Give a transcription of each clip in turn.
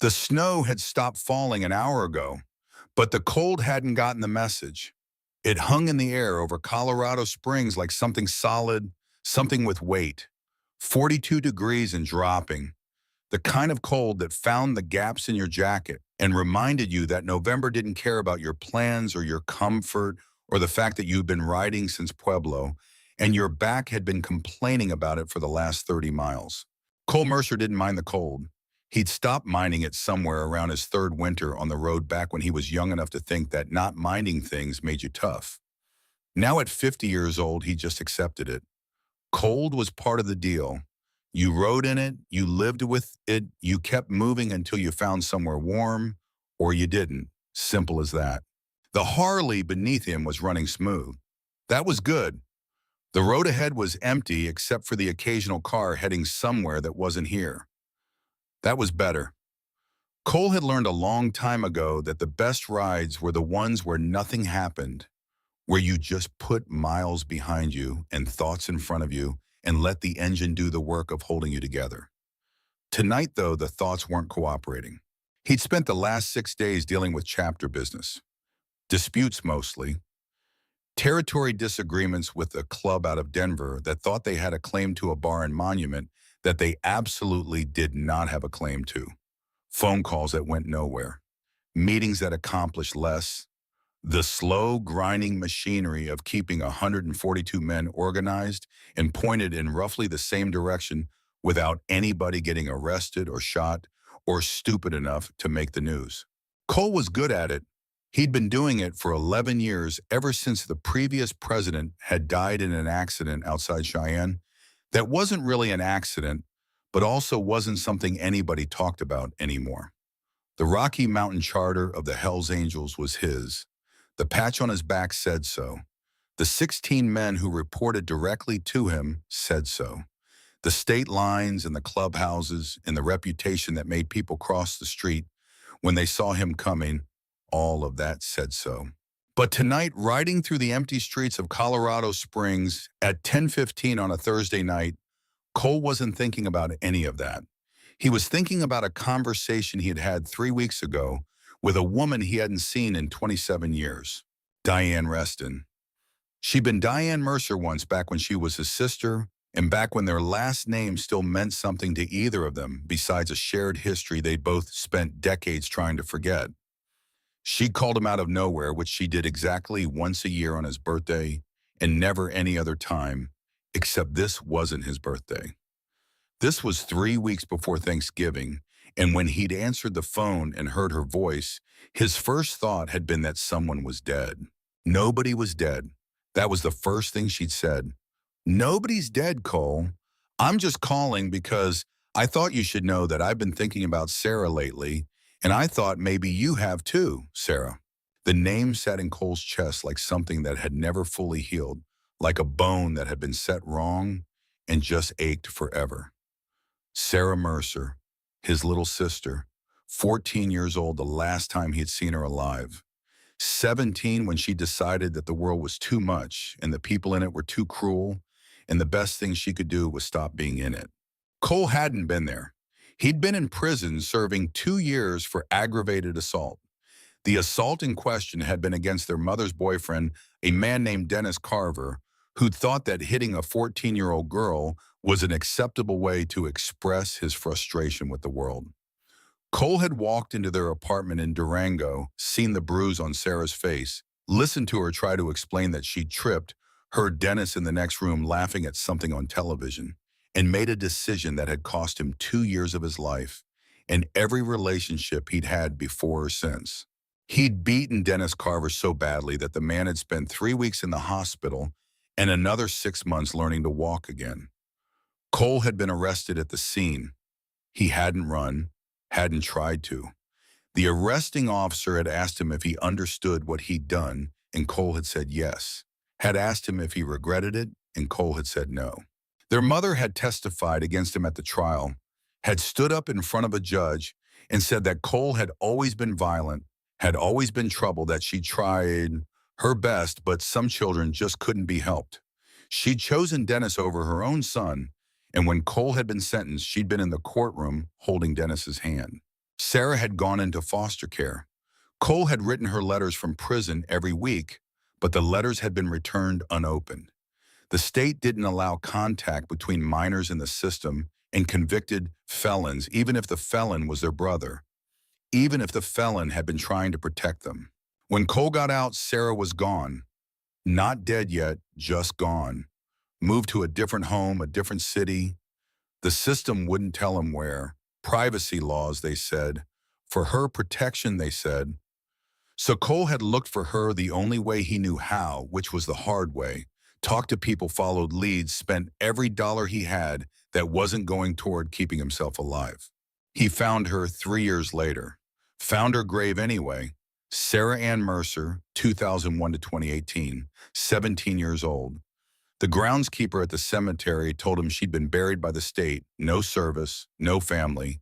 The snow had stopped falling an hour ago, but the cold hadn't gotten the message. It hung in the air over Colorado Springs like something solid, something with weight. 42 degrees and dropping. The kind of cold that found the gaps in your jacket and reminded you that November didn't care about your plans or your comfort or the fact that you'd been riding since Pueblo and your back had been complaining about it for the last 30 miles. Cole Mercer didn't mind the cold. He'd stopped minding it somewhere around his third winter on the road back when he was young enough to think that not minding things made you tough. Now at 50 years old, he just accepted it. Cold was part of the deal. You rode in it, you lived with it, you kept moving until you found somewhere warm, or you didn't. Simple as that. The Harley beneath him was running smooth. That was good. The road ahead was empty except for the occasional car heading somewhere that wasn't here. That was better. Cole had learned a long time ago that the best rides were the ones where nothing happened, where you just put miles behind you and thoughts in front of you and let the engine do the work of holding you together. Tonight, though, the thoughts weren't cooperating. He'd spent the last 6 days dealing with chapter business, disputes mostly, territory disagreements with a club out of Denver that thought they had a claim to a bar and monument that they absolutely did not have a claim to, phone calls that went nowhere, meetings that accomplished less, the slow, grinding machinery of keeping 142 men organized and pointed in roughly the same direction without anybody getting arrested or shot or stupid enough to make the news. Cole was good at it. He'd been doing it for 11 years, ever since the previous president had died in an accident outside Cheyenne. That wasn't really an accident, but also wasn't something anybody talked about anymore. The Rocky Mountain Charter of the Hells Angels was his. The patch on his back said so. The 16 men who reported directly to him said so. The state lines and the clubhouses and the reputation that made people cross the street when they saw him coming, all of that said so. But tonight, riding through the empty streets of Colorado Springs at 10:15 on a Thursday night, Cole wasn't thinking about any of that. He was thinking about a conversation he had had 3 weeks ago with a woman he hadn't seen in 27 years, Diane Reston. She'd been Diane Mercer once, back when she was his sister, and back when their last name still meant something to either of them besides a shared history they'd both spent decades trying to forget. She called him out of nowhere, which she did exactly once a year on his birthday and never any other time, except this wasn't his birthday. This was 3 weeks before Thanksgiving, and when he'd answered the phone and heard her voice, his first thought had been that someone was dead. Nobody was dead. That was the first thing she'd said. Nobody's dead, Cole. I'm just calling because I thought you should know that I've been thinking about Sarah lately, and I thought maybe you have too, Sarah. The name sat in Cole's chest like something that had never fully healed, like a bone that had been set wrong and just ached forever. Sarah Mercer, his little sister, 14 years old the last time he had seen her alive. 17 when she decided that the world was too much and the people in it were too cruel, and the best thing she could do was stop being in it. Cole hadn't been there. He'd been in prison serving 2 years for aggravated assault. The assault in question had been against their mother's boyfriend, a man named Dennis Carver, who'd thought that hitting a 14-year-old girl was an acceptable way to express his frustration with the world. Cole had walked into their apartment in Durango, seen the bruise on Sarah's face, listened to her try to explain that she'd tripped, heard Dennis in the next room laughing at something on television, and made a decision that had cost him 2 years of his life and every relationship he'd had before or since. He'd beaten Dennis Carver so badly that the man had spent 3 weeks in the hospital and another 6 months learning to walk again. Cole had been arrested at the scene. He hadn't run, hadn't tried to. The arresting officer had asked him if he understood what he'd done, and Cole had said yes. Had asked him if he regretted it, and Cole had said no. Their mother had testified against him at the trial, had stood up in front of a judge and said that Cole had always been violent, had always been trouble, that she tried her best, but some children just couldn't be helped. She'd chosen Dennis over her own son, and when Cole had been sentenced, she'd been in the courtroom holding Dennis's hand. Sarah had gone into foster care. Cole had written her letters from prison every week, but the letters had been returned unopened. The state didn't allow contact between minors in the system and convicted felons, even if the felon was their brother, even if the felon had been trying to protect them. When Cole got out, Sarah was gone. Not dead yet, just gone. Moved to a different home, a different city. The system wouldn't tell him where. Privacy laws, they said. For her protection, they said. So Cole had looked for her the only way he knew how, which was the hard way. Talked to people, followed leads, spent every dollar he had that wasn't going toward keeping himself alive. He found her 3 years later. Found her grave anyway. Sarah Ann Mercer, 2001 to 2018, 17 years old. The groundskeeper at the cemetery told him she'd been buried by the state, no service, no family,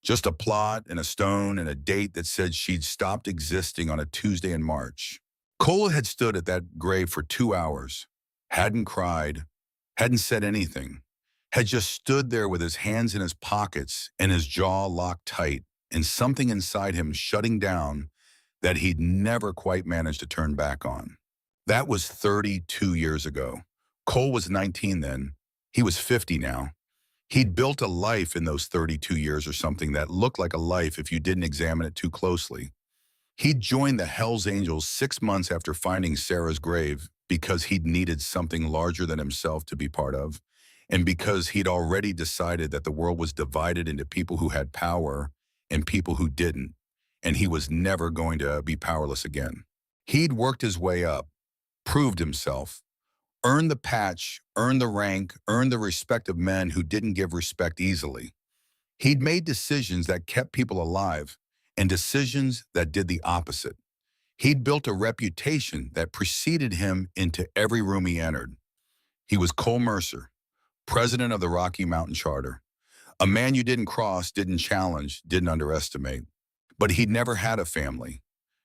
just a plot and a stone and a date that said she'd stopped existing on a Tuesday in March. Cole had stood at that grave for 2 hours, hadn't cried, hadn't said anything, had just stood there with his hands in his pockets and his jaw locked tight and something inside him shutting down that he'd never quite managed to turn back on. That was 32 years ago. Cole was 19 then. He was 50 now. He'd built a life in those 32 years or something that looked like a life if you didn't examine it too closely. He'd joined the Hells Angels 6 months after finding Sarah's grave because he'd needed something larger than himself to be part of, and because he'd already decided that the world was divided into people who had power and people who didn't, and he was never going to be powerless again. He'd worked his way up, proved himself, earned the patch, earned the rank, earned the respect of men who didn't give respect easily. He'd made decisions that kept people alive and decisions that did the opposite. He'd built a reputation that preceded him into every room he entered. He was Cole Mercer, president of the Rocky Mountain Charter, a man you didn't cross, didn't challenge, didn't underestimate. But he'd never had a family,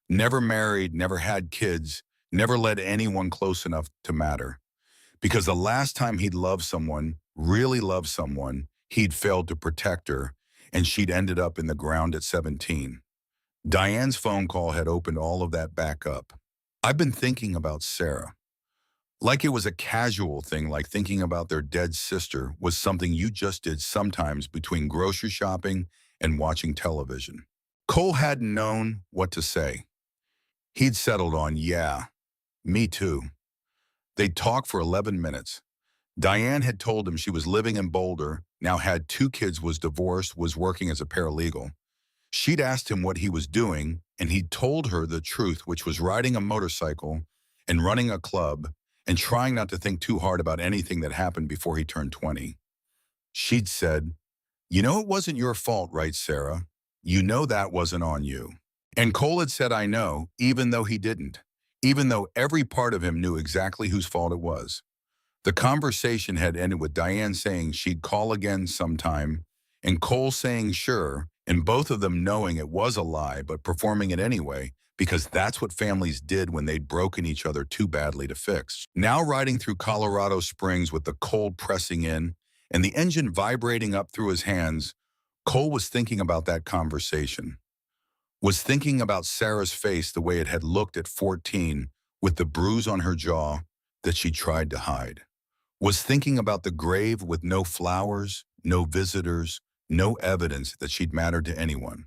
never married, never had kids, never led anyone close enough to matter. Because the last time he'd loved someone, really loved someone, he'd failed to protect her, and she'd ended up in the ground at 17. Diane's phone call had opened all of that back up. I've been thinking about Sarah. Like it was a casual thing, like thinking about their dead sister was something you just did sometimes between grocery shopping and watching television. Cole hadn't known what to say. He'd settled on, yeah, me too. They'd talked for 11 minutes. Diane had told him she was living in Boulder, now had 2 kids, was divorced, was working as a paralegal. She'd asked him what he was doing, and he'd told her the truth, which was riding a motorcycle and running a club and trying not to think too hard about anything that happened before he turned 20. She'd said, "You know it wasn't your fault, right, Sarah? You know that wasn't on you." And Cole had said, "I know," even though he didn't, even though every part of him knew exactly whose fault it was. The conversation had ended with Diane saying she'd call again sometime, and Cole saying sure, and both of them knowing it was a lie, but performing it anyway, because that's what families did when they'd broken each other too badly to fix. Now riding through Colorado Springs with the cold pressing in and the engine vibrating up through his hands, Cole was thinking about that conversation, was thinking about Sarah's face the way it had looked at 14, with the bruise on her jaw that she tried to hide, was thinking about the grave with no flowers, no visitors, no evidence that she'd mattered to anyone.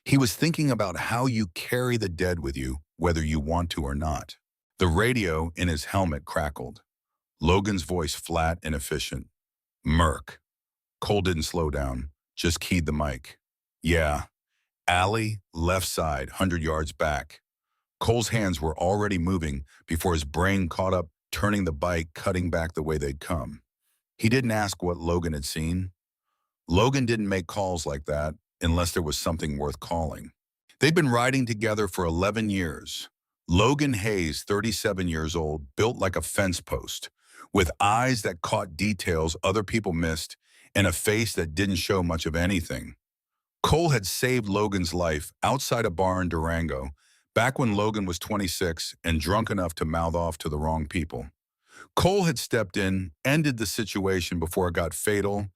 He was thinking about how you carry the dead with you, whether you want to or not. The radio in his helmet crackled. Logan's voice flat and efficient. Merc. Cole didn't slow down, just keyed the mic. Yeah. Alley, left side, 100 yards back. Cole's hands were already moving before his brain caught up, turning the bike, cutting back the way they'd come. He didn't ask what Logan had seen. Logan didn't make calls like that unless there was something worth calling. They'd been riding together for 11 years. Logan Hayes, 37 years old, built like a fence post, with eyes that caught details other people missed and a face that didn't show much of anything. Cole had saved Logan's life outside a bar in Durango, back when Logan was 26 and drunk enough to mouth off to the wrong people. Cole had stepped in, ended the situation before it got fatal,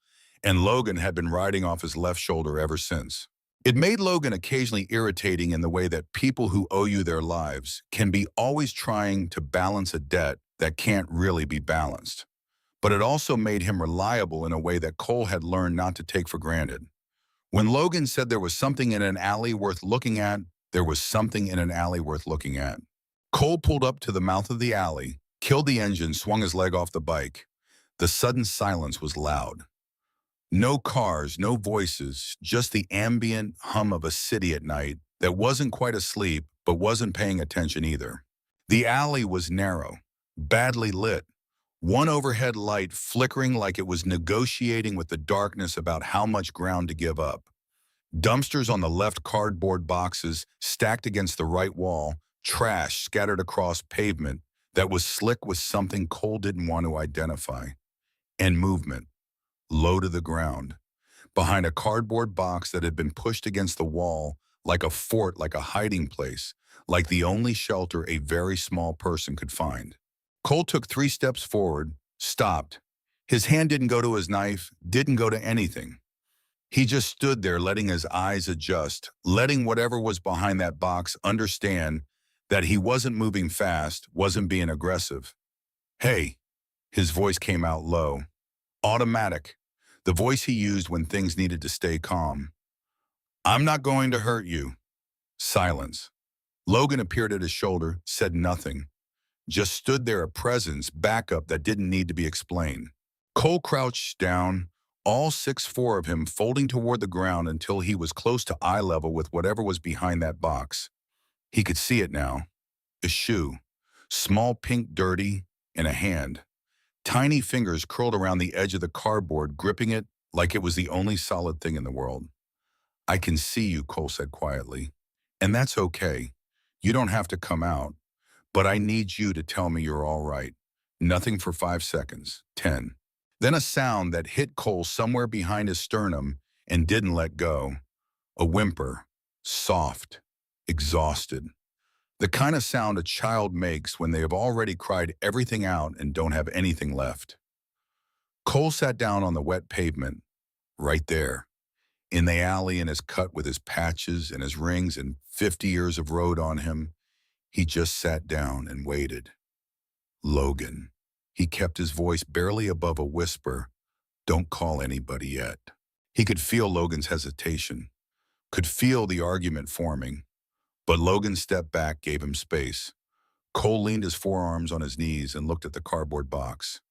and Logan had been riding off his left shoulder ever since. It made Logan occasionally irritating in the way that people who owe you their lives can be always trying to balance a debt that can't really be balanced. But it also made him reliable in a way that Cole had learned not to take for granted. When Logan said there was something in an alley worth looking at, there was something in an alley worth looking at. Cole pulled up to the mouth of the alley, killed the engine, swung his leg off the bike. The sudden silence was loud. No cars, no voices, just the ambient hum of a city at night that wasn't quite asleep but wasn't paying attention either. The alley was narrow, badly lit, one overhead light flickering like it was negotiating with the darkness about how much ground to give up. Dumpsters on the left, cardboard boxes stacked against the right wall, trash scattered across pavement that was slick with something Cole didn't want to identify. And movement, low to the ground, behind a cardboard box that had been pushed against the wall like a fort, like a hiding place, like the only shelter a very small person could find. Cole took 3 steps forward, stopped. His hand didn't go to his knife, didn't go to anything. He just stood there letting his eyes adjust, letting whatever was behind that box understand that he wasn't moving fast, wasn't being aggressive. Hey, his voice came out low, automatic, the voice he used when things needed to stay calm. I'm not going to hurt you. Silence. Logan appeared at his shoulder, said nothing, just stood there, a presence, backup that didn't need to be explained. Cole crouched down, all 6'4" of him folding toward the ground until he was close to eye level with whatever was behind that box. He could see it now. A shoe, small, pink, dirty, in a hand. Tiny fingers curled around the edge of the cardboard, gripping it like it was the only solid thing in the world. I can see you, Cole said quietly. And that's okay. You don't have to come out. But I need you to tell me you're all right. Nothing for 5 seconds. 10. Then a sound that hit Cole somewhere behind his sternum and didn't let go. A whimper. Soft. Exhausted. The kind of sound a child makes when they have already cried everything out and don't have anything left. Cole sat down on the wet pavement, right there, in the alley, in his cut with his patches and his rings and 50 years of road on him. He just sat down and waited. Logan. He kept his voice barely above a whisper. Don't call anybody yet. He could feel Logan's hesitation, could feel the argument forming. But Logan stepped back, gave him space. Cole leaned his forearms on his knees and looked at the cardboard box.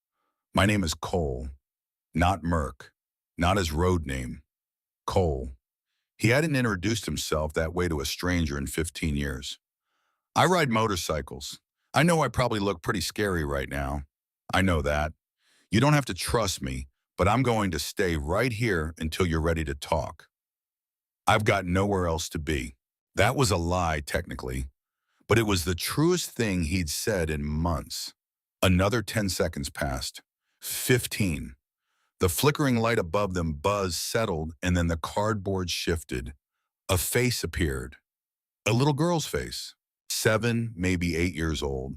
My name is Cole, not Merc, not his road name. Cole. He hadn't introduced himself that way to a stranger in 15 years. I ride motorcycles. I know I probably look pretty scary right now. I know that. You don't have to trust me, but I'm going to stay right here until you're ready to talk. I've got nowhere else to be. That was a lie, technically, but it was the truest thing he'd said in months. Another 10 seconds passed. 15. The flickering light above them buzzed, settled, and then the cardboard shifted. A face appeared. A little girl's face. 7, maybe 8 years old.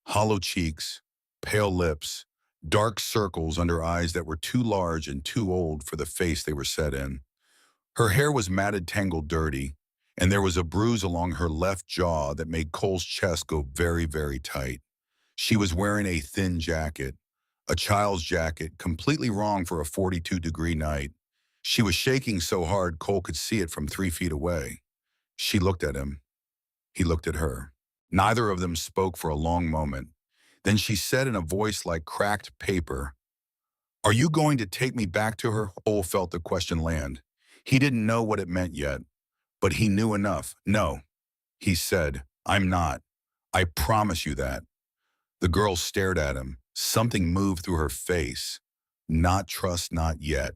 Hollow cheeks, pale lips, dark circles under eyes that were too large and too old for the face they were set in. Her hair was matted, tangled, dirty, and there was a bruise along her left jaw that made Cole's chest go very, very tight. She was wearing a thin jacket, a child's jacket, completely wrong for a 42-degree night. She was shaking so hard Cole could see it from 3 feet away. She looked at him. He looked at her. Neither of them spoke for a long moment. Then she said in a voice like cracked paper, "Are you going to take me back to her?" Cole felt the question land. He didn't know what it meant yet, but he knew enough. "No," he said, "I'm not. I promise you that." The girl stared at him. Something moved through her face. Not trust, not yet,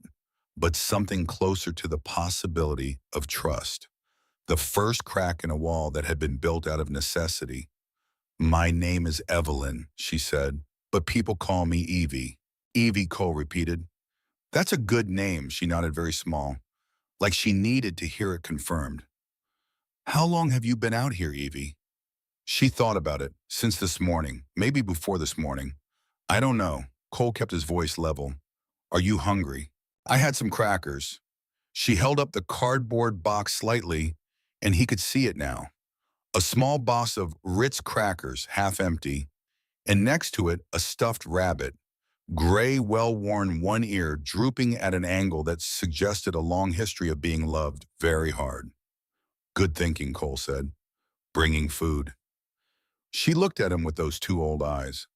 but something closer to the possibility of trust. The first crack in a wall that had been built out of necessity. "My name is Evelyn," she said, "but people call me Evie." "Evie," Cole repeated. "That's a good name," she nodded, very small, like she needed to hear it confirmed. "How long have you been out here, Evie?" She thought about it. "Since this morning, maybe before this morning. I don't know." Cole kept his voice level. "Are you hungry?" "I had some crackers." She held up the cardboard box slightly, and he could see it now. A small box of Ritz crackers, half empty, and next to it, a stuffed rabbit, gray, well-worn, one ear drooping at an angle that suggested a long history of being loved very hard. Good thinking, Cole said, bringing food. She looked at him with those two old eyes.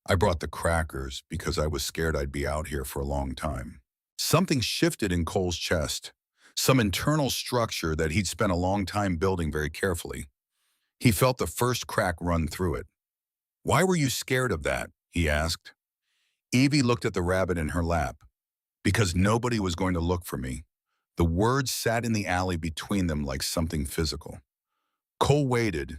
I brought the crackers because I was scared I'd be out here for a long time. Something shifted in Cole's chest, some internal structure that he'd spent a long time building very carefully. He felt the first crack run through it. Why were you scared of that? He asked. Evie looked at the rabbit in her lap. Because nobody was going to look for me. The words sat in the alley between them like something physical. Cole waited,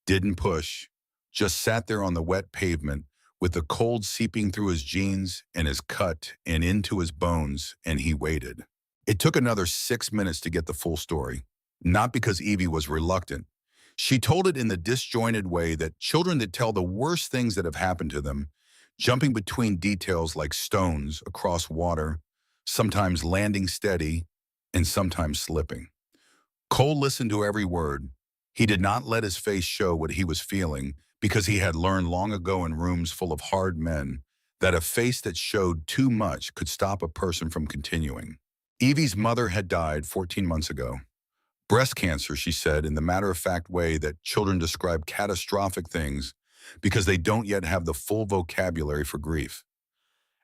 didn't push, just sat there on the wet pavement with the cold seeping through his jeans and his cut and into his bones, and he waited. It took another 6 minutes to get the full story, not because Evie was reluctant. She told it in the disjointed way that children that tell the worst things that have happened to them, jumping between details like stones across water, sometimes landing steady, and sometimes slipping. Cole listened to every word. He did not let his face show what he was feeling because he had learned long ago in rooms full of hard men that a face that showed too much could stop a person from continuing. Evie's mother had died 14 months ago. Breast cancer, she said, in the matter-of-fact way that children describe catastrophic things because they don't yet have the full vocabulary for grief.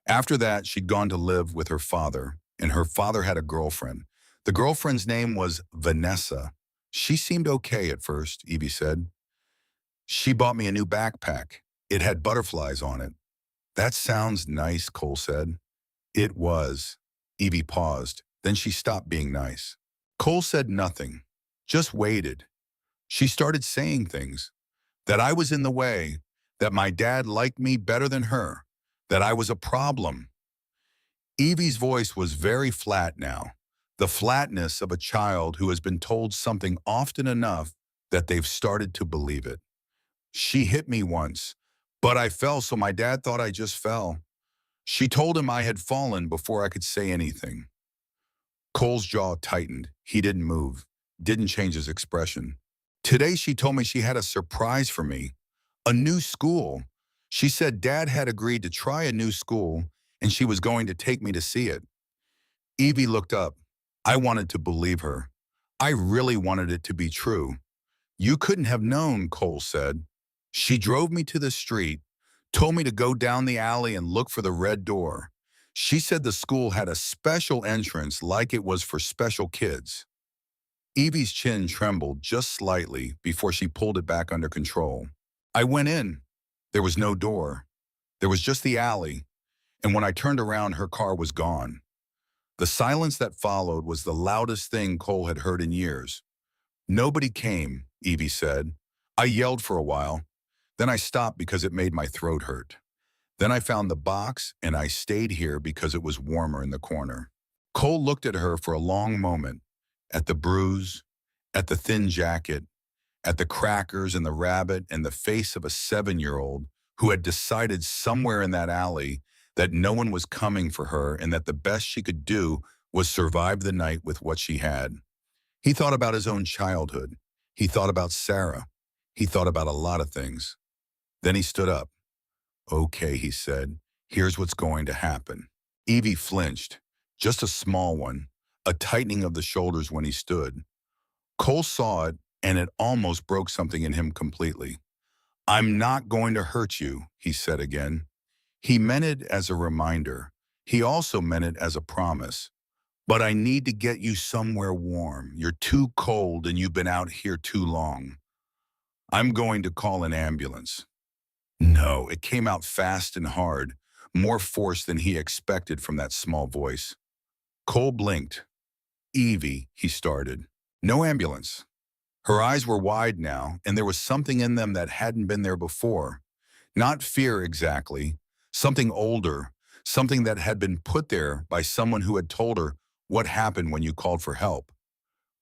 After that, she'd gone to live with her father, and her father had a girlfriend. The girlfriend's name was Vanessa. She seemed okay at first, Evie said. She bought me a new backpack. It had butterflies on it. That sounds nice, Cole said. It was. Evie paused. Then she stopped being nice. Cole said nothing, just waited. She started saying things. That I was in the way, that my dad liked me better than her, that I was a problem. Evie's voice was very flat now, the flatness of a child who has been told something often enough that they've started to believe it. She hit me once, but I fell, so my dad thought I just fell. She told him I had fallen before I could say anything. Cole's jaw tightened. He didn't move, didn't change his expression. Today she told me she had a surprise for me, a new school. She said Dad had agreed to try a new school and she was going to take me to see it. Evie looked up. I wanted to believe her. I really wanted it to be true. You couldn't have known, Cole said. She drove me to the street, told me to go down the alley and look for the red door. She said the school had a special entrance like it was for special kids. Evie's chin trembled just slightly before she pulled it back under control. I went in. There was no door. There was just the alley, and when I turned around, her car was gone. The silence that followed was the loudest thing Cole had heard in years. Nobody came, Evie said. I yelled for a while. Then I stopped because it made my throat hurt. Then I found the box, and I stayed here because it was warmer in the corner. Cole looked at her for a long moment, at the bruise, at the thin jacket, at the crackers and the rabbit and the face of a 7-year-old who had decided somewhere in that alley that no one was coming for her and that the best she could do was survive the night with what she had. He thought about his own childhood. He thought about Sarah. He thought about a lot of things. Then he stood up. Okay, he said, here's what's going to happen. Evie flinched, just a small one, a tightening of the shoulders when he stood. Cole saw it, and it almost broke something in him completely. I'm not going to hurt you, he said again. He meant it as a reminder. He also meant it as a promise. But I need to get you somewhere warm. You're too cold and you've been out here too long. I'm going to call an ambulance. No, it came out fast and hard, more force than he expected from that small voice. Cole blinked. Evie, he started. No ambulance. Her eyes were wide now, and there was something in them that hadn't been there before. Not fear exactly, something older, something that had been put there by someone who had told her what happened when you called for help.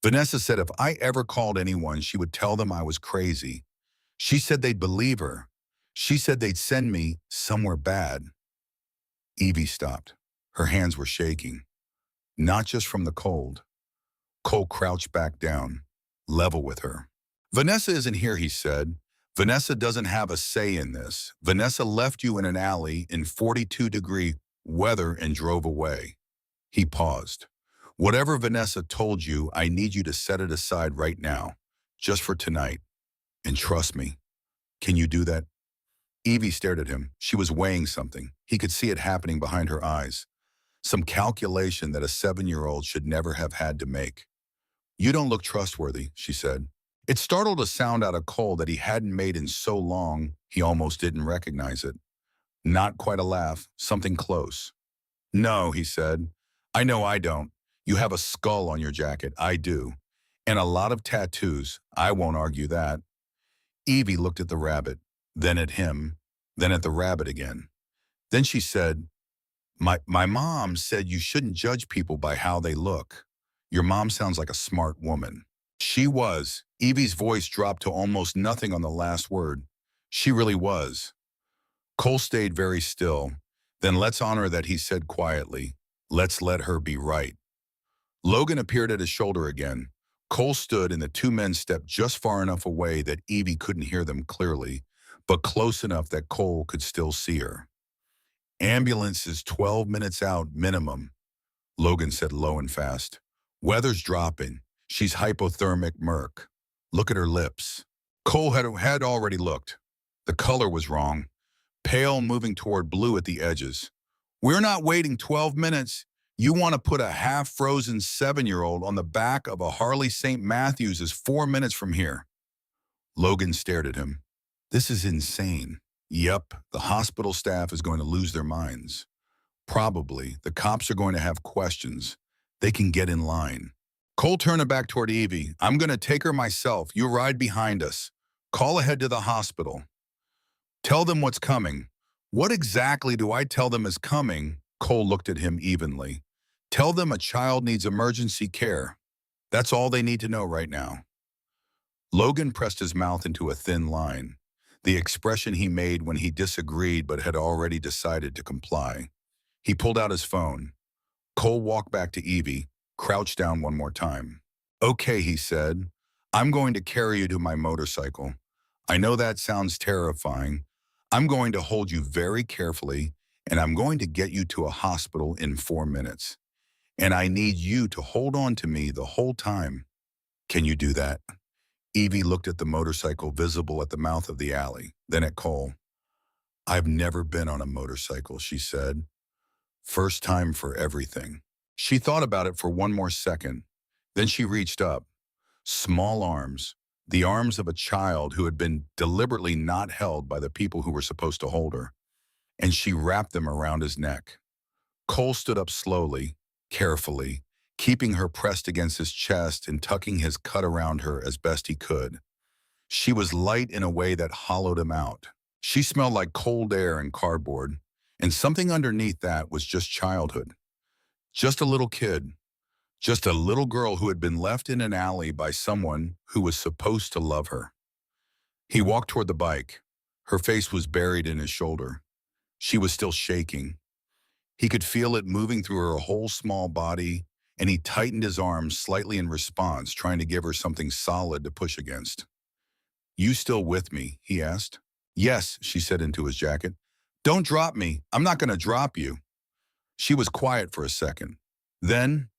Vanessa said if I ever called anyone, she would tell them I was crazy. She said they'd believe her. She said they'd send me somewhere bad. Evie stopped. Her hands were shaking. not just from the cold. Cole crouched back down, level with her. Vanessa isn't here, he said. Vanessa doesn't have a say in this. Vanessa left you in an alley in 42-degree weather and drove away. He paused. Whatever Vanessa told you, I need you to set it aside right now, just for tonight. And trust me, can you do that? Evie stared at him. She was weighing something. He could see it happening behind her eyes. Some calculation that a 7-year-old should never have had to make. You don't look trustworthy, she said. It startled a sound out of Cole that he hadn't made in so long he almost didn't recognize it. Not quite a laugh, something close. No, he said. I know I don't. You have a skull on your jacket, I do. And a lot of tattoos, I won't argue that. Evie looked at the rabbit, then at him, then at the rabbit again. Then she said, My mom said you shouldn't judge people by how they look. Your mom sounds like a smart woman. She was. Evie's voice dropped to almost nothing on the last word. She really was. Cole stayed very still. Then let's honor that, he said quietly. Let's let her be right. Logan appeared at his shoulder again. Cole stood and the two men stepped just far enough away that Evie couldn't hear them clearly, but close enough that Cole could still see her. Ambulance is 12 minutes out minimum, Logan said low and fast. Weather's dropping. She's hypothermic murk. Look at her lips. Cole had already looked. The color was wrong. Pale, moving toward blue at the edges. We're not waiting 12 minutes. You want to put a half-frozen 7-year-old on the back of a Harley St. Matthews is 4 minutes from here. Logan stared at him. This is insane. Yep, the hospital staff is going to lose their minds. Probably. The cops are going to have questions. They can get in line. Cole turned back toward Evie. I'm going to take her myself. You ride behind us. Call ahead to the hospital. Tell them what's coming. What exactly do I tell them is coming? Cole looked at him evenly. Tell them a child needs emergency care. That's all they need to know right now. Logan pressed his mouth into a thin line, the expression he made when he disagreed but had already decided to comply. He pulled out his phone. Cole walked back to Evie, crouched down one more time. Okay, he said. I'm going to carry you to my motorcycle. I know that sounds terrifying. I'm going to hold you very carefully, and I'm going to get you to a hospital in 4 minutes. And I need you to hold on to me the whole time. Can you do that? Evie looked at the motorcycle visible at the mouth of the alley, then at Cole. I've never been on a motorcycle, she said. First time for everything. She thought about it for one more second. Then she reached up. Small arms, the arms of a child who had been deliberately not held by the people who were supposed to hold her, and she wrapped them around his neck. Cole stood up slowly, carefully, keeping her pressed against his chest and tucking his cut around her as best he could. She was light in a way that hollowed him out. She smelled like cold air and cardboard, and something underneath that was just childhood. Just a little kid. Just a little girl who had been left in an alley by someone who was supposed to love her. He walked toward the bike. Her face was buried in his shoulder. She was still shaking. He could feel it moving through her whole small body, and he tightened his arms slightly in response, trying to give her something solid to push against. You still with me? He asked. Yes, she said into his jacket. Don't drop me. I'm not going to drop you. She was quiet for a second. Then,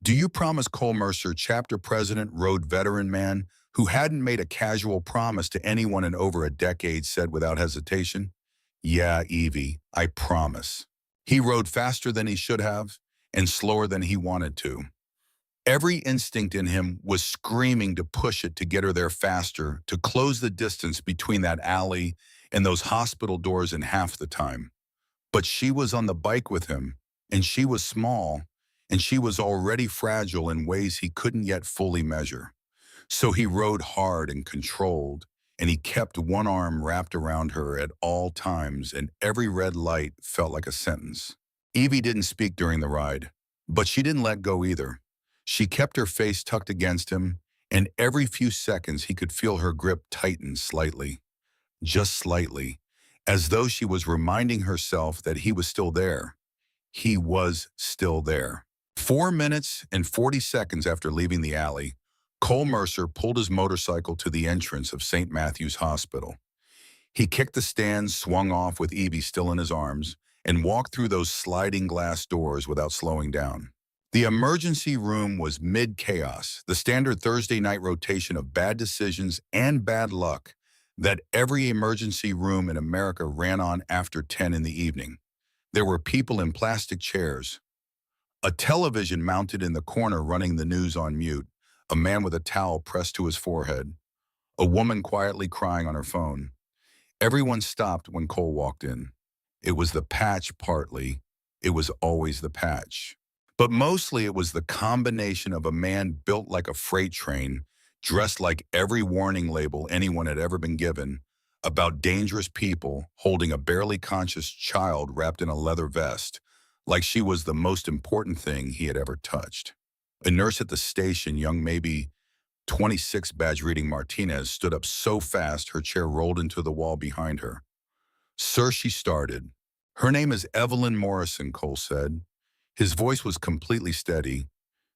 do you promise Cole Mercer, chapter president, road veteran man, who hadn't made a casual promise to anyone in over a decade, said without hesitation? Yeah, Evie, I promise. He rode faster than he should have and slower than he wanted to. Every instinct in him was screaming to push it to get her there faster, to close the distance between that alley and those hospital doors in half the time. But she was on the bike with him, and she was small, and she was already fragile in ways he couldn't yet fully measure. So he rode hard and controlled, and he kept one arm wrapped around her at all times, and every red light felt like a sentence. Evie didn't speak during the ride, but she didn't let go either. She kept her face tucked against him, and every few seconds he could feel her grip tighten slightly, just slightly, as though she was reminding herself that he was still there. He was still there. 4 minutes and 40 seconds after leaving the alley, Cole Mercer pulled his motorcycle to the entrance of St. Matthew's Hospital. He kicked the stand, swung off with Evie still in his arms, and walked through those sliding glass doors without slowing down. The emergency room was mid-chaos, the standard Thursday night rotation of bad decisions and bad luck that every emergency room in America ran on after 10 in the evening. There were people in plastic chairs, a television mounted in the corner running the news on mute, a man with a towel pressed to his forehead, a woman quietly crying on her phone. Everyone stopped when Cole walked in. It was the patch partly. It was always the patch. But mostly it was the combination of a man built like a freight train, dressed like every warning label anyone had ever been given, about dangerous people holding a barely conscious child wrapped in a leather vest, like she was the most important thing he had ever touched. A nurse at the station, young maybe 26 badge reading Martinez, stood up so fast her chair rolled into the wall behind her. "Sir," she started. "Her name is Evelyn Morrison," Cole said. His voice was completely steady.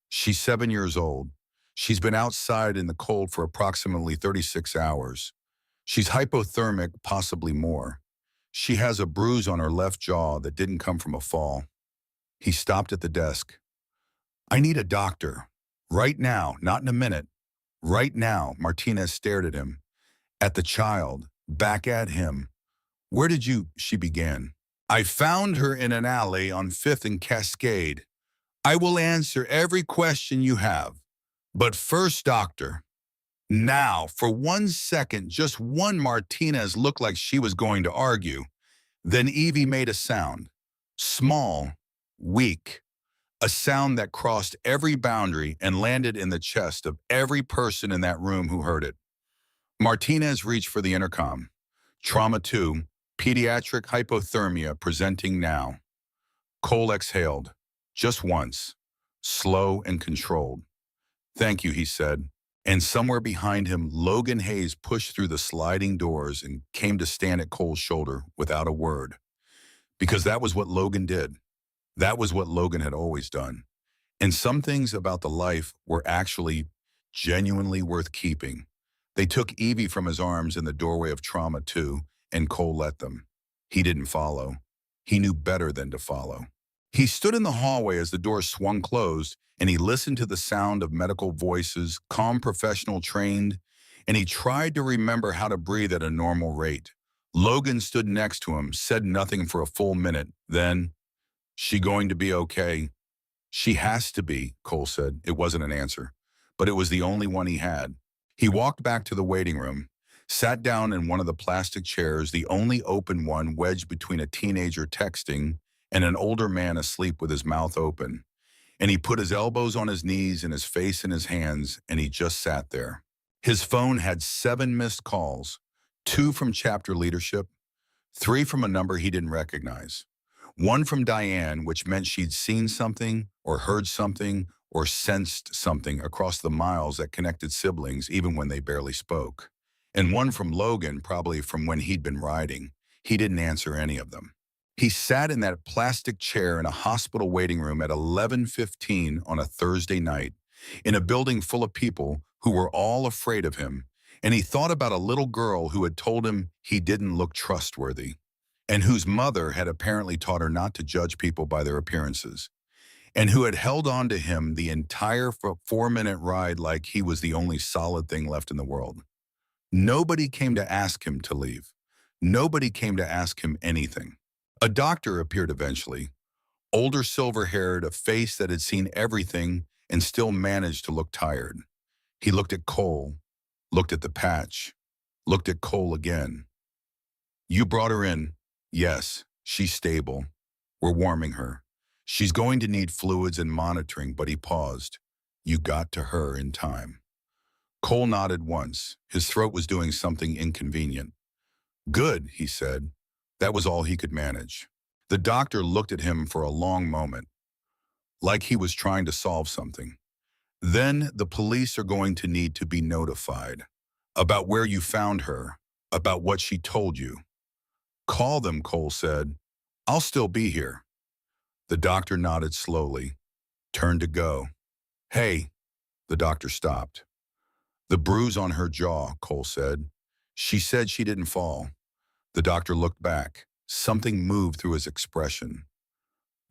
"She's 7 years old. She's been outside in the cold for approximately 36 hours. She's hypothermic, possibly more. She has a bruise on her left jaw that didn't come from a fall." He stopped at the desk. "I need a doctor. Right now, not in a minute. Right now." Martinez stared at him, at the child, back at him. "Where did you—" she began. "I found her in an alley on 5th and Cascade. I will answer every question you have. But first, doctor." Now, for 1 second, just one, Martinez looked like she was going to argue. Then Evie made a sound. Small, weak. A sound that crossed every boundary and landed in the chest of every person in that room who heard it. Martinez reached for the intercom. "Trauma 2, pediatric hypothermia presenting now." Cole exhaled, just once, slow and controlled. "Thank you," he said. And somewhere behind him, Logan Hayes pushed through the sliding doors and came to stand at Cole's shoulder without a word. Because that was what Logan did. That was what Logan had always done. And some things about the life were actually genuinely worth keeping. They took Evie from his arms in the doorway of Trauma 2, and Cole let them. He didn't follow. He knew better than to follow. He stood in the hallway as the door swung closed, and he listened to the sound of medical voices, calm, professional, trained, and he tried to remember how to breathe at a normal rate. Logan stood next to him, said nothing for a full minute. Then, "She going to be okay?" "She has to be," Cole said. It wasn't an answer, but it was the only one he had. He walked back to the waiting room, sat down in one of the plastic chairs, the only open one wedged between a teenager texting and an older man asleep with his mouth open. And he put his elbows on his knees and his face in his hands, and he just sat there. His phone had 7 missed calls, 2 from chapter leadership, 3 from a number he didn't recognize. 1 from Diane, which meant she'd seen something or heard something or sensed something across the miles that connected siblings even when they barely spoke. And 1 from Logan, probably from when he'd been riding. He didn't answer any of them. He sat in that plastic chair in a hospital waiting room at 11:15 on a Thursday night, in a building full of people who were all afraid of him, and he thought about a little girl who had told him he didn't look trustworthy, and whose mother had apparently taught her not to judge people by their appearances, and who had held on to him the entire 4-minute ride like he was the only solid thing left in the world. Nobody came to ask him to leave. Nobody came to ask him anything. A doctor appeared eventually, older, silver-haired, a face that had seen everything and still managed to look tired. He looked at Cole, looked at the patch, looked at Cole again. "You brought her in." "Yes, she's stable. We're warming her. She's going to need fluids and monitoring," but he paused. "You got to her in time." Cole nodded once. His throat was doing something inconvenient. "Good," he said. That was all he could manage. The doctor looked at him for a long moment, like he was trying to solve something. "Then the police are going to need to be notified about where you found her, about what she told you." "Call them," Cole said. "I'll still be here." The doctor nodded slowly. turned to go. Hey, the doctor stopped. The bruise on her jaw, Cole said. She said she didn't fall. The doctor looked back. Something moved through his expression.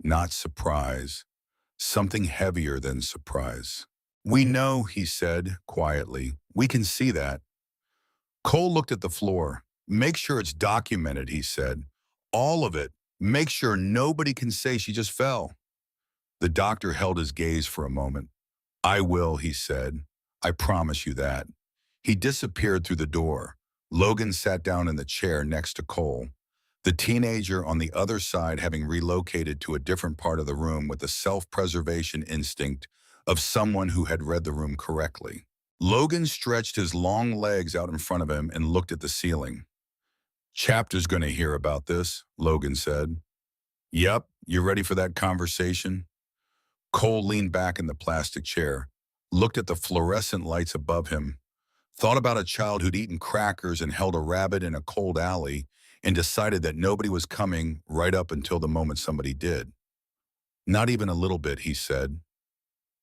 Not surprise. Something heavier than surprise. We know, he said quietly. We can see that. Cole looked at the floor. Make sure it's documented, he said. All of it. Make sure nobody can say she just fell. The doctor held his gaze for a moment. I will, he said. I promise you that. He disappeared through the door. Logan sat down in the chair next to Cole, the teenager on the other side having relocated to a different part of the room with the self-preservation instinct of someone who had read the room correctly. Logan stretched his long legs out in front of him and looked at the ceiling. Chapter's going to hear about this, Logan said. Yep, you ready for that conversation? Cole leaned back in the plastic chair, looked at the fluorescent lights above him, thought about a child who'd eaten crackers and held a rabbit in a cold alley, and decided that nobody was coming right up until the moment somebody did. Not even a little bit, he said.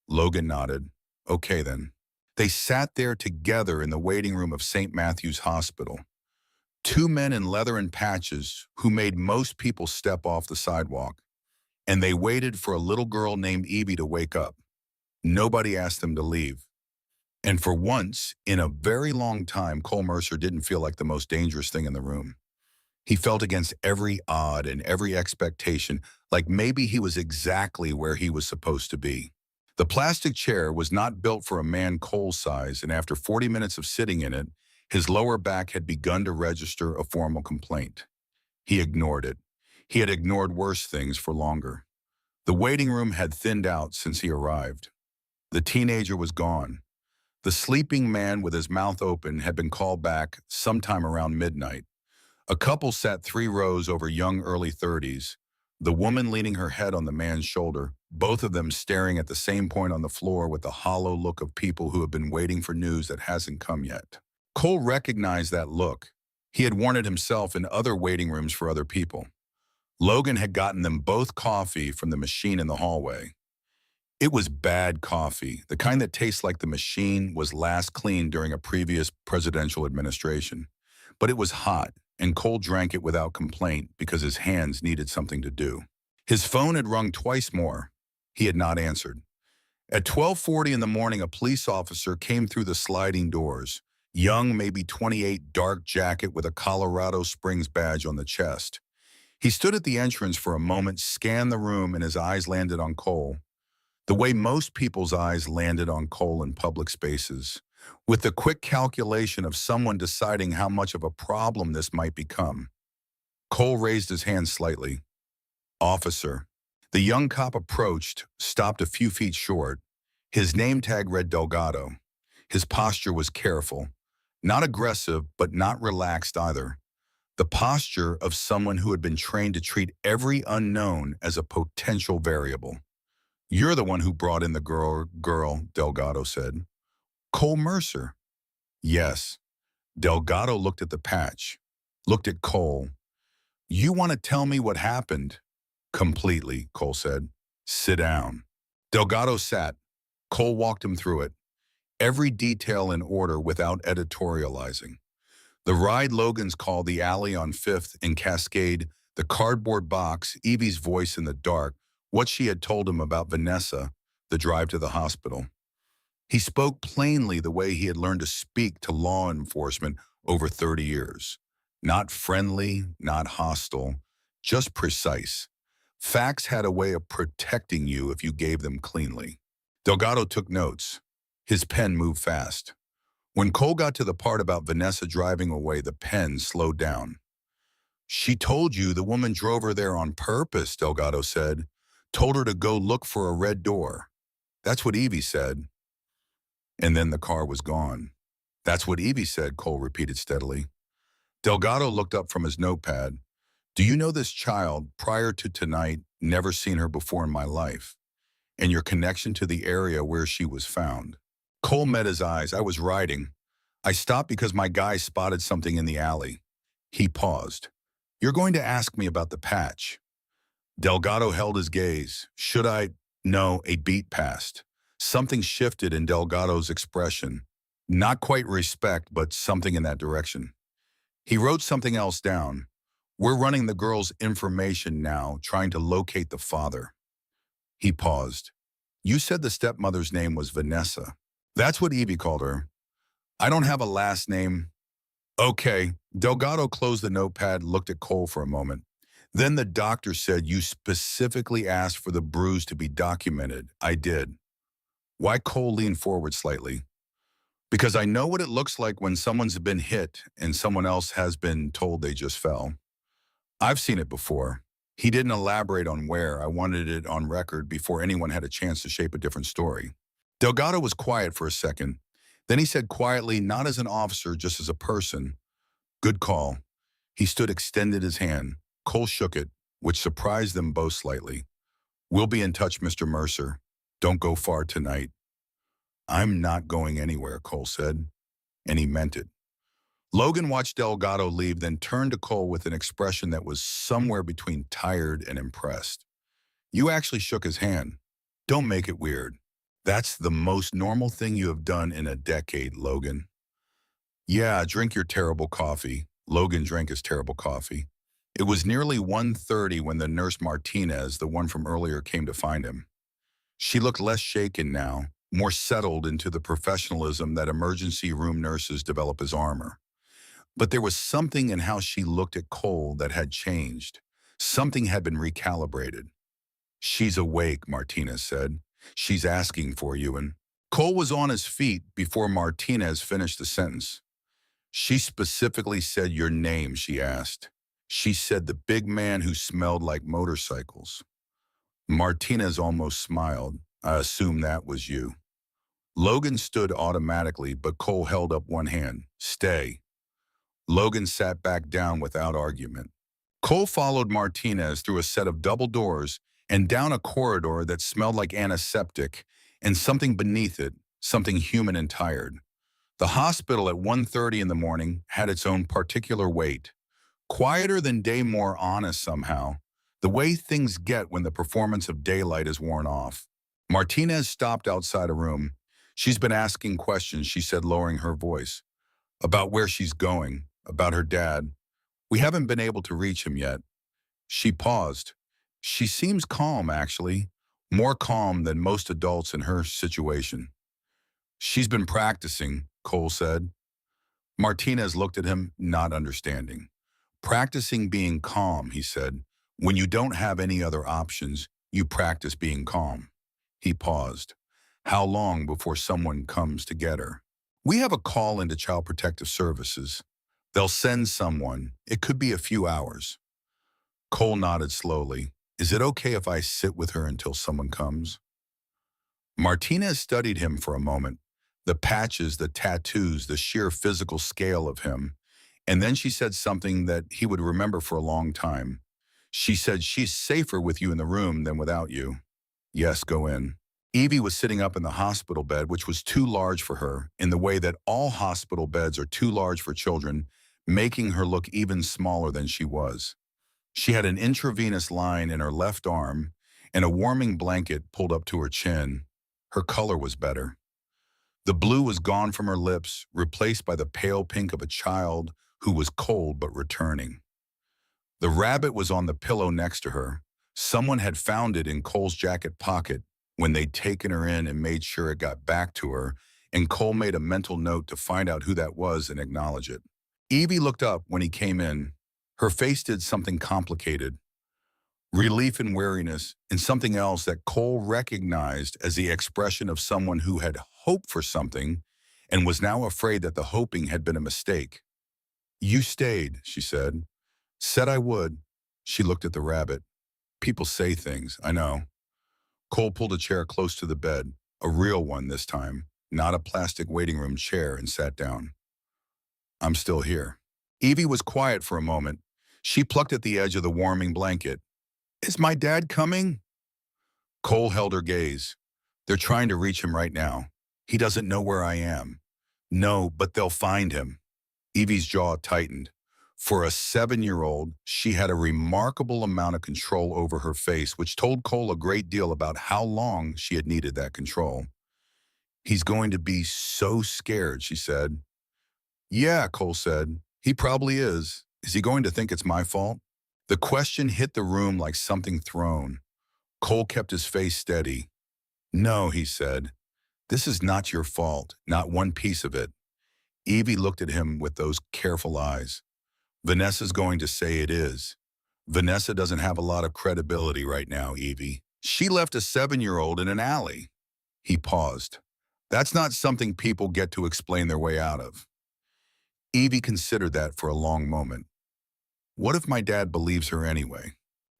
Logan nodded. Okay then. They sat there together in the waiting room of St. Matthew's Hospital. Two men in leather and patches who made most people step off the sidewalk. And they waited for a little girl named Evie to wake up. Nobody asked them to leave. And for once, in a very long time, Cole Mercer didn't feel like the most dangerous thing in the room. He felt against every odd and every expectation, like maybe he was exactly where he was supposed to be. The plastic chair was not built for a man Cole's size, and after 40 minutes of sitting in it, his lower back had begun to register a formal complaint. He ignored it. He had ignored worse things for longer. The waiting room had thinned out since he arrived. The teenager was gone. The sleeping man with his mouth open had been called back sometime around midnight. A couple sat 3 rows over young early 30s, the woman leaning her head on the man's shoulder, both of them staring at the same point on the floor with the hollow look of people who have been waiting for news that hasn't come yet. Cole recognized that look. He had worn it himself in other waiting rooms for other people. Logan had gotten them both coffee from the machine in the hallway. It was bad coffee, the kind that tastes like the machine was last cleaned during a previous presidential administration. But it was hot, and Cole drank it without complaint because his hands needed something to do. His phone had rung twice more. He had not answered. At 12:40 in the morning, a police officer came through the sliding doors, young, maybe 28, dark jacket with a Colorado Springs badge on the chest. He stood at the entrance for a moment, scanned the room, and his eyes landed on Cole. The way most people's eyes landed on Cole in public spaces, with the quick calculation of someone deciding how much of a problem this might become. Cole raised his hand slightly. Officer. The young cop approached, stopped a few feet short. His name tag read Delgado. His posture was careful, not aggressive, but not relaxed either. The posture of someone who had been trained to treat every unknown as a potential variable. You're the one who brought in the girl, Delgado said. Cole Mercer. Yes. Delgado looked at the patch, looked at Cole. You want to tell me what happened? Completely, Cole said. Sit down. Delgado sat. Cole walked him through it. Every detail in order without editorializing. The ride Logan's called the alley on 5th and Cascade, the cardboard box, Evie's voice in the dark, what she had told him about Vanessa, the drive to the hospital. He spoke plainly the way he had learned to speak to law enforcement over 30 years. Not friendly, not hostile, just precise. Facts had a way of protecting you if you gave them cleanly. Delgado took notes. His pen moved fast. When Cole got to the part about Vanessa driving away, the pen slowed down. She told you the woman drove her there on purpose, Delgado said. Told her to go look for a red door. That's what Evie said. And then the car was gone. That's what Evie said, Cole repeated steadily. Delgado looked up from his notepad. Do you know this child, prior to tonight, never seen her before in my life? And your connection to the area where she was found? Cole met his eyes. I was riding. I stopped because my guy spotted something in the alley. He paused. You're going to ask me about the patch. Delgado held his gaze. Should I? No, a beat passed. Something shifted in Delgado's expression. Not quite respect, but something in that direction. He wrote something else down. We're running the girl's information now, trying to locate the father. He paused. You said the stepmother's name was Vanessa. That's what Evie called her. I don't have a last name. Okay. Delgado closed the notepad, looked at Cole for a moment. Then the doctor said you specifically asked for the bruise to be documented. I did. Why? Cole leaned forward slightly. Because I know what it looks like when someone's been hit and someone else has been told they just fell. I've seen it before. He didn't elaborate on where. I wanted it on record before anyone had a chance to shape a different story. Delgado was quiet for a second. Then he said quietly, not as an officer, just as a person, good call. He stood, extended his hand. Cole shook it, which surprised them both slightly. We'll be in touch, Mr. Mercer. Don't go far tonight. I'm not going anywhere, Cole said, and he meant it. Logan watched Delgado leave, then turned to Cole with an expression that was somewhere between tired and impressed. You actually shook his hand. Don't make it weird. That's the most normal thing you have done in a decade, Logan. Yeah, drink your terrible coffee. Logan drank his terrible coffee. It was nearly 1:30 when the nurse Martinez, the one from earlier, came to find him. She looked less shaken now, more settled into the professionalism that emergency room nurses develop as armor. But there was something in how she looked at Cole that had changed. Something had been recalibrated. She's awake, Martinez said. She's asking for you, and Cole was on his feet before Martinez finished the sentence. She specifically said your name, she asked. She said the big man who smelled like motorcycles. Martinez almost smiled. I assume that was you. Logan stood automatically, but Cole held up one hand. Stay. Logan sat back down without argument. Cole followed Martinez through a set of double doors and down a corridor that smelled like antiseptic, and something beneath it, something human and tired. The hospital at 1:30 in the morning had its own particular weight. Quieter than day, more honest somehow. The way things get when the performance of daylight is worn off. Martinez stopped outside a room. She's been asking questions, she said, lowering her voice. About where she's going, about her dad. We haven't been able to reach him yet. She paused. She seems calm, actually. More calm than most adults in her situation. She's been practicing, Cole said. Martinez looked at him, not understanding. Practicing being calm, he said. When you don't have any other options, you practice being calm. He paused. How long before someone comes to get her? We have a call into Child Protective Services. They'll send someone. It could be a few hours. Cole nodded slowly. Is it okay if I sit with her until someone comes? Martinez studied him for a moment. The patches, the tattoos, the sheer physical scale of him. And then she said something that he would remember for a long time. She said, she's safer with you in the room than without you. Yes, go in. Evie was sitting up in the hospital bed, which was too large for her, in the way that all hospital beds are too large for children, making her look even smaller than she was. She had an intravenous line in her left arm and a warming blanket pulled up to her chin. Her color was better. The blue was gone from her lips, replaced by the pale pink of a child who was cold but returning. The rabbit was on the pillow next to her. Someone had found it in Cole's jacket pocket when they'd taken her in and made sure it got back to her, and Cole made a mental note to find out who that was and acknowledge it. Evie looked up when he came in. Her face did something complicated. Relief and weariness, and something else that Cole recognized as the expression of someone who had hoped for something and was now afraid that the hoping had been a mistake. You stayed, she said. Said I would. She looked at the rabbit. People say things, I know. Cole pulled a chair close to the bed, a real one this time, not a plastic waiting room chair, and sat down. I'm still here. Evie was quiet for a moment. She plucked at the edge of the warming blanket. Is my dad coming? Cole held her gaze. They're trying to reach him right now. He doesn't know where I am. No, but they'll find him. Evie's jaw tightened. For a 7-year-old, she had a remarkable amount of control over her face, which told Cole a great deal about how long she had needed that control. He's going to be so scared, she said. Yeah, Cole said. He probably is. Is he going to think it's my fault? The question hit the room like something thrown. Cole kept his face steady. No, he said. This is not your fault, not one piece of it. Evie looked at him with those careful eyes. Vanessa's going to say it is. Vanessa doesn't have a lot of credibility right now, Evie. She left a 7-year-old in an alley. He paused. That's not something people get to explain their way out of. Evie considered that for a long moment. What if my dad believes her anyway?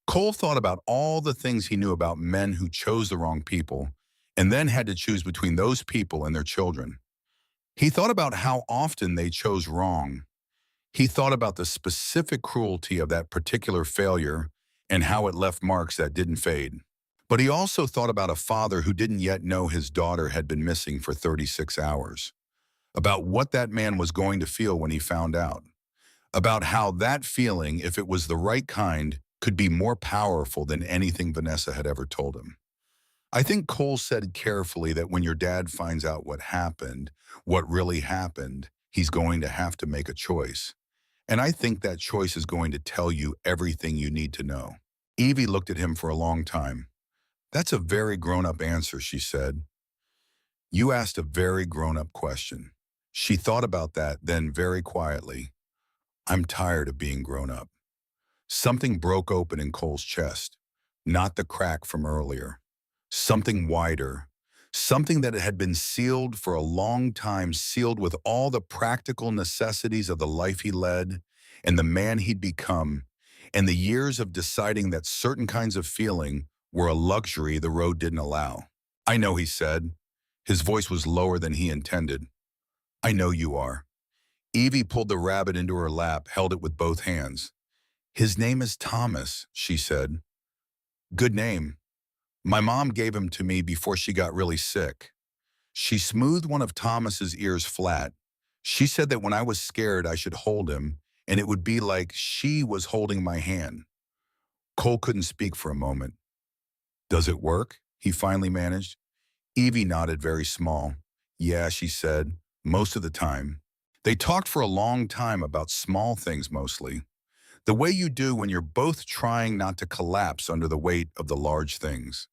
Cole thought about all the things he knew about men who chose the wrong people and then had to choose between those people and their children. He thought about how often they chose wrong. He thought about the specific cruelty of that particular failure and how it left marks that didn't fade. But he also thought about a father who didn't yet know his daughter had been missing for 36 hours, about what that man was going to feel when he found out, about how that feeling, if it was the right kind, could be more powerful than anything Vanessa had ever told him. I think Cole said carefully that when your dad finds out what really happened, he's going to have to make a choice. And I think that choice is going to tell you everything you need to know. Evie looked at him for a long time. That's a very grown-up answer, she said. You asked a very grown-up question. She thought about that, then very quietly. I'm tired of being grown up. Something broke open in Cole's chest, not the crack from earlier. Something wider, something that had been sealed for a long time, sealed with all the practical necessities of the life he led and the man he'd become, and the years of deciding that certain kinds of feeling were a luxury the road didn't allow. I know, he said. His voice was lower than he intended. I know you are. Evie pulled the rabbit into her lap, held it with both hands. His name is Thomas, she said. Good name. My mom gave him to me before she got really sick. She smoothed one of Thomas's ears flat. She said that when I was scared, I should hold him, and it would be like she was holding my hand. Cole couldn't speak for a moment. Does it work? He finally managed. Evie nodded very small. Yeah, she said, most of the time. They talked for a long time about small things mostly. The way you do when you're both trying not to collapse under the weight of the large things.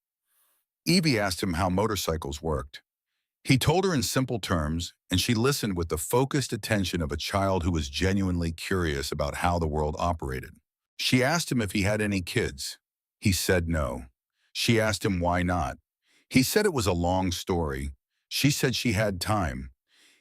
Evie asked him how motorcycles worked. He told her in simple terms, and she listened with the focused attention of a child who was genuinely curious about how the world operated. She asked him if he had any kids. He said no. She asked him why not. He said it was a long story. She said she had time.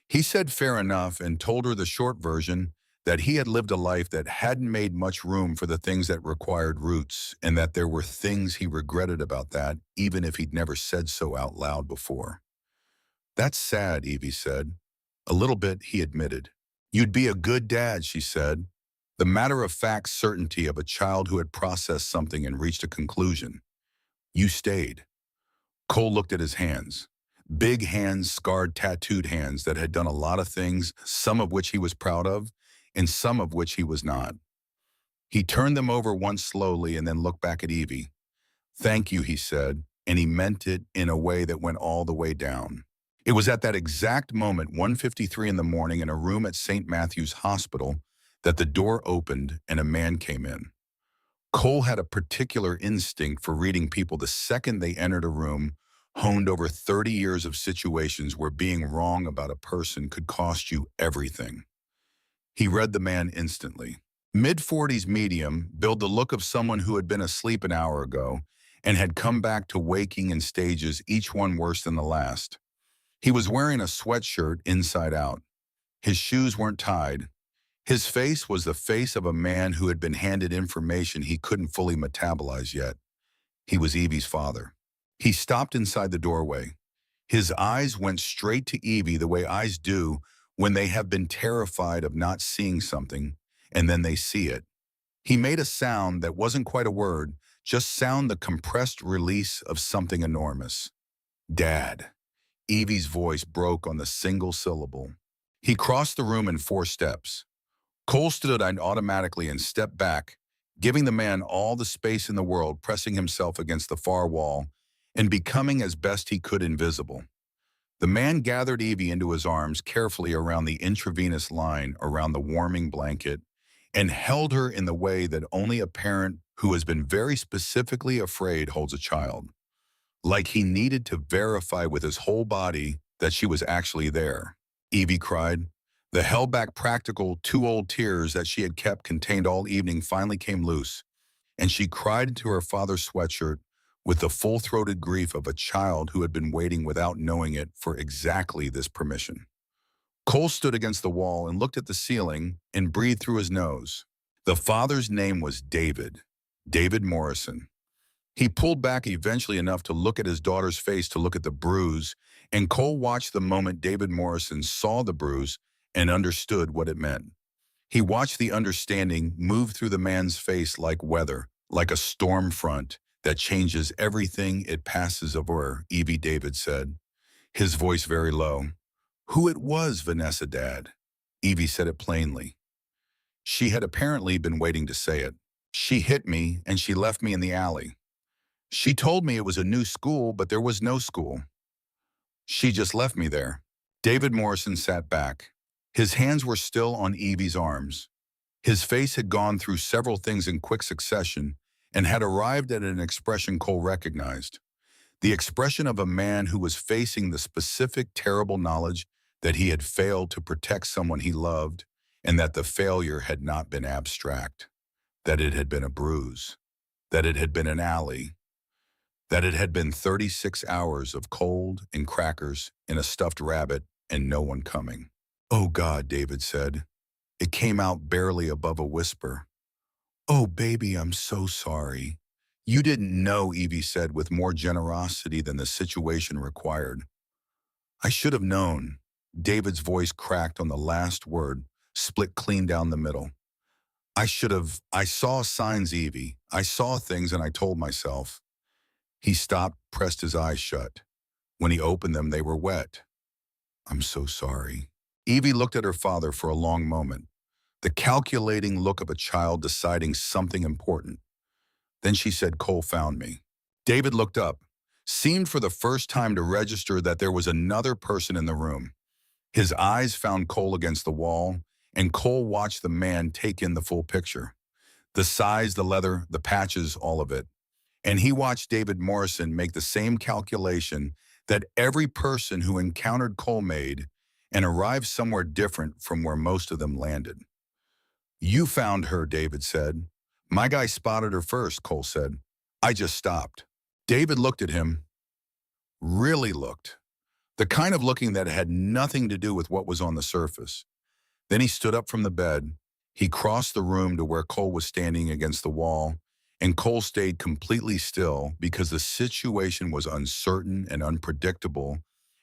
He said fair enough and told her the short version, that he had lived a life that hadn't made much room for the things that required roots, and that there were things he regretted about that, even if he'd never said so out loud before. That's sad, Evie said. A little bit, he admitted. You'd be a good dad, she said. The matter-of-fact certainty of a child who had processed something and reached a conclusion. You stayed. Cole looked at his hands. Big hands, scarred, tattooed hands that had done a lot of things, some of which he was proud of, and some of which he was not. He turned them over once slowly and then looked back at Evie. Thank you, he said, and he meant it in a way that went all the way down. It was at that exact moment, 1:53 in the morning, in a room at St. Matthew's Hospital, that the door opened and a man came in. Cole had a particular instinct for reading people the second they entered a room, honed over 30 years of situations where being wrong about a person could cost you everything. He read the man instantly. Mid-40s medium, billed the look of someone who had been asleep an hour ago and had come back to waking in stages, each one worse than the last. He was wearing a sweatshirt inside out. His shoes weren't tied. His face was the face of a man who had been handed information he couldn't fully metabolize yet. He was Evie's father. He stopped inside the doorway. His eyes went straight to Evie the way eyes do when they have been terrified of not seeing something, and then they see it. He made a sound that wasn't quite a word, just sound the compressed release of something enormous. Dad. Evie's voice broke on the single syllable. He crossed the room in 4 steps. Cole stood automatically and stepped back, giving the man all the space in the world, pressing himself against the far wall and becoming as best he could invisible. The man gathered Evie into his arms carefully around the intravenous line around the warming blanket and held her in the way that only a parent who has been very specifically afraid holds a child. Like he needed to verify with his whole body that she was actually there. Evie cried. The held-back practical two-old tears that she had kept contained all evening finally came loose, and she cried into her father's sweatshirt with the full-throated grief of a child who had been waiting without knowing it for exactly this permission. Cole stood against the wall and looked at the ceiling and breathed through his nose. The father's name was David, David Morrison. He pulled back eventually enough to look at his daughter's face to look at the bruise, and Cole watched the moment David Morrison saw the bruise and understood what it meant. He watched the understanding move through the man's face like weather, like a storm front that changes everything it passes over, Evie, David said, his voice very low. Who it was, Vanessa, Dad. Evie said it plainly. She had apparently been waiting to say it. She hit me and she left me in the alley. She told me it was a new school, but there was no school. She just left me there. David Morrison sat back. His hands were still on Evie's arms. His face had gone through several things in quick succession and had arrived at an expression Cole recognized. The expression of a man who was facing the specific terrible knowledge that he had failed to protect someone he loved and that the failure had not been abstract, that it had been a bruise, that it had been an alley, that it had been 36 hours of cold and crackers in a stuffed rabbit and no one coming. Oh God, David said. It came out barely above a whisper. Oh baby, I'm so sorry. You didn't know, Evie said with more generosity than the situation required. I should have known. David's voice cracked on the last word, split clean down the middle. I saw signs, Evie. I saw things and I told myself. He stopped, pressed his eyes shut. When he opened them, they were wet. I'm so sorry. Evie looked at her father for a long moment, the calculating look of a child deciding something important. Then she said, Cole found me. David looked up, seemed for the first time to register that there was another person in the room. His eyes found Cole against the wall, and Cole watched the man take in the full picture. The size, the leather, the patches, all of it. And he watched David Morrison make the same calculation that every person who encountered Cole made and arrived somewhere different from where most of them landed. You found her, David said. My guy spotted her first, Cole said. I just stopped. David looked at him, really looked. The kind of looking that had nothing to do with what was on the surface. Then he stood up from the bed. He crossed the room to where Cole was standing against the wall, and Cole stayed completely still because the situation was uncertain and unpredictable,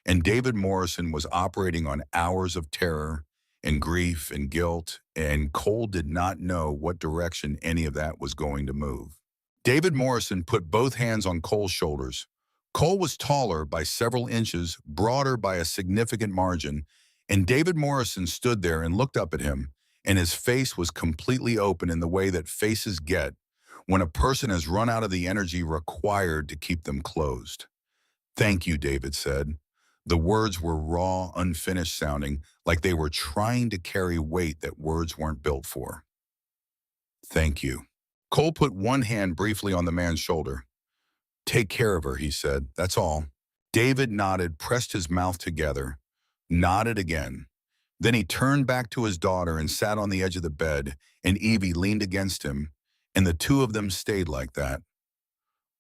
and David Morrison was operating on hours of terror and grief and guilt, and Cole did not know what direction any of that was going to move. David Morrison put both hands on Cole's shoulders. Cole was taller by several inches, broader by a significant margin, and David Morrison stood there and looked up at him, and his face was completely open in the way that faces get when a person has run out of the energy required to keep them closed. Thank you, David said. The words were raw, unfinished sounding, like they were trying to carry weight that words weren't built for. Thank you. Cole put one hand briefly on the man's shoulder. Take care of her, he said. That's all. David nodded, pressed his mouth together, nodded again. Then he turned back to his daughter and sat on the edge of the bed, and Evie leaned against him, and the two of them stayed like that.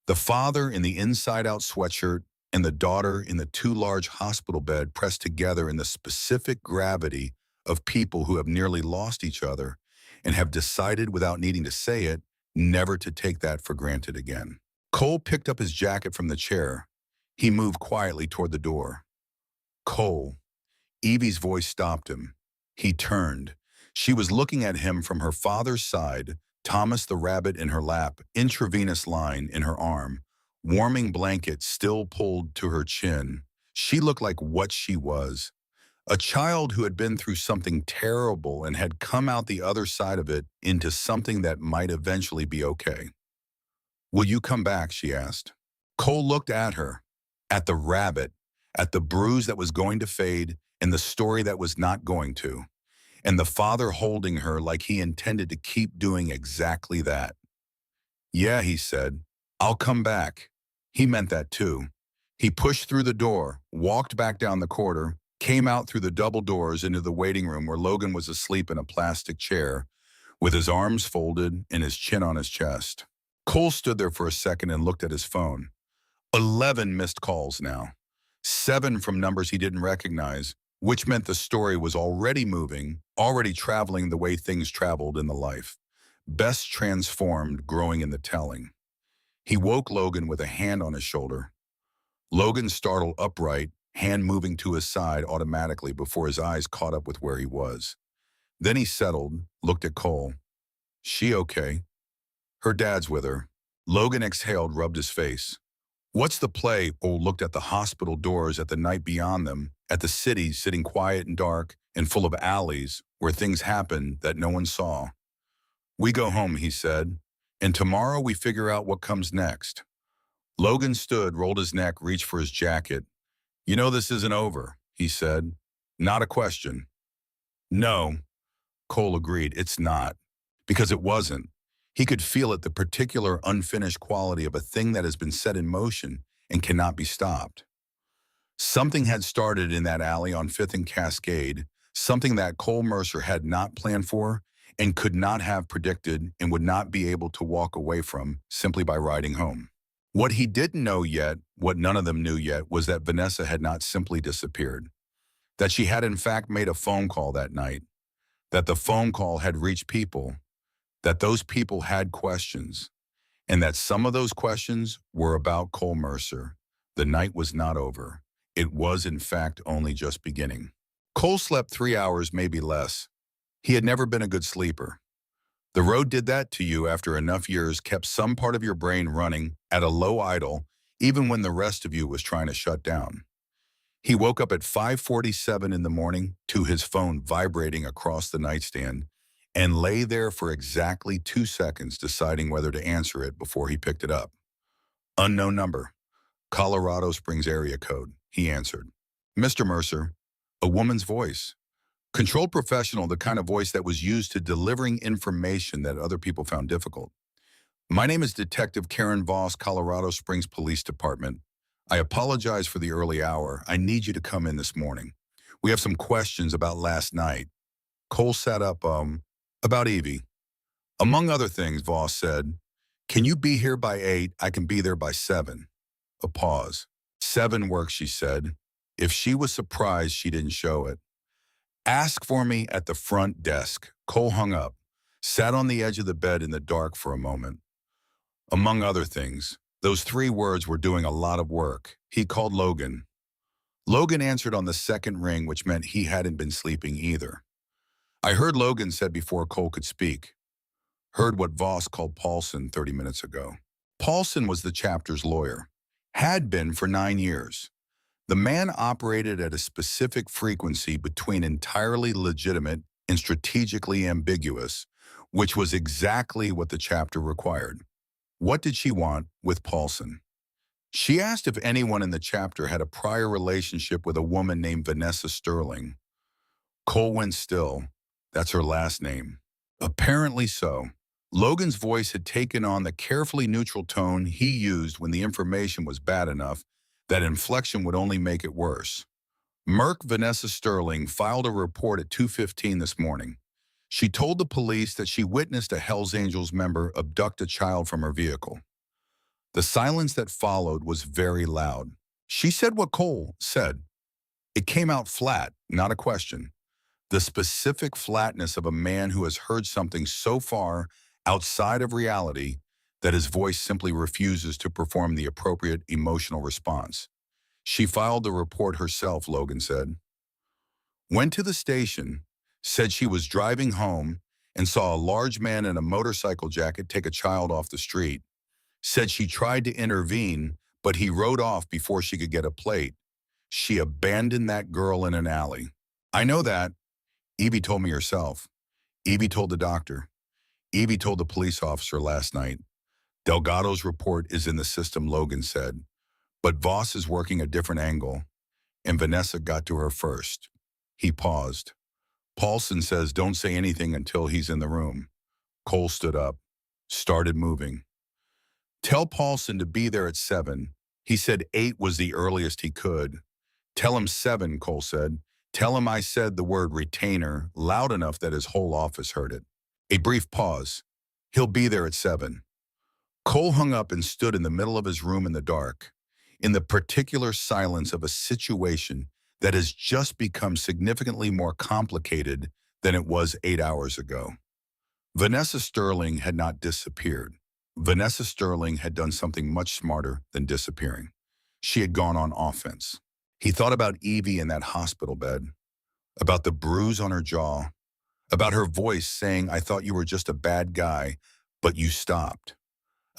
The father in the inside-out sweatshirt and the daughter in the too large hospital bed pressed together in the specific gravity of people who have nearly lost each other and have decided without needing to say it, never to take that for granted again. Cole picked up his jacket from the chair. He moved quietly toward the door. Cole. Evie's voice stopped him. He turned. She was looking at him from her father's side, Thomas the rabbit in her lap, intravenous line in her arm, warming blanket still pulled to her chin. She looked like what she was, A child who had been through something terrible and had come out the other side of it into something that might eventually be okay. Will you come back? She asked. Cole looked at her, at the rabbit, at the bruise that was going to fade and the story that was not going to, and the father holding her like he intended to keep doing exactly that. Yeah, he said, I'll come back. He meant that too. He pushed through the door, walked back down the corridor, came out through the double doors into the waiting room where Logan was asleep in a plastic chair with his arms folded and his chin on his chest. Cole stood there for a second and looked at his phone. 11 missed calls now. 7 from numbers he didn't recognize, which meant the story was already moving, already traveling the way things traveled in the life. Best transformed, growing in the telling. He woke Logan with a hand on his shoulder. Logan startled upright, hand moving to his side automatically before his eyes caught up with where he was. Then he settled, looked at Cole. She okay? Her dad's with her. Logan exhaled, rubbed his face. What's the play? Cole looked at the hospital doors, at the night beyond them, at the city sitting quiet and dark and full of alleys where things happened that no one saw. We go home, he said, and tomorrow we figure out what comes next. Logan stood, rolled his neck, reached for his jacket. You know this isn't over, he said. Not a question. No, Cole agreed, it's not. Because it wasn't. He could feel it, the particular unfinished quality of a thing that has been set in motion and cannot be stopped. Something had started in that alley on 5th and Cascade, something that Cole Mercer had not planned for and could not have predicted and would not be able to walk away from simply by riding home. What he didn't know yet, what none of them knew yet, was that Vanessa had not simply disappeared, that she had in fact made a phone call that night, that the phone call had reached people, that those people had questions, and that some of those questions were about Cole Mercer. The night was not over. It was, in fact, only just beginning. Cole slept 3 hours, maybe less. He had never been a good sleeper. The road did that to you after enough years, kept some part of your brain running at a low idle, even when the rest of you was trying to shut down. He woke up at 5:47 in the morning to his phone vibrating across the nightstand and lay there for exactly 2 seconds deciding whether to answer it before he picked it up. Unknown number. Colorado Springs area code, he answered. Mr. Mercer, a woman's voice. Controlled professional, the kind of voice that was used to delivering information that other people found difficult. My name is Detective Karen Voss, Colorado Springs Police Department. I apologize for the early hour. I need you to come in this morning. We have some questions about last night. Cole sat up, about Evie. Among other things, Voss said, can you be here by 8? I can be there by 7. A pause. 7 works, she said. If she was surprised, she didn't show it. Ask for me at the front desk. Cole hung up, sat on the edge of the bed in the dark for a moment. Among other things, those 3 words were doing a lot of work. He called Logan. Logan answered on the second ring, which meant he hadn't been sleeping either. I heard, Logan said before Cole could speak. Heard what Voss called Paulson 30 minutes ago. Paulson was the chapter's lawyer. Had been for 9 years. The man operated at a specific frequency between entirely legitimate and strategically ambiguous, which was exactly what the chapter required. What did she want with Paulson? She asked if anyone in the chapter had a prior relationship with a woman named Vanessa Sterling. Cole went still. That's her last name. Apparently so. Logan's voice had taken on the carefully neutral tone he used when the information was bad enough that inflection would only make it worse. Merc Vanessa Sterling filed a report at 2:15 this morning. She told the police that she witnessed a Hells Angels member abduct a child from her vehicle. The silence that followed was very loud. She said what Cole said. It came out flat, not a question. The specific flatness of a man who has heard something so far outside of reality that his voice simply refuses to perform the appropriate emotional response. She filed the report herself, Logan said. Went to the station, said she was driving home and saw a large man in a motorcycle jacket take a child off the street. Said she tried to intervene, but he rode off before she could get a plate. She abandoned that girl in an alley. I know that. Evie told me herself. Evie told the doctor. Evie told the police officer last night. Delgado's report is in the system, Logan said. But Voss is working a different angle, and Vanessa got to her first. He paused. Paulson says don't say anything until he's in the room. Cole stood up, started moving. Tell Paulson to be there at 7. He said 8 was the earliest he could. Tell him 7, Cole said. Tell him I said the word retainer loud enough that his whole office heard it. A brief pause. He'll be there at 7. Cole hung up and stood in the middle of his room in the dark, in the particular silence of a situation that has just become significantly more complicated than it was 8 hours ago. Vanessa Sterling had not disappeared. Vanessa Sterling had done something much smarter than disappearing. She had gone on offense. He thought about Evie in that hospital bed, about the bruise on her jaw, about her voice saying, I thought you were just a bad guy, but you stopped.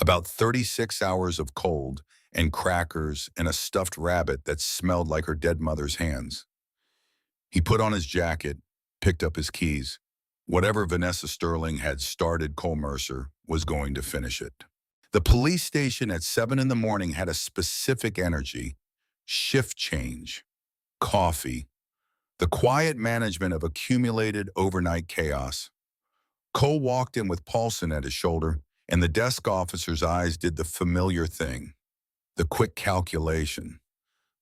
About 36 hours of cold and crackers and a stuffed rabbit that smelled like her dead mother's hands. He put on his jacket, picked up his keys. Whatever Vanessa Sterling had started, Cole Mercer was going to finish it. The police station at 7 in the morning had a specific energy, shift change, coffee, the quiet management of accumulated overnight chaos. Cole walked in with Paulson at his shoulder, and the desk officer's eyes did the familiar thing, the quick calculation,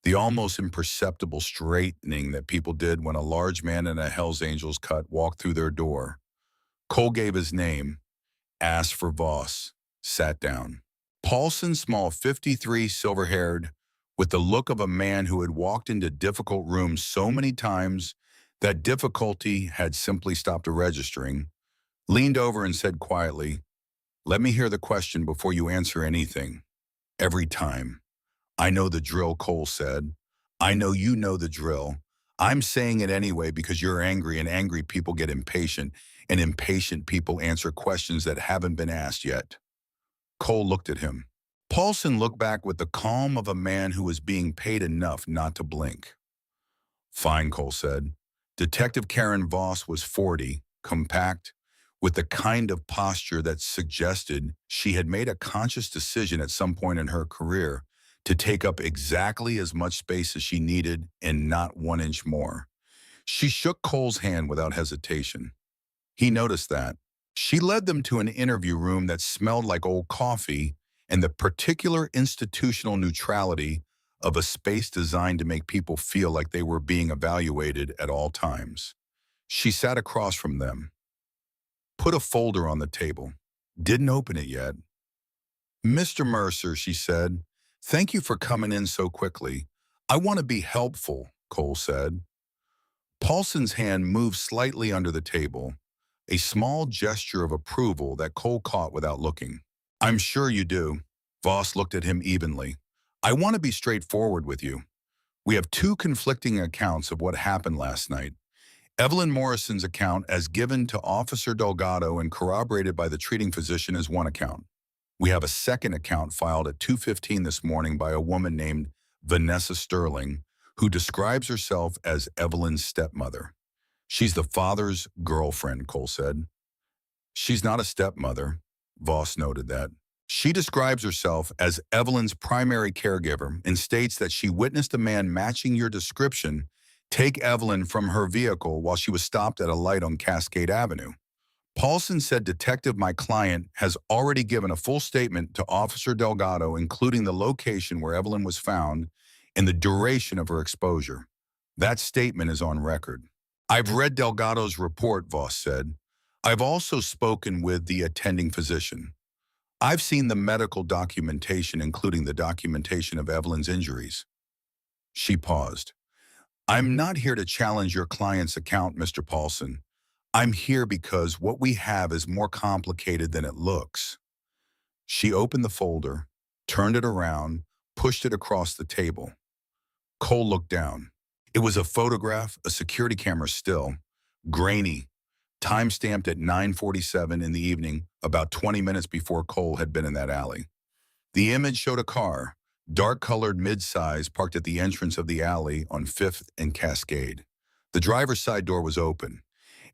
the almost imperceptible straightening that people did when a large man in a Hell's Angels cut walked through their door. Cole gave his name, asked for Voss, sat down. Paulson, small, 53, silver-haired, with the look of a man who had walked into difficult rooms so many times that difficulty had simply stopped registering, leaned over and said quietly, let me hear the question before you answer anything. Every time. I know the drill, Cole said. I know you know the drill. I'm saying it anyway because you're angry, and angry people get impatient, and impatient people answer questions that haven't been asked yet. Cole looked at him. Paulson looked back with the calm of a man who was being paid enough not to blink. Fine, Cole said. Detective Karen Voss was 40, compact, with the kind of posture that suggested she had made a conscious decision at some point in her career to take up exactly as much space as she needed and not 1 inch more. She shook Cole's hand without hesitation. He noticed that. She led them to an interview room that smelled like old coffee and the particular institutional neutrality of a space designed to make people feel like they were being evaluated at all times. She sat across from them, put a folder on the table, didn't open it yet. Mr. Mercer, she said, thank you for coming in so quickly. I want to be helpful, Cole said. Paulson's hand moved slightly under the table, a small gesture of approval that Cole caught without looking. I'm sure you do. Voss looked at him evenly. I want to be straightforward with you. We have 2 conflicting accounts of what happened last night. Evelyn Morrison's account as given to Officer Delgado and corroborated by the treating physician is one account. We have a second account filed at 2:15 this morning by a woman named Vanessa Sterling, who describes herself as Evelyn's stepmother. She's the father's girlfriend, Cole said. She's not a stepmother, Voss noted that. She describes herself as Evelyn's primary caregiver and states that she witnessed a man matching your description take Evelyn from her vehicle while she was stopped at a light on Cascade Avenue. Paulson said, Detective, my client has already given a full statement to Officer Delgado, including the location where Evelyn was found and the duration of her exposure. That statement is on record. I've read Delgado's report, Voss said. I've also spoken with the attending physician. I've seen the medical documentation, including the documentation of Evelyn's injuries. She paused. I'm not here to challenge your client's account, Mr. Paulson. I'm here because what we have is more complicated than it looks. She opened the folder, turned it around, pushed it across the table. Cole looked down. It was a photograph, a security camera still, grainy, time-stamped at 9:47 in the evening, about 20 minutes before Cole had been in that alley. The image showed a car, dark-colored mid-size, parked at the entrance of the alley on 5th and Cascade. The driver's side door was open,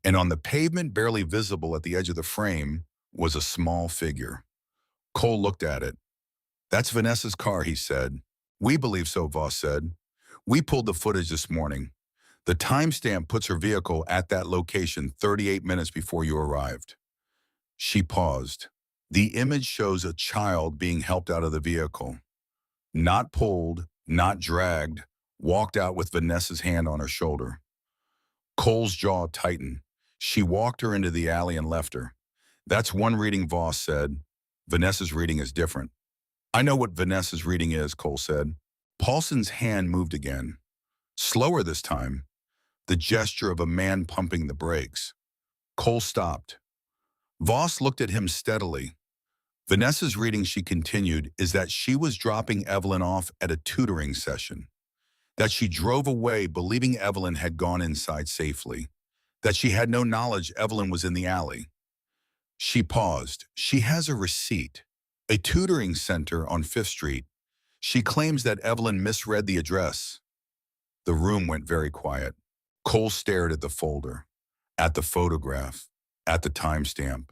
and on the pavement barely visible at the edge of the frame was a small figure. Cole looked at it. "That's Vanessa's car," he said. "We believe so," Voss said. "We pulled the footage this morning. The timestamp puts her vehicle at that location 38 minutes before you arrived." She paused. The image shows a child being helped out of the vehicle. Not pulled, not dragged, walked out with Vanessa's hand on her shoulder. Cole's jaw tightened. She walked her into the alley and left her. "That's one reading," Voss said. "Vanessa's reading is different." "I know what Vanessa's reading is," Cole said. Paulson's hand moved again. Slower this time. The gesture of a man pumping the brakes. Cole stopped. Voss looked at him steadily. "Vanessa's reading," she continued, "is that she was dropping Evelyn off at a tutoring session. That she drove away believing Evelyn had gone inside safely. That she had no knowledge Evelyn was in the alley." She paused. "She has a receipt. A tutoring center on 5th Street. She claims that Evelyn misread the address." The room went very quiet. Cole stared at the folder, at the photograph, at the timestamp.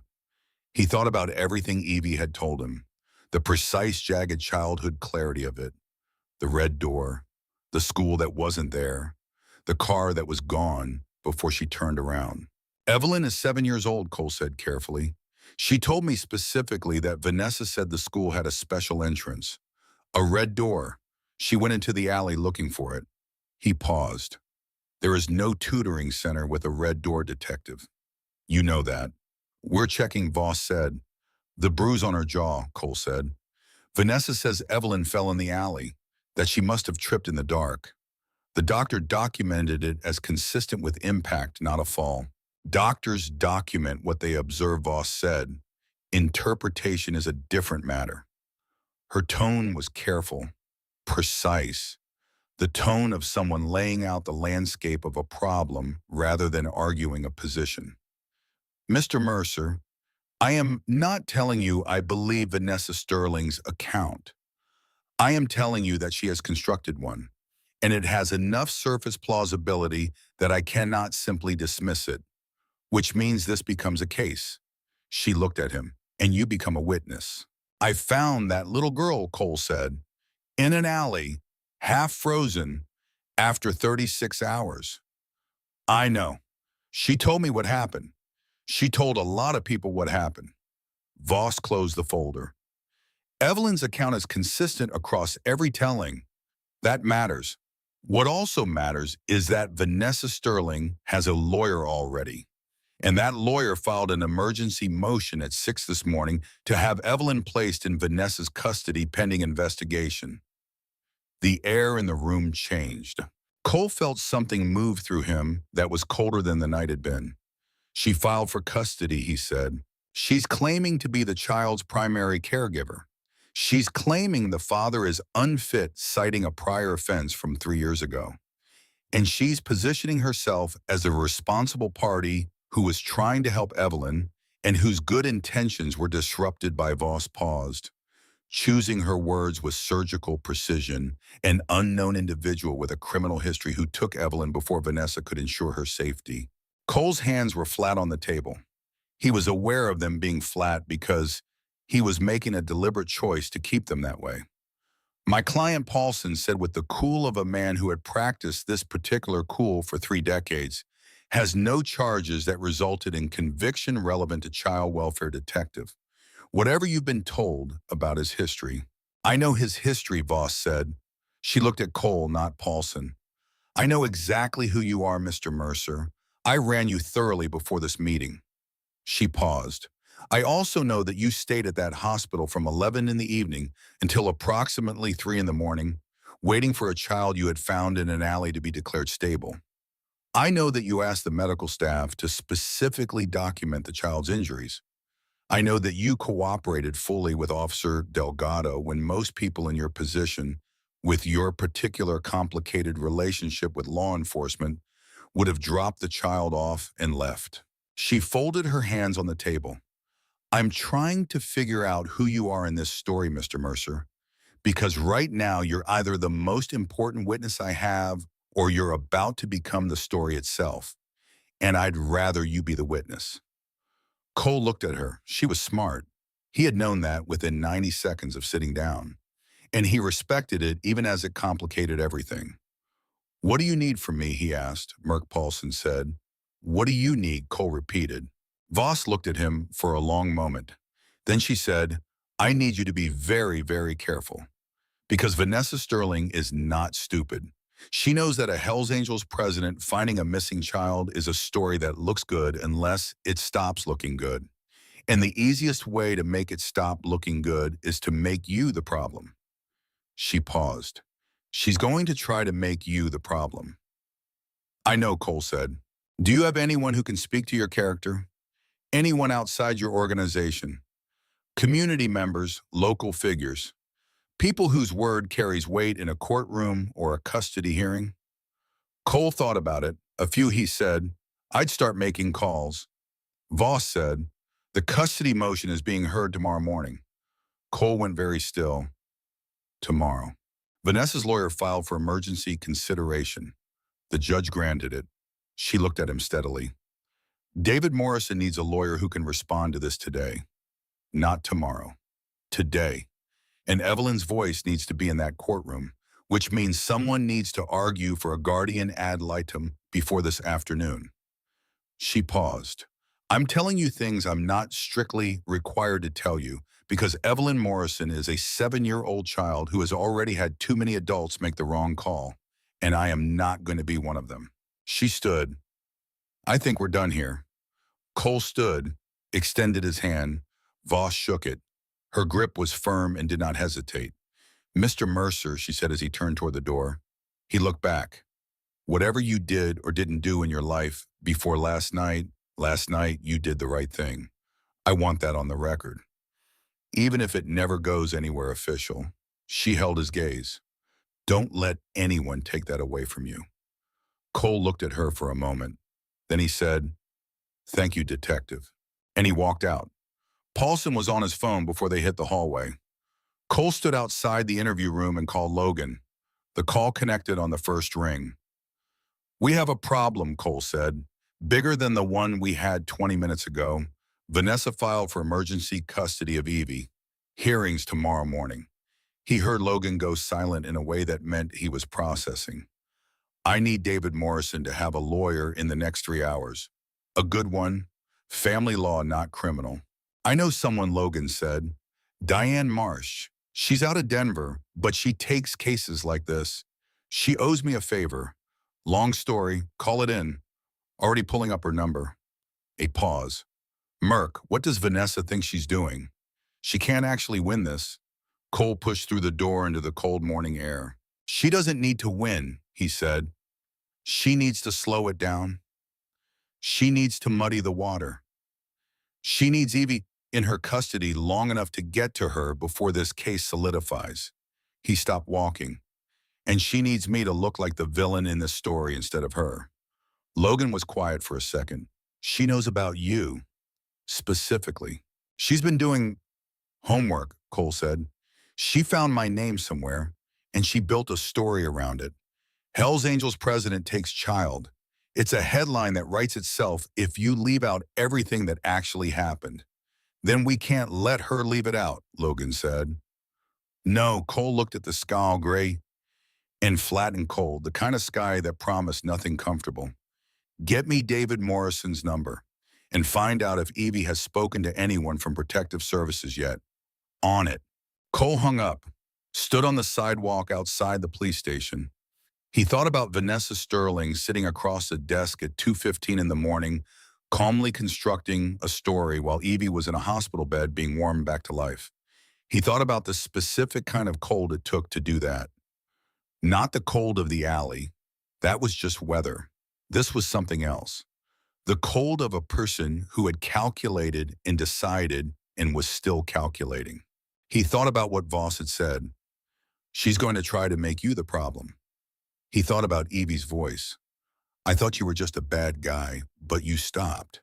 He thought about everything Evie had told him, the precise, jagged childhood clarity of it, the red door, the school that wasn't there, the car that was gone before she turned around. "Evelyn is 7 years old," Cole said carefully. "She told me specifically that Vanessa said the school had a special entrance, a red door. She went into the alley looking for it." He paused. "There is no tutoring center with a red door, detective. You know that." "We're checking," Voss said. "The bruise on her jaw," Cole said. "Vanessa says Evelyn fell in the alley, that she must have tripped in the dark. The doctor documented it as consistent with impact, not a fall." "Doctors document what they observe," Voss said. "Interpretation is a different matter." Her tone was careful, precise, the tone of someone laying out the landscape of a problem rather than arguing a position. "Mr. Mercer, I am not telling you I believe Vanessa Sterling's account. I am telling you that she has constructed one, and it has enough surface plausibility that I cannot simply dismiss it, which means this becomes a case." She looked at him. "And you become a witness." "I found that little girl," Cole said, "in an alley, half frozen, after 36 hours. I know. She told me what happened. She told a lot of people what happened." Voss closed the folder. "Evelyn's account is consistent across every telling. That matters. What also matters is that Vanessa Sterling has a lawyer already. And that lawyer filed an emergency motion at 6 this morning to have Evelyn placed in Vanessa's custody pending investigation." The air in the room changed. Cole felt something move through him that was colder than the night had been. "She filed for custody," he said. "She's claiming to be the child's primary caregiver. She's claiming the father is unfit, citing a prior offense from 3 years ago. And she's positioning herself as a responsible party who was trying to help Evelyn and whose good intentions were disrupted by." Voss paused, choosing her words with surgical precision, "an unknown individual with a criminal history who took Evelyn before Vanessa could ensure her safety." Cole's hands were flat on the table. He was aware of them being flat because he was making a deliberate choice to keep them that way. "My client Paulson said with the cool of a man who had practiced this particular cool for 3 decades, has no charges that resulted in conviction relevant to child welfare detective. Whatever you've been told about his history." "I know his history," Voss said. She looked at Cole, not Paulson. "I know exactly who you are, Mr. Mercer. I ran you thoroughly before this meeting." She paused. "I also know that you stayed at that hospital from 11 in the evening until approximately 3 in the morning, waiting for a child you had found in an alley to be declared stable. I know that you asked the medical staff to specifically document the child's injuries. I know that you cooperated fully with Officer Delgado when most people in your position, with your particular complicated relationship with law enforcement, would have dropped the child off and left." She folded her hands on the table. "I'm trying to figure out who you are in this story, Mr. Mercer, because right now you're either the most important witness I have or you're about to become the story itself, and I'd rather you be the witness. Cole looked at her. She was smart. He had known that within 90 seconds of sitting down, and he respected it even as it complicated everything. What do you need from me, he asked. Merc Paulson said. What do you need, Cole repeated. Voss looked at him for a long moment. Then she said, I need you to be very, very careful. Because Vanessa Sterling is not stupid. She knows that a Hells Angels president finding a missing child is a story that looks good unless it stops looking good. And the easiest way to make it stop looking good is to make you the problem. She paused. She's going to try to make you the problem. I know, Cole said. Do you have anyone who can speak to your character? Anyone outside your organization? Community members, local figures, people whose word carries weight in a courtroom or a custody hearing? Cole thought about it. A few, he said. I'd start making calls. Voss said, the custody motion is being heard tomorrow morning. Cole went very still. Tomorrow. Vanessa's lawyer filed for emergency consideration. The judge granted it. She looked at him steadily. David Morrison needs a lawyer who can respond to this today. Not tomorrow. Today. And Evelyn's voice needs to be in that courtroom, which means someone needs to argue for a guardian ad litem before this afternoon. She paused. I'm telling you things I'm not strictly required to tell you because Evelyn Morrison is a 7-year-old child who has already had too many adults make the wrong call, and I am not going to be one of them. She stood. I think we're done here. Cole stood, extended his hand. Voss shook it. Her grip was firm and did not hesitate. Mr. Mercer, she said as he turned toward the door. He looked back. Whatever you did or didn't do in your life before last night you did the right thing. I want that on the record. Even if it never goes anywhere official. She held his gaze. Don't let anyone take that away from you. Cole looked at her for a moment. Then he said, thank you, detective. And he walked out. Paulson was on his phone before they hit the hallway. Cole stood outside the interview room and called Logan. The call connected on the first ring. We have a problem, Cole said. Bigger than the one we had 20 minutes ago. Vanessa filed for emergency custody of Evie. Hearings tomorrow morning. He heard Logan go silent in a way that meant he was processing. I need David Morrison to have a lawyer in the next 3 hours. A good one. Family law, not criminal. I know someone, Logan said. Diane Marsh. She's out of Denver, but she takes cases like this. She owes me a favor. Long story, call it in. Already pulling up her number. A pause. Merc, what does Vanessa think she's doing? She can't actually win this. Cole pushed through the door into the cold morning air. She doesn't need to win, he said. She needs to slow it down. She needs to muddy the water. She needs Evie in her custody long enough to get to her before this case solidifies. He stopped walking. And she needs me to look like the villain in this story instead of her. Logan was quiet for a second. She knows about you, specifically. She's been doing homework, Cole said. She found my name somewhere, and she built a story around it. Hells Angels president takes child. It's a headline that writes itself if you leave out everything that actually happened. Then we can't let her leave it out, Logan said. No, Cole looked at the sky, gray and flat and cold, the kind of sky that promised nothing comfortable. Get me David Morrison's number and find out if Evie has spoken to anyone from Protective Services yet. On it. Cole hung up, stood on the sidewalk outside the police station. He thought about Vanessa Sterling sitting across a desk at 2:15 in the morning, calmly constructing a story while Evie was in a hospital bed being warmed back to life. He thought about the specific kind of cold it took to do that. Not the cold of the alley. That was just weather. This was something else. The cold of a person who had calculated and decided and was still calculating. He thought about what Voss had said. She's going to try to make you the problem. He thought about Evie's voice. I thought you were just a bad guy, but you stopped.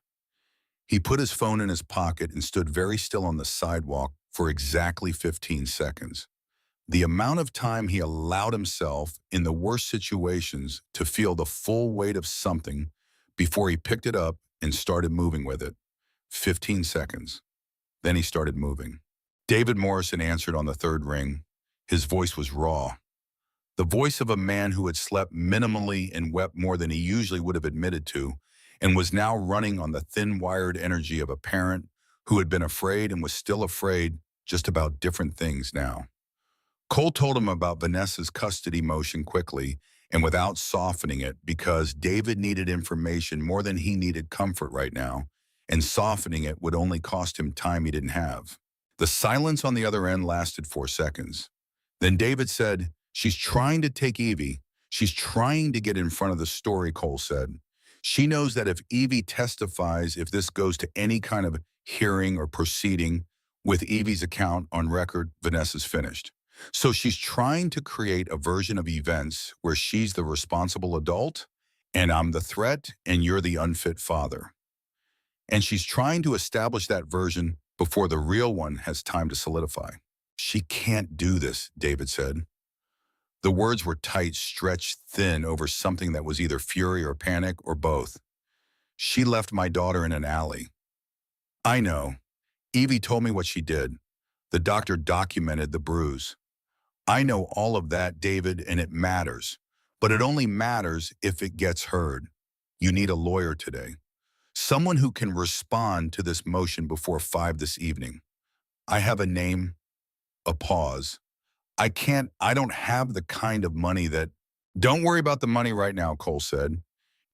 He put his phone in his pocket and stood very still on the sidewalk for exactly 15 seconds. The amount of time he allowed himself in the worst situations to feel the full weight of something before he picked it up and started moving with it. 15 seconds. Then he started moving. David Morrison answered on the third ring. His voice was raw. The voice of a man who had slept minimally and wept more than he usually would have admitted to, and was now running on the thin-wired energy of a parent who had been afraid and was still afraid, just about different things now. Cole told him about Vanessa's custody motion quickly and without softening it, because David needed information more than he needed comfort right now, and softening it would only cost him time he didn't have. The silence on the other end lasted 4 seconds. Then David said, "She's trying to take Evie. She's trying to get in front of the story," Cole said. "She knows that if Evie testifies, if this goes to any kind of hearing or proceeding with Evie's account on record, Vanessa's finished. So she's trying to create a version of events where she's the responsible adult, and I'm the threat, and you're the unfit father. And she's trying to establish that version before the real one has time to solidify." "She can't do this," David said. The words were tight, stretched thin over something that was either fury or panic or both. "She left my daughter in an alley." "I know. Evie told me what she did. The doctor documented the bruise." "I know all of that, David, and it matters. But it only matters if it gets heard. You need a lawyer today. Someone who can respond to this motion before 5 this evening. I have a name." A pause. I don't have the kind of money that—" "Don't worry about the money right now," Cole said.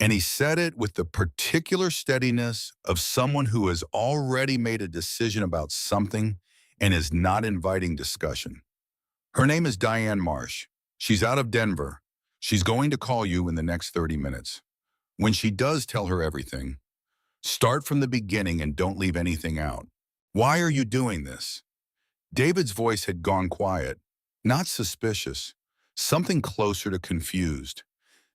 And he said it with the particular steadiness of someone who has already made a decision about something and is not inviting discussion. "Her name is Diane Marsh. She's out of Denver. She's going to call you in the next 30 minutes. When she does, tell her everything. Start from the beginning and don't leave anything out. Why are you doing this?" David's voice had gone quiet, not suspicious, something closer to confused.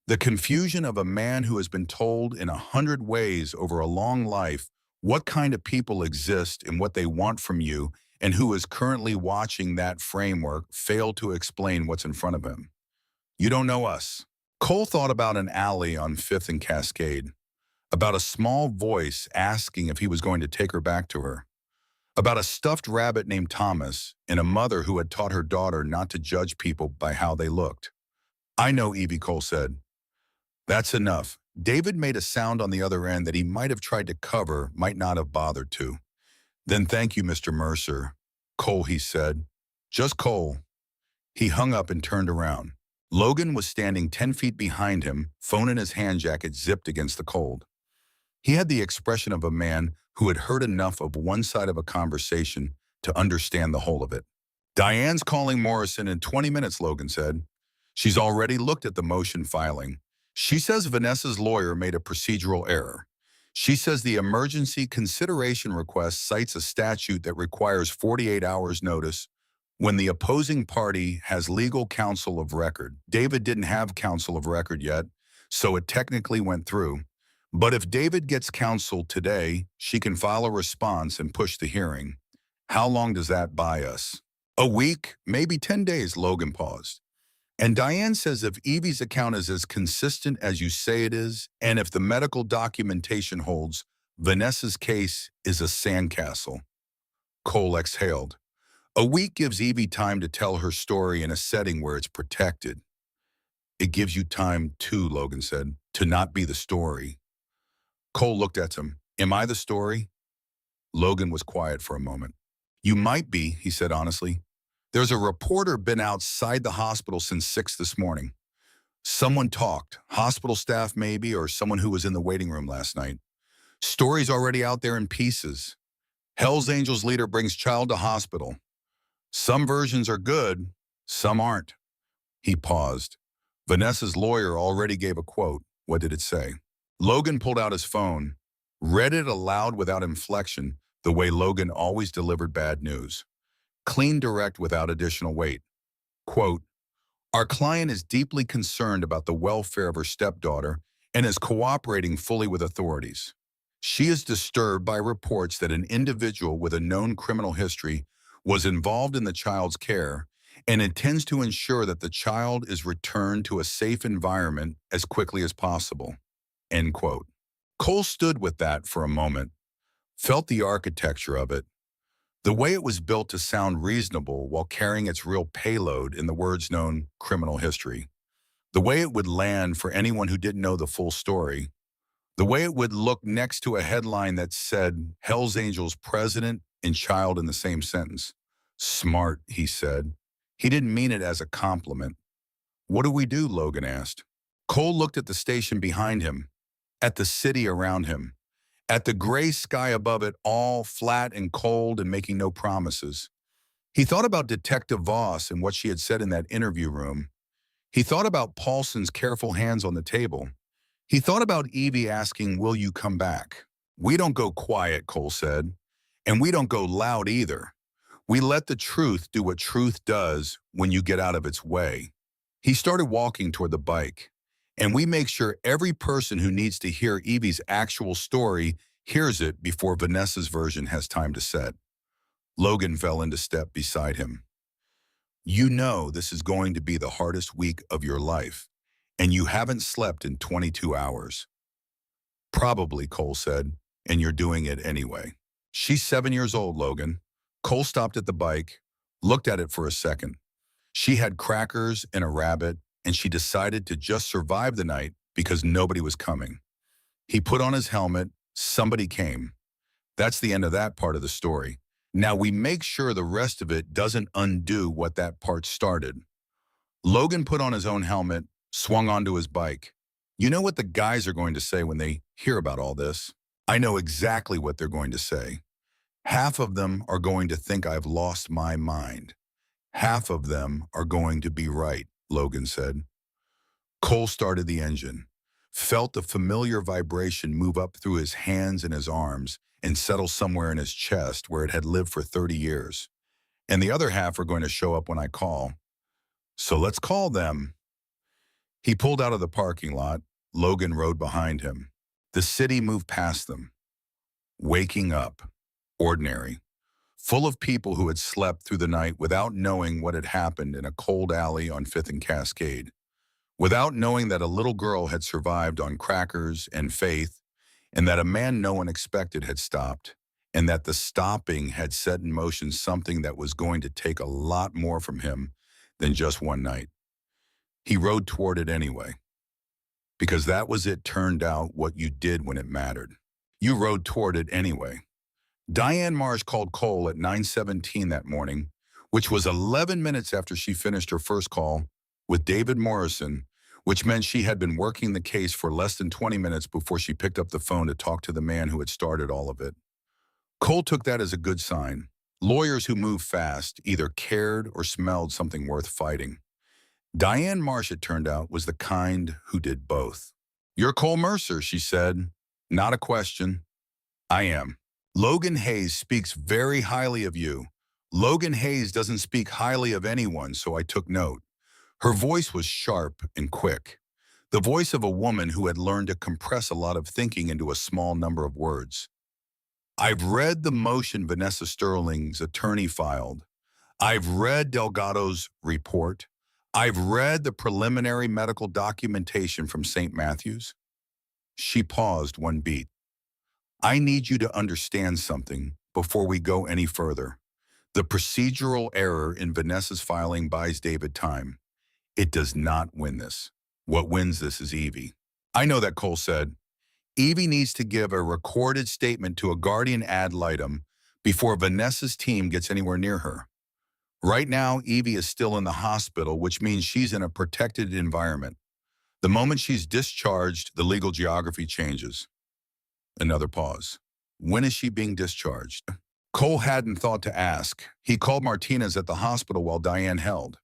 The confusion of a man who has been told in 100 ways over a long life what kind of people exist and what they want from you, and who is currently watching that framework fail to explain what's in front of him. "You don't know us." Cole thought about an alley on 5th and Cascade, about a small voice asking if he was going to take her back to her, about a stuffed rabbit named Thomas, and a mother who had taught her daughter not to judge people by how they looked. "I know, Evie," Cole said. "That's enough." David made a sound on the other end that he might have tried to cover, might not have bothered to. "Then thank you, Mr. Mercer." "Cole," he said. "Just Cole." He hung up and turned around. Logan was standing 10 feet behind him, phone in his hand jacket zipped against the cold. He had the expression of a man who had heard enough of one side of a conversation to understand the whole of it. "Diane's calling Morrison in 20 minutes, Logan said. "She's already looked at the motion filing. She says Vanessa's lawyer made a procedural error. She says the emergency consideration request cites a statute that requires 48 hours notice when the opposing party has legal counsel of record. David didn't have counsel of record yet, so it technically went through. But if David gets counsel today, she can file a response and push the hearing. How long does that buy us?" "A week, maybe 10 days, Logan paused. "And Diane says if Evie's account is as consistent as you say it is, and if the medical documentation holds, Vanessa's case is a sandcastle." Cole exhaled. "A week gives Evie time to tell her story in a setting where it's protected." "It gives you time too," Logan said, "to not be the story." Cole looked at him. "Am I the story?" Logan was quiet for a moment. "You might be," he said honestly. "There's a reporter been outside the hospital since 6 this morning. Someone talked, hospital staff maybe, or someone who was in the waiting room last night. Story's already out there in pieces. Hell's Angels leader brings child to hospital. Some versions are good, some aren't." He paused. "Vanessa's lawyer already gave a quote. What did it say?" Logan pulled out his phone, read it aloud without inflection, the way Logan always delivered bad news. Clean, direct, without additional weight. Quote, "Our client is deeply concerned about the welfare of her stepdaughter and is cooperating fully with authorities. She is disturbed by reports that an individual with a known criminal history was involved in the child's care and intends to ensure that the child is returned to a safe environment as quickly as possible. End quote. Cole stood with that for a moment, felt the architecture of it, the way it was built to sound reasonable while carrying its real payload in the words known criminal history, the way it would land for anyone who didn't know the full story, the way it would look next to a headline that said Hell's Angels president and child in the same sentence. Smart, he said. He didn't mean it as a compliment. What do we do? Logan asked. Cole looked at the station behind him, at the city around him, at the gray sky above it, all flat and cold and making no promises. He thought about Detective Voss and what she had said in that interview room. He thought about Paulson's careful hands on the table. He thought about Evie asking, "Will you come back?" "We don't go quiet," Cole said, "and we don't go loud either. We let the truth do what truth does when you get out of its way." He started walking toward the bike, and we make sure every person who needs to hear Evie's actual story hears it before Vanessa's version has time to set. Logan fell into step beside him. "You know this is going to be the hardest week of your life, and you haven't slept in 22 hours. "Probably," Cole said, "and you're doing it anyway." "She's 7 years old, Logan." Cole stopped at the bike, looked at it for a second. She had crackers and a rabbit, and she decided to just survive the night because nobody was coming. He put on his helmet. Somebody came. That's the end of that part of the story. Now we make sure the rest of it doesn't undo what that part started. Logan put on his own helmet, swung onto his bike. "You know what the guys are going to say when they hear about all this?" "I know exactly what they're going to say. Half of them are going to think I've lost my mind. Half of them are going to be right," Logan said. Cole started the engine, felt the familiar vibration move up through his hands and his arms and settle somewhere in his chest where it had lived for 30 years. "And the other half are going to show up when I call. So let's call them." He pulled out of the parking lot. Logan rode behind him. The city moved past them, waking up, ordinary, full of people who had slept through the night without knowing what had happened in a cold alley on 5th and Cascade, without knowing that a little girl had survived on crackers and faith, and that a man no one expected had stopped, and that the stopping had set in motion something that was going to take a lot more from him than just one night. He rode toward it anyway, because that was it turned out what you did when it mattered. You rode toward it anyway. Diane Marsh called Cole at 9:17 that morning, which was 11 minutes after she finished her first call with David Morrison, which meant she had been working the case for less than 20 minutes before she picked up the phone to talk to the man who had started all of it. Cole took that as a good sign. Lawyers who move fast either cared or smelled something worth fighting. Diane Marsh, it turned out, was the kind who did both. "You're Cole Mercer," she said. "Not a question." "I am." "Logan Hayes speaks very highly of you." "Logan Hayes doesn't speak highly of anyone, so I took note." Her voice was sharp and quick, the voice of a woman who had learned to compress a lot of thinking into a small number of words. "I've read the motion Vanessa Sterling's attorney filed. I've read Delgado's report. I've read the preliminary medical documentation from St. Matthew's." She paused one beat. "I need you to understand something before we go any further. The procedural error in Vanessa's filing buys David time. It does not win this. What wins this is Evie." "I know that," Cole said. "Evie needs to give a recorded statement to a guardian ad litem before Vanessa's team gets anywhere near her. Right now, Evie is still in the hospital, which means she's in a protected environment. The moment she's discharged, the legal geography changes." Another pause. "When is she being discharged?" Cole hadn't thought to ask. He called Martinez at the hospital while Diane held.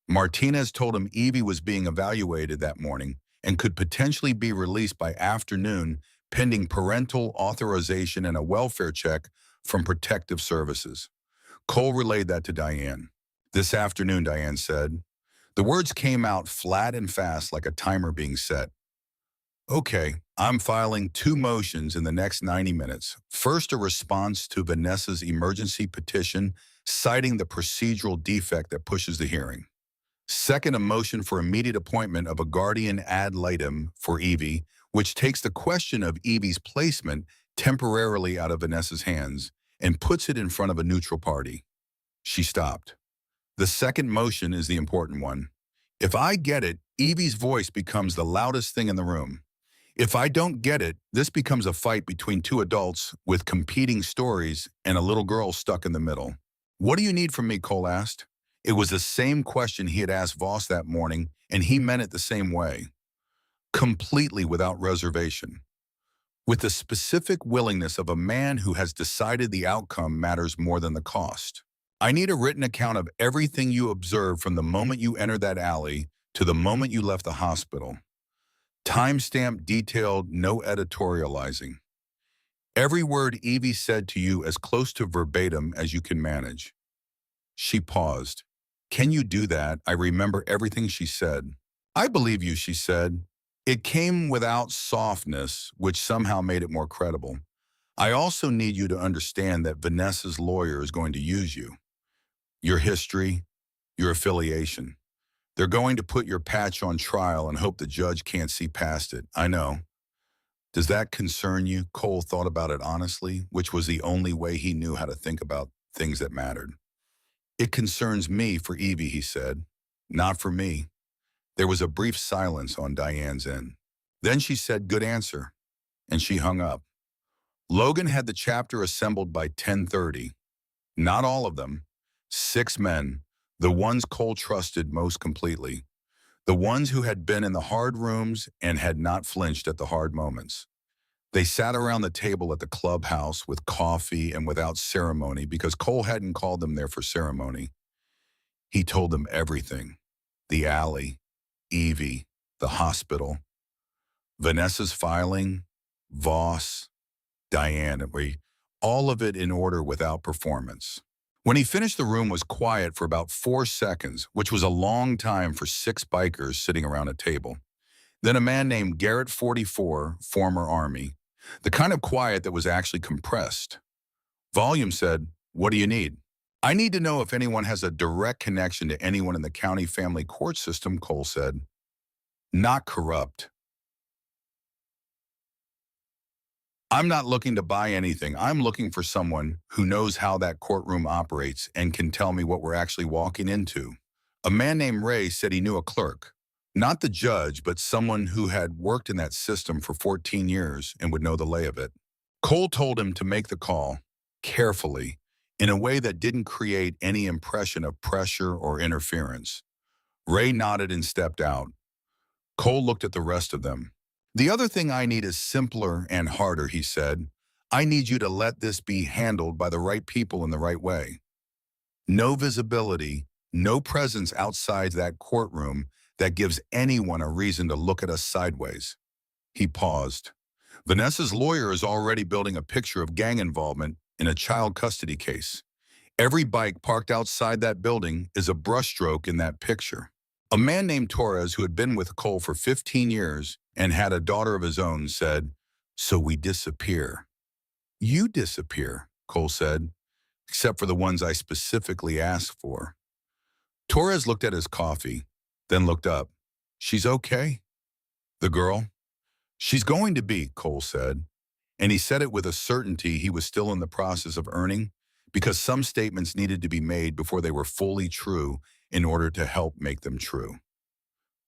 Martinez told him Evie was being evaluated that morning and could potentially be released by afternoon pending parental authorization and a welfare check from Protective Services. Cole relayed that to Diane. "This afternoon," Diane said. The words came out flat and fast like a timer being set. "Okay, I'm filing 2 motions in the next 90 minutes. First, a response to Vanessa's emergency petition citing the procedural defect that pushes the hearing. Second, a motion for immediate appointment of a guardian ad litem for Evie, which takes the question of Evie's placement temporarily out of Vanessa's hands and puts it in front of a neutral party. She stopped. The second motion is the important one. If I get it, Evie's voice becomes the loudest thing in the room. If I don't get it, this becomes a fight between two adults with competing stories and a little girl stuck in the middle. What do you need from me, Cole asked. It was the same question he had asked Voss that morning, and he meant it the same way. Completely without reservation. With the specific willingness of a man who has decided the outcome matters more than the cost. I need a written account of everything you observed from the moment you entered that alley to the moment you left the hospital. Timestamp detailed, no editorializing. Every word Evie said to you as close to verbatim as you can manage. She paused. Can you do that? I remember everything she said. I believe you, she said. It came without softness, which somehow made it more credible. I also need you to understand that Vanessa's lawyer is going to use you. Your history, your affiliation. They're going to put your patch on trial and hope the judge can't see past it. I know. Does that concern you? Cole thought about it honestly, which was the only way he knew how to think about things that mattered. It concerns me for Evie, he said. Not for me. There was a brief silence on Diane's end. Then she said, good answer. And she hung up. Logan had the chapter assembled by 10:30. Not all of them. 6 men, the ones Cole trusted most completely. The ones who had been in the hard rooms and had not flinched at the hard moments. They sat around the table at the clubhouse with coffee and without ceremony because Cole hadn't called them there for ceremony. He told them everything. The alley, Evie, the hospital, Vanessa's filing, Voss, Diane, all of it in order without performance. When he finished, the room was quiet for about 4 seconds, which was a long time for 6 bikers sitting around a table. Then a man named Garrett 44, former Army, the kind of quiet that was actually compressed. Volume said, what do you need? I need to know if anyone has a direct connection to anyone in the county family court system, Cole said. Not corrupt. I'm not looking to buy anything. I'm looking for someone who knows how that courtroom operates and can tell me what we're actually walking into. A man named Ray said he knew a clerk. Not the judge, but someone who had worked in that system for 14 years and would know the lay of it. Cole told him to make the call, carefully, in a way that didn't create any impression of pressure or interference. Ray nodded and stepped out. Cole looked at the rest of them. The other thing I need is simpler and harder, he said. I need you to let this be handled by the right people in the right way. No visibility, no presence outside that courtroom that gives anyone a reason to look at us sideways. He paused. Vanessa's lawyer is already building a picture of gang involvement in a child custody case. Every bike parked outside that building is a brushstroke in that picture. A man named Torres, who had been with Cole for 15 years and had a daughter of his own, said, so we disappear. You disappear, Cole said, except for the ones I specifically asked for. Torres looked at his coffee, then looked up. She's okay? The girl? She's going to be, Cole said, and he said it with a certainty he was still in the process of earning because some statements needed to be made before they were fully true in order to help make them true.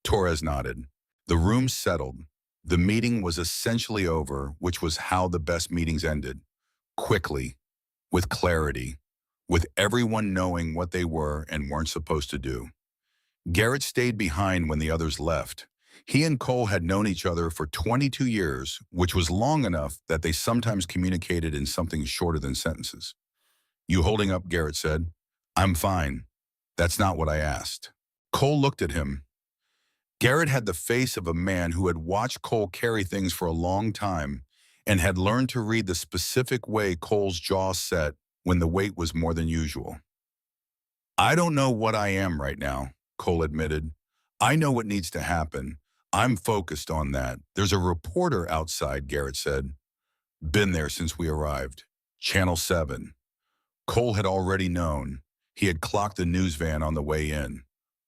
Torres nodded. The room settled. The meeting was essentially over, which was how the best meetings ended. Quickly, with clarity, with everyone knowing what they were and weren't supposed to do. Garrett stayed behind when the others left. He and Cole had known each other for 22 years, which was long enough that they sometimes communicated in something shorter than sentences. You holding up, Garrett said. I'm fine. That's not what I asked. Cole looked at him. Garrett had the face of a man who had watched Cole carry things for a long time and had learned to read the specific way Cole's jaw set when the weight was more than usual. I don't know what I am right now, Cole admitted. I know what needs to happen. I'm focused on that. There's a reporter outside, Garrett said. Been there since we arrived. Channel 7. Cole had already known. He had clocked the news van on the way in.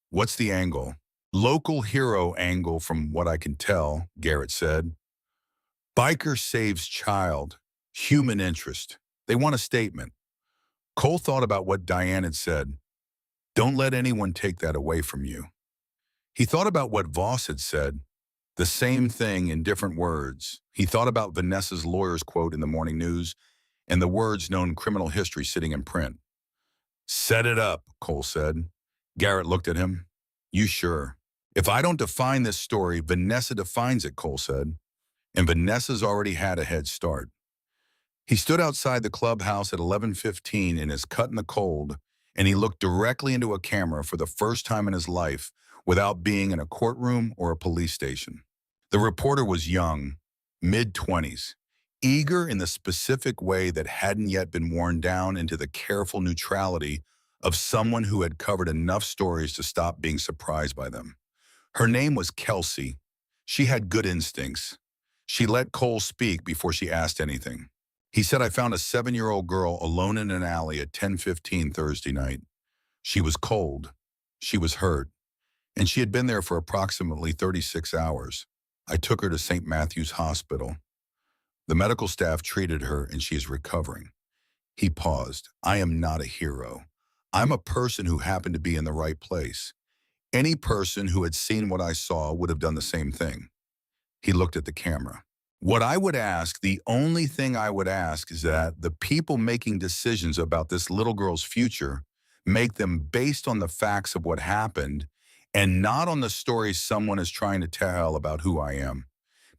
What's the angle? Local hero angle from what I can tell, Garrett said. Biker saves child. Human interest. They want a statement. Cole thought about what Diane had said. Don't let anyone take that away from you. He thought about what Voss had said. The same thing in different words. He thought about Vanessa's lawyer's quote in the morning news and the words known criminal history sitting in print. Set it up, Cole said. Garrett looked at him. You sure? If I don't define this story, Vanessa defines it, Cole said. And Vanessa's already had a head start. He stood outside the clubhouse at 11:15 in his cut in the cold, and he looked directly into a camera for the first time in his life without being in a courtroom or a police station. The reporter was young, mid-20s, eager in the specific way that hadn't yet been worn down into the careful neutrality of someone who had covered enough stories to stop being surprised by them. Her name was Kelsey. She had good instincts. She let Cole speak before she asked anything. He said, I found a 7-year-old girl alone in an alley at 10:15 Thursday night. She was cold. She was hurt. And she had been there for approximately 36 hours. I took her to St. Matthew's Hospital. The medical staff treated her and she is recovering. He paused. I am not a hero. I'm a person who happened to be in the right place. Any person who had seen what I saw would have done the same thing. He looked at the camera. What I would ask, the only thing I would ask is that the people making decisions about this little girl's future make them based on the facts of what happened and not on the story someone is trying to tell about who I am.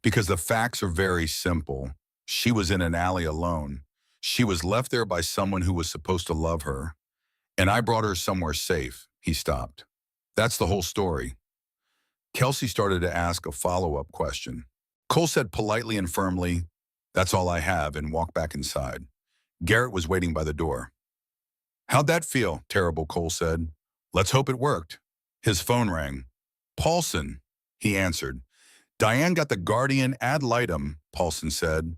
Because the facts are very simple. She was in an alley alone. She was left there by someone who was supposed to love her. And I brought her somewhere safe. He stopped. That's the whole story. Kelsey started to ask a follow-up question. Cole said politely and firmly, that's all I have, and walked back inside. Garrett was waiting by the door. How'd that feel? Terrible, Cole said. Let's hope it worked. His phone rang. Paulson, he answered. Diane got the Guardian ad litem, Paulson said,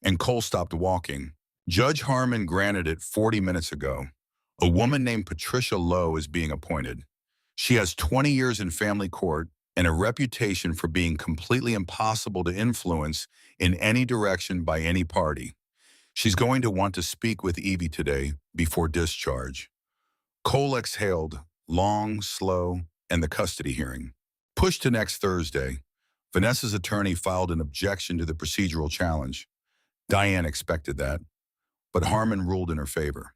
and Cole stopped walking. Judge Harmon granted it 40 minutes ago. A woman named Patricia Lowe is being appointed. She has 20 years in family court and a reputation for being completely impossible to influence in any direction by any party. She's going to want to speak with Evie today before discharge. Cole exhaled, long, slow, and the custody hearing. Pushed to next Thursday, Vanessa's attorney filed an objection to the procedural challenge. Diane expected that, but Harmon ruled in her favor.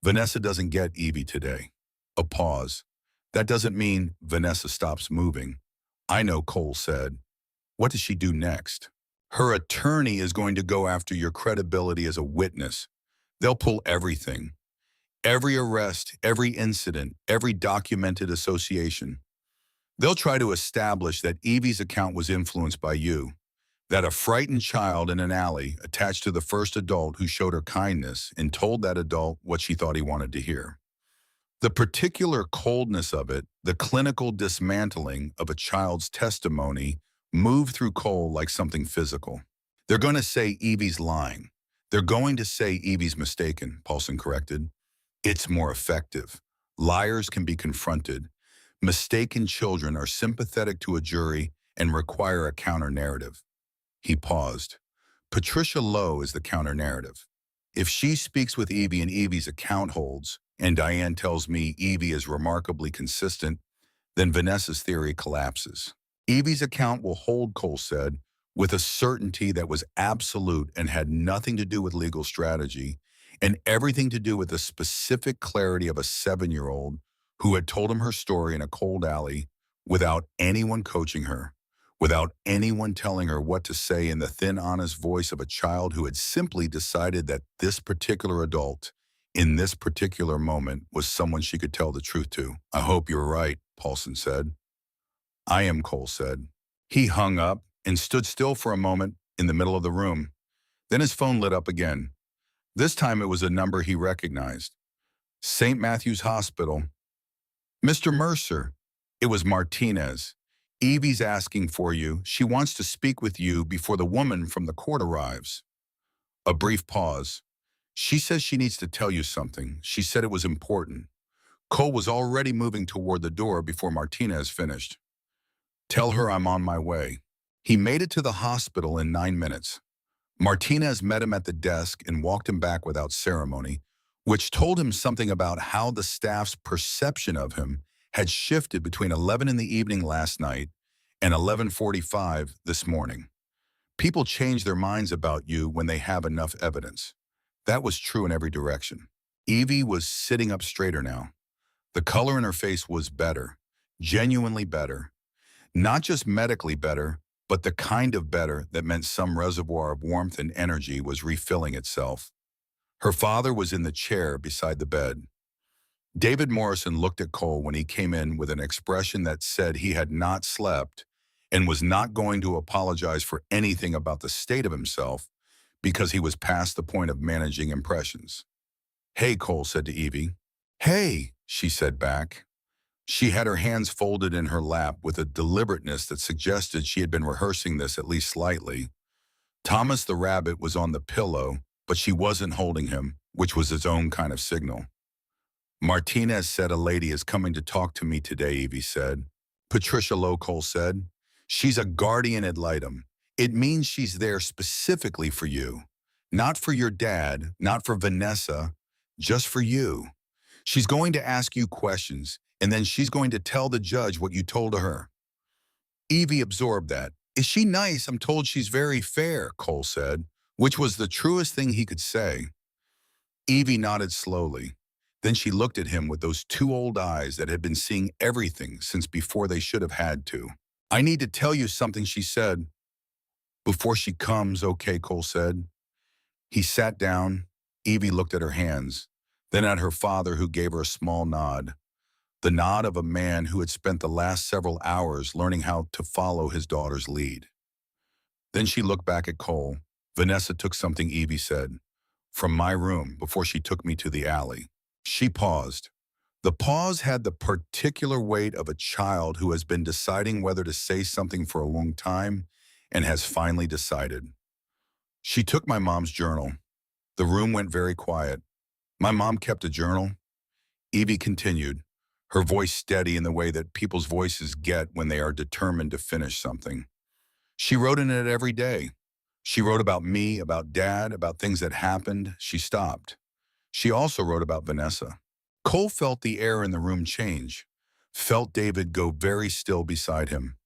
Vanessa doesn't get Evie today. A pause. That doesn't mean Vanessa stops moving. I know, Cole said. What does she do next? Her attorney is going to go after your credibility as a witness. They'll pull everything. Every arrest, every incident, every documented association. They'll try to establish that Evie's account was influenced by you, that a frightened child in an alley attached to the first adult who showed her kindness and told that adult what she thought he wanted to hear. The particular coldness of it, the clinical dismantling of a child's testimony, moved through Cole like something physical. They're going to say Evie's lying. They're going to say Evie's mistaken, Paulson corrected. It's more effective. Liars can be confronted. Mistaken children are sympathetic to a jury and require a counter-narrative. He paused. Patricia Lowe is the counter-narrative. If she speaks with Evie and Evie's account holds, and Diane tells me Evie is remarkably consistent, then Vanessa's theory collapses. Evie's account will hold, Cole said, with a certainty that was absolute and had nothing to do with legal strategy and everything to do with the specific clarity of a 7-year-old who had told him her story in a cold alley without anyone coaching her, without anyone telling her what to say in the thin, honest voice of a child who had simply decided that this particular adult, in this particular moment, was someone she could tell the truth to. I hope you're right, Paulson said. I am, Cole said. He hung up and stood still for a moment in the middle of the room. Then his phone lit up again. This time it was a number he recognized. St. Matthew's Hospital. Mr. Mercer. It was Martinez. Evie's asking for you. She wants to speak with you before the woman from the court arrives. A brief pause. She says she needs to tell you something. She said it was important. Cole was already moving toward the door before Martinez finished. Tell her I'm on my way. He made it to the hospital in 9 minutes. Martinez met him at the desk and walked him back without ceremony, which told him something about how the staff's perception of him had shifted between 11 in the evening last night and 11:45 this morning. People change their minds about you when they have enough evidence. That was true in every direction. Evie was sitting up straighter now. The color in her face was better, genuinely better. Not just medically better, but the kind of better that meant some reservoir of warmth and energy was refilling itself. Her father was in the chair beside the bed. David Morrison looked at Cole when he came in with an expression that said he had not slept and was not going to apologize for anything about the state of himself because he was past the point of managing impressions. "Hey," Cole said to Evie. "Hey," she said back. She had her hands folded in her lap with a deliberateness that suggested she had been rehearsing this at least slightly. Thomas the rabbit was on the pillow, but she wasn't holding him, which was his own kind of signal. "Martinez said a lady is coming to talk to me today," Evie said. "Patricia Lowe," Cole said. "She's a guardian ad litem. It means she's there specifically for you. Not for your dad, not for Vanessa, just for you. She's going to ask you questions, and then she's going to tell the judge what you told her." Evie absorbed that. "Is she nice? I'm told she's very fair," Cole said, which was the truest thing he could say. Evie nodded slowly. Then she looked at him with those two old eyes that had been seeing everything since before they should have had to. "I need to tell you something," she said. "Before she comes, okay," Cole said. He sat down. Evie looked at her hands, then at her father, who gave her a small nod. The nod of a man who had spent the last several hours learning how to follow his daughter's lead. Then she looked back at Cole. "Vanessa took something," Evie said, "from my room before she took me to the alley." She paused. The pause had the particular weight of a child who has been deciding whether to say something for a long time and has finally decided. "She took my mom's journal." The room went very quiet. "My mom kept a journal," Evie continued, her voice steady in the way that people's voices get when they are determined to finish something. "She wrote in it every day. She wrote about me, about Dad, about things that happened." She stopped. "She also wrote about Vanessa." Cole felt the air in the room change, felt David go very still beside him.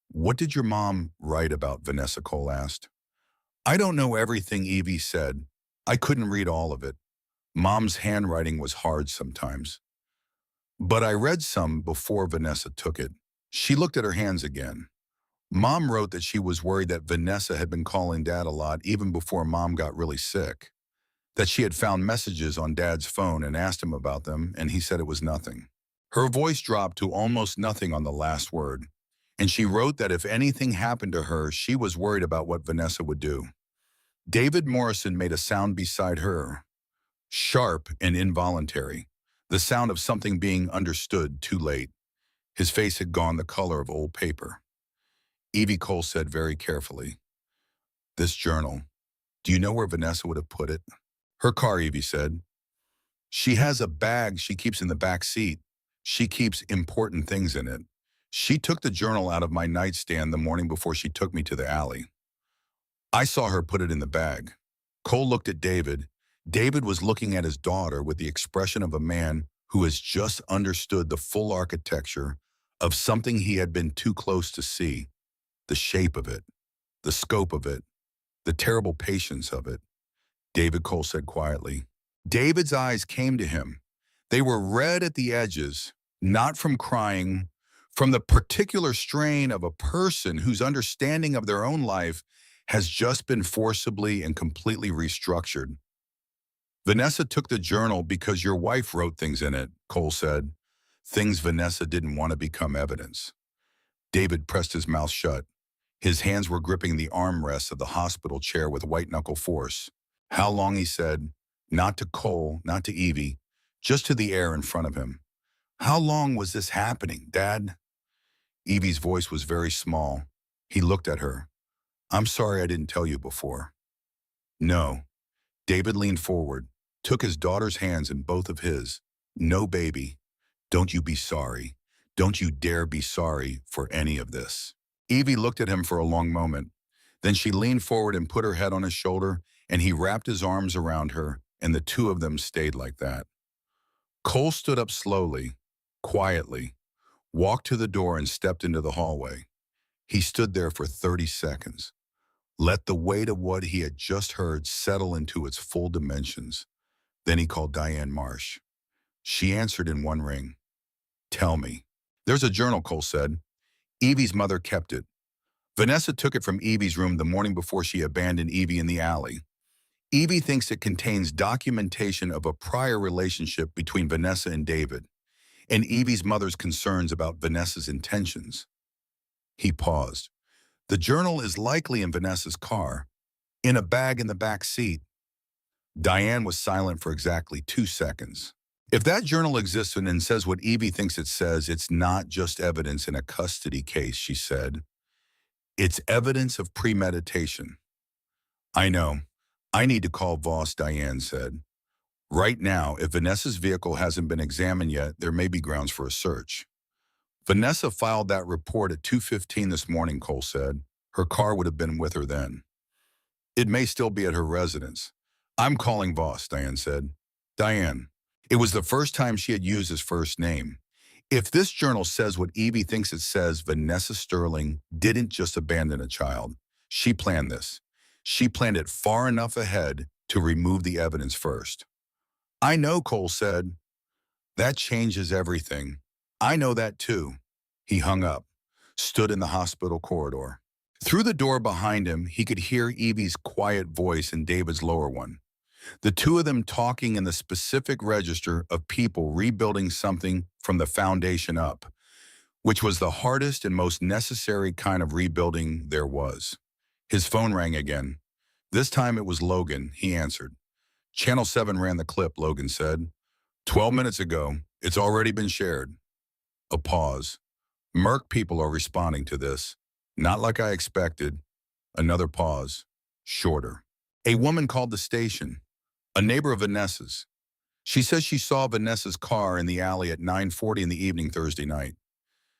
"What did your mom write about Vanessa?" Cole asked. "I don't know everything," Evie said. "I couldn't read all of it. Mom's handwriting was hard sometimes. But I read some before Vanessa took it." She looked at her hands again. "Mom wrote that she was worried that Vanessa had been calling Dad a lot even before Mom got really sick. That she had found messages on Dad's phone and asked him about them, and he said it was nothing." Her voice dropped to almost nothing on the last word. "And she wrote that if anything happened to her, she was worried about what Vanessa would do." David Morrison made a sound beside her, sharp and involuntary, the sound of something being understood too late. His face had gone the color of old paper. Evie, Cole said very carefully, "This journal, do you know where Vanessa would have put it?" "Her car," Evie said. "She has a bag she keeps in the back seat. She keeps important things in it. She took the journal out of my nightstand the morning before she took me to the alley. I saw her put it in the bag." Cole looked at David. David was looking at his daughter with the expression of a man who has just understood the full architecture of something he had been too close to see, the shape of it, the scope of it, the terrible patience of it. David, Cole said quietly. David's eyes came to him. They were red at the edges, not from crying, from the particular strain of a person whose understanding of their own life has just been forcibly and completely restructured. "Vanessa took the journal because your wife wrote things in it," Cole said. "Things Vanessa didn't want to become evidence." David pressed his mouth shut. His hands were gripping the armrests of the hospital chair with white-knuckle force. "How long," he said, not to Cole, not to Evie, just to the air in front of him. "How long was this happening, Dad?" Evie's voice was very small. He looked at her. I'm sorry I didn't tell you before. No. David leaned forward, took his daughter's hands in both of his. No, baby. Don't you be sorry. Don't you dare be sorry for any of this. Evie looked at him for a long moment. Then she leaned forward and put her head on his shoulder, and he wrapped his arms around her, and the two of them stayed like that. Cole stood up slowly, quietly, walked to the door and stepped into the hallway. He stood there for 30 seconds. Let the weight of what he had just heard settle into its full dimensions. Then he called Diane Marsh. She answered in one ring. Tell me. There's a journal, Cole said. Evie's mother kept it. Vanessa took it from Evie's room the morning before she abandoned Evie in the alley. Evie thinks it contains documentation of a prior relationship between Vanessa and David, and Evie's mother's concerns about Vanessa's intentions. He paused. The journal is likely in Vanessa's car, in a bag in the back seat. Diane was silent for exactly 2 seconds. If that journal exists and says what Evie thinks it says, it's not just evidence in a custody case, she said. It's evidence of premeditation. I know. I need to call Voss, Diane said. Right now, if Vanessa's vehicle hasn't been examined yet, there may be grounds for a search. Vanessa filed that report at 2:15 this morning, Cole said. Her car would have been with her then. It may still be at her residence. I'm calling Voss, Diane said. Diane. It was the first time she had used his first name. If this journal says what Evie thinks it says, Vanessa Sterling didn't just abandon a child. She planned this. She planned it far enough ahead to remove the evidence first. I know, Cole said. That changes everything. I know that too. He hung up, stood in the hospital corridor. Through the door behind him, he could hear Evie's quiet voice and David's lower one. The two of them talking in the specific register of people rebuilding something from the foundation up, which was the hardest and most necessary kind of rebuilding there was. His phone rang again. This time it was Logan, he answered. Channel 7 ran the clip, Logan said. 12 minutes ago. It's already been shared. A pause. Merc people are responding to this. Not like I expected. Another pause. Shorter. A woman called the station. A neighbor of Vanessa's. She says she saw Vanessa's car in the alley at 9:40 in the evening Thursday night.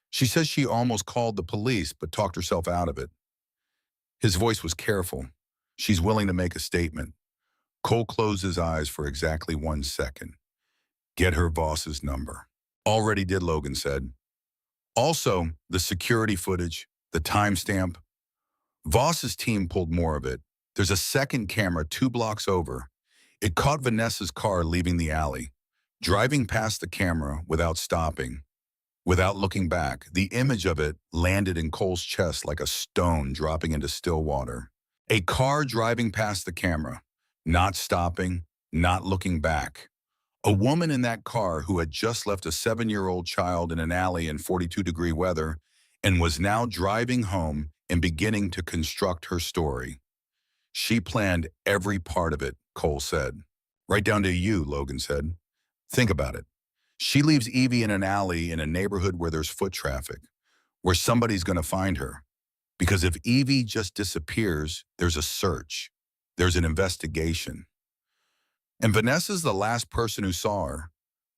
She says she almost called the police but talked herself out of it. His voice was careful. She's willing to make a statement. Cole closed his eyes for exactly 1 second. Get her Voss's number. Already did, Logan said. Also, the security footage, the timestamp. Voss's team pulled more of it. There's a second camera 2 blocks over. It caught Vanessa's car leaving the alley, driving past the camera without stopping, without looking back. The image of it landed in Cole's chest like a stone dropping into still water. A car driving past the camera, not stopping, not looking back. A woman in that car who had just left a 7-year-old child in an alley in 42-degree weather and was now driving home and beginning to construct her story. She planned every part of it, Cole said. Right down to you, Logan said. Think about it. She leaves Evie in an alley in a neighborhood where there's foot traffic, where somebody's going to find her. Because if Evie just disappears, there's a search. There's an investigation. And Vanessa's the last person who saw her.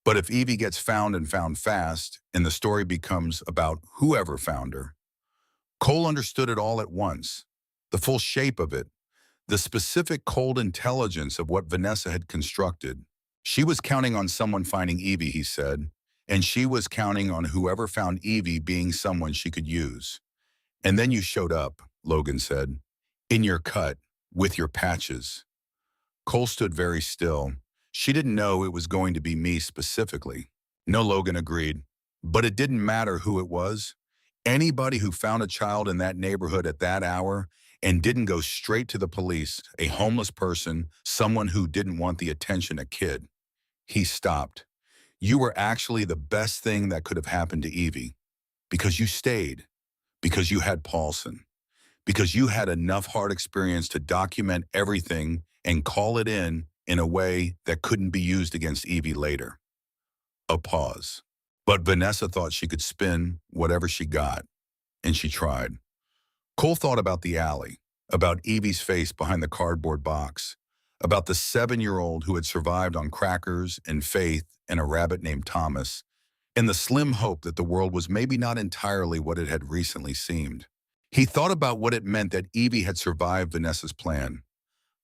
But if Evie gets found and found fast, and the story becomes about whoever found her, Cole understood it all at once, the full shape of it, the specific cold intelligence of what Vanessa had constructed. She was counting on someone finding Evie, he said, and she was counting on whoever found Evie being someone she could use. And then you showed up, Logan said, in your cut, with your patches. Cole stood very still. She didn't know it was going to be me specifically. No, Logan agreed. But it didn't matter who it was. Anybody who found a child in that neighborhood at that hour and didn't go straight to the police, a homeless person, someone who didn't want the attention, a kid. He stopped. You were actually the best thing that could have happened to Evie. Because you stayed. Because you had Paulson. Because you had enough hard experience to document everything and call it in a way that couldn't be used against Evie later. A pause. But Vanessa thought she could spin whatever she got. and she tried. Cole thought about the alley, about Evie's face behind the cardboard box, about the 7-year-old who had survived on crackers and faith and a rabbit named Thomas, and the slim hope that the world was maybe not entirely what it had recently seemed. He thought about what it meant that Evie had survived Vanessa's plan,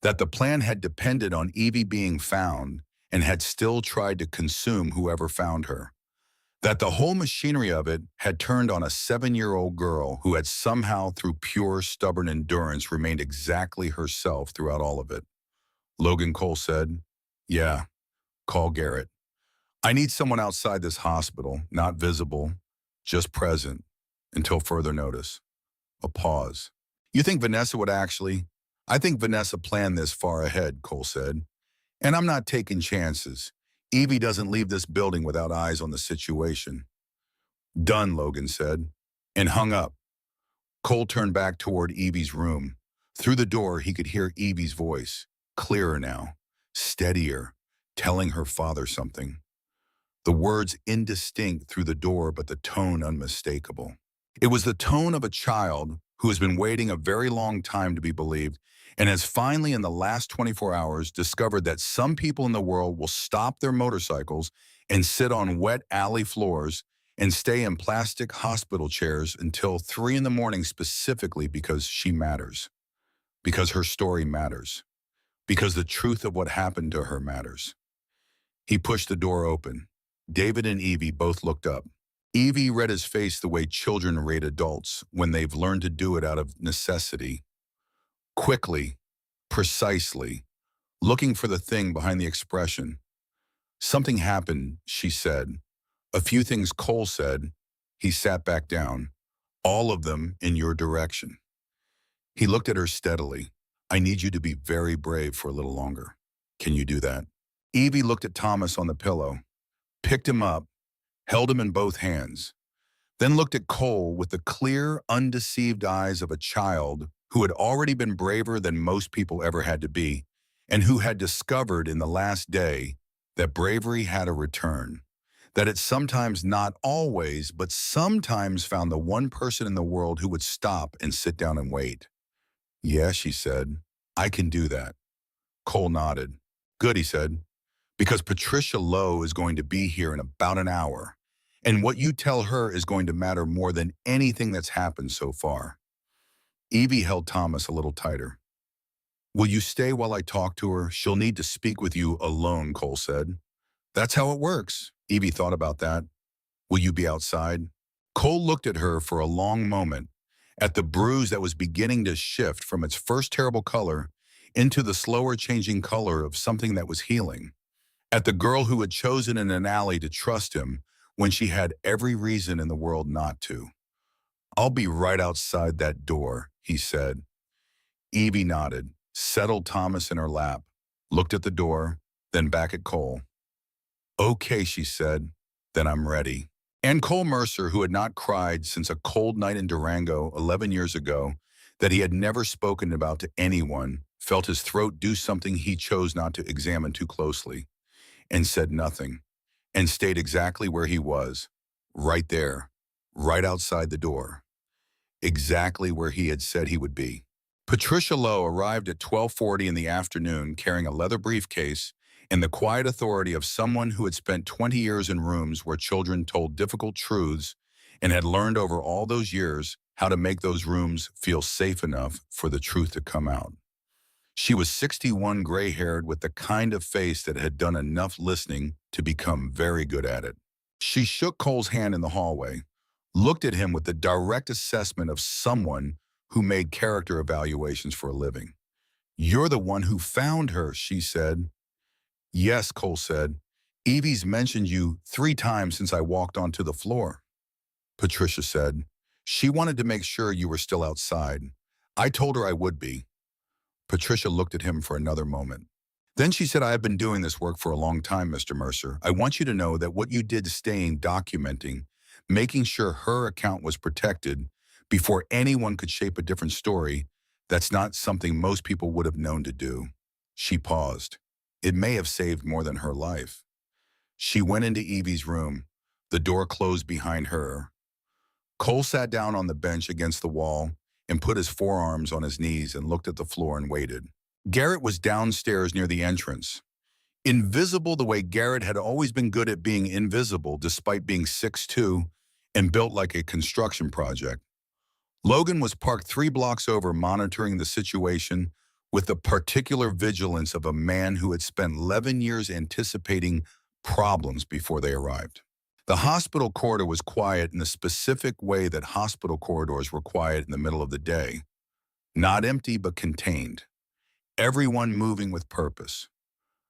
that the plan had depended on Evie being found and had still tried to consume whoever found her, that the whole machinery of it had turned on a 7-year-old girl who had somehow, through pure, stubborn endurance, remained exactly herself throughout all of it. Logan Cole said, "Yeah, call Garrett. I need someone outside this hospital, not visible, just present, until further notice." A pause. "You think Vanessa would actually?" "I think Vanessa planned this far ahead," Cole said. "And I'm not taking chances. Evie doesn't leave this building without eyes on the situation." "Done," Logan said, and hung up. Cole turned back toward Evie's room. Through the door, he could hear Evie's voice, clearer now, steadier, telling her father something. The words indistinct through the door, but the tone unmistakable. It was the tone of a child who has been waiting a very long time to be believed and has finally in the last 24 hours discovered that some people in the world will stop their motorcycles and sit on wet alley floors and stay in plastic hospital chairs until 3 in the morning specifically because she matters, because her story matters, because the truth of what happened to her matters. He pushed the door open. David and Evie both looked up. Evie read his face the way children rate adults when they've learned to do it out of necessity. Quickly, precisely, looking for the thing behind the expression. "Something happened," she said. "A few things Cole said." He sat back down. "All of them in your direction." He looked at her steadily. "I need you to be very brave for a little longer. Can you do that?" Evie looked at Thomas on the pillow, picked him up, held him in both hands, then looked at Cole with the clear, undeceived eyes of a child who had already been braver than most people ever had to be, and who had discovered in the last day that bravery had a return, that it sometimes, not always, but sometimes found the one person in the world who would stop and sit down and wait. "Yeah," she said, "I can do that." Cole nodded. "Good," he said, "because Patricia Lowe is going to be here in about an hour, and what you tell her is going to matter more than anything that's happened so far." Evie held Thomas a little tighter. "Will you stay while I talk to her? She'll need to speak with you alone," Cole said. "That's how it works." Evie thought about that. "Will you be outside?" Cole looked at her for a long moment, at the bruise that was beginning to shift from its first terrible color into the slower changing color of something that was healing, at the girl who had chosen in an alley to trust him when she had every reason in the world not to. "I'll be right outside that door," he said. Evie nodded, settled Thomas in her lap, looked at the door, then back at Cole. "Okay," she said, "then I'm ready." And Cole Mercer, who had not cried since a cold night in Durango 11 years ago that he had never spoken about to anyone, felt his throat do something he chose not to examine too closely, and said nothing, and stayed exactly where he was, right there, right outside the door, exactly where he had said he would be. Patricia Lowe arrived at 12:40 in the afternoon carrying a leather briefcase and the quiet authority of someone who had spent 20 years in rooms where children told difficult truths and had learned over all those years how to make those rooms feel safe enough for the truth to come out. She was 61, gray-haired, with the kind of face that had done enough listening to become very good at it. She shook Cole's hand in the hallway, looked at him with the direct assessment of someone who made character evaluations for a living. "You're the one who found her," she said. "Yes," Cole said. "Evie's mentioned you 3 times since I walked onto the floor." Patricia said, "She wanted to make sure you were still outside. I told her I would be." Patricia looked at him for another moment. Then she said, "I have been doing this work for a long time, Mr. Mercer. I want you to know that what you did staying, documenting, making sure her account was protected before anyone could shape a different story, that's not something most people would have known to do." She paused. It may have saved more than her life. She went into Evie's room. The door closed behind her. Cole sat down on the bench against the wall and put his forearms on his knees and looked at the floor and waited. Garrett was downstairs near the entrance. Invisible the way Garrett had always been good at being invisible despite being 6'2" and built like a construction project. Logan was parked 3 blocks over monitoring the situation with the particular vigilance of a man who had spent 11 years anticipating problems before they arrived. The hospital corridor was quiet in the specific way that hospital corridors were quiet in the middle of the day. Not empty, but contained. Everyone moving with purpose.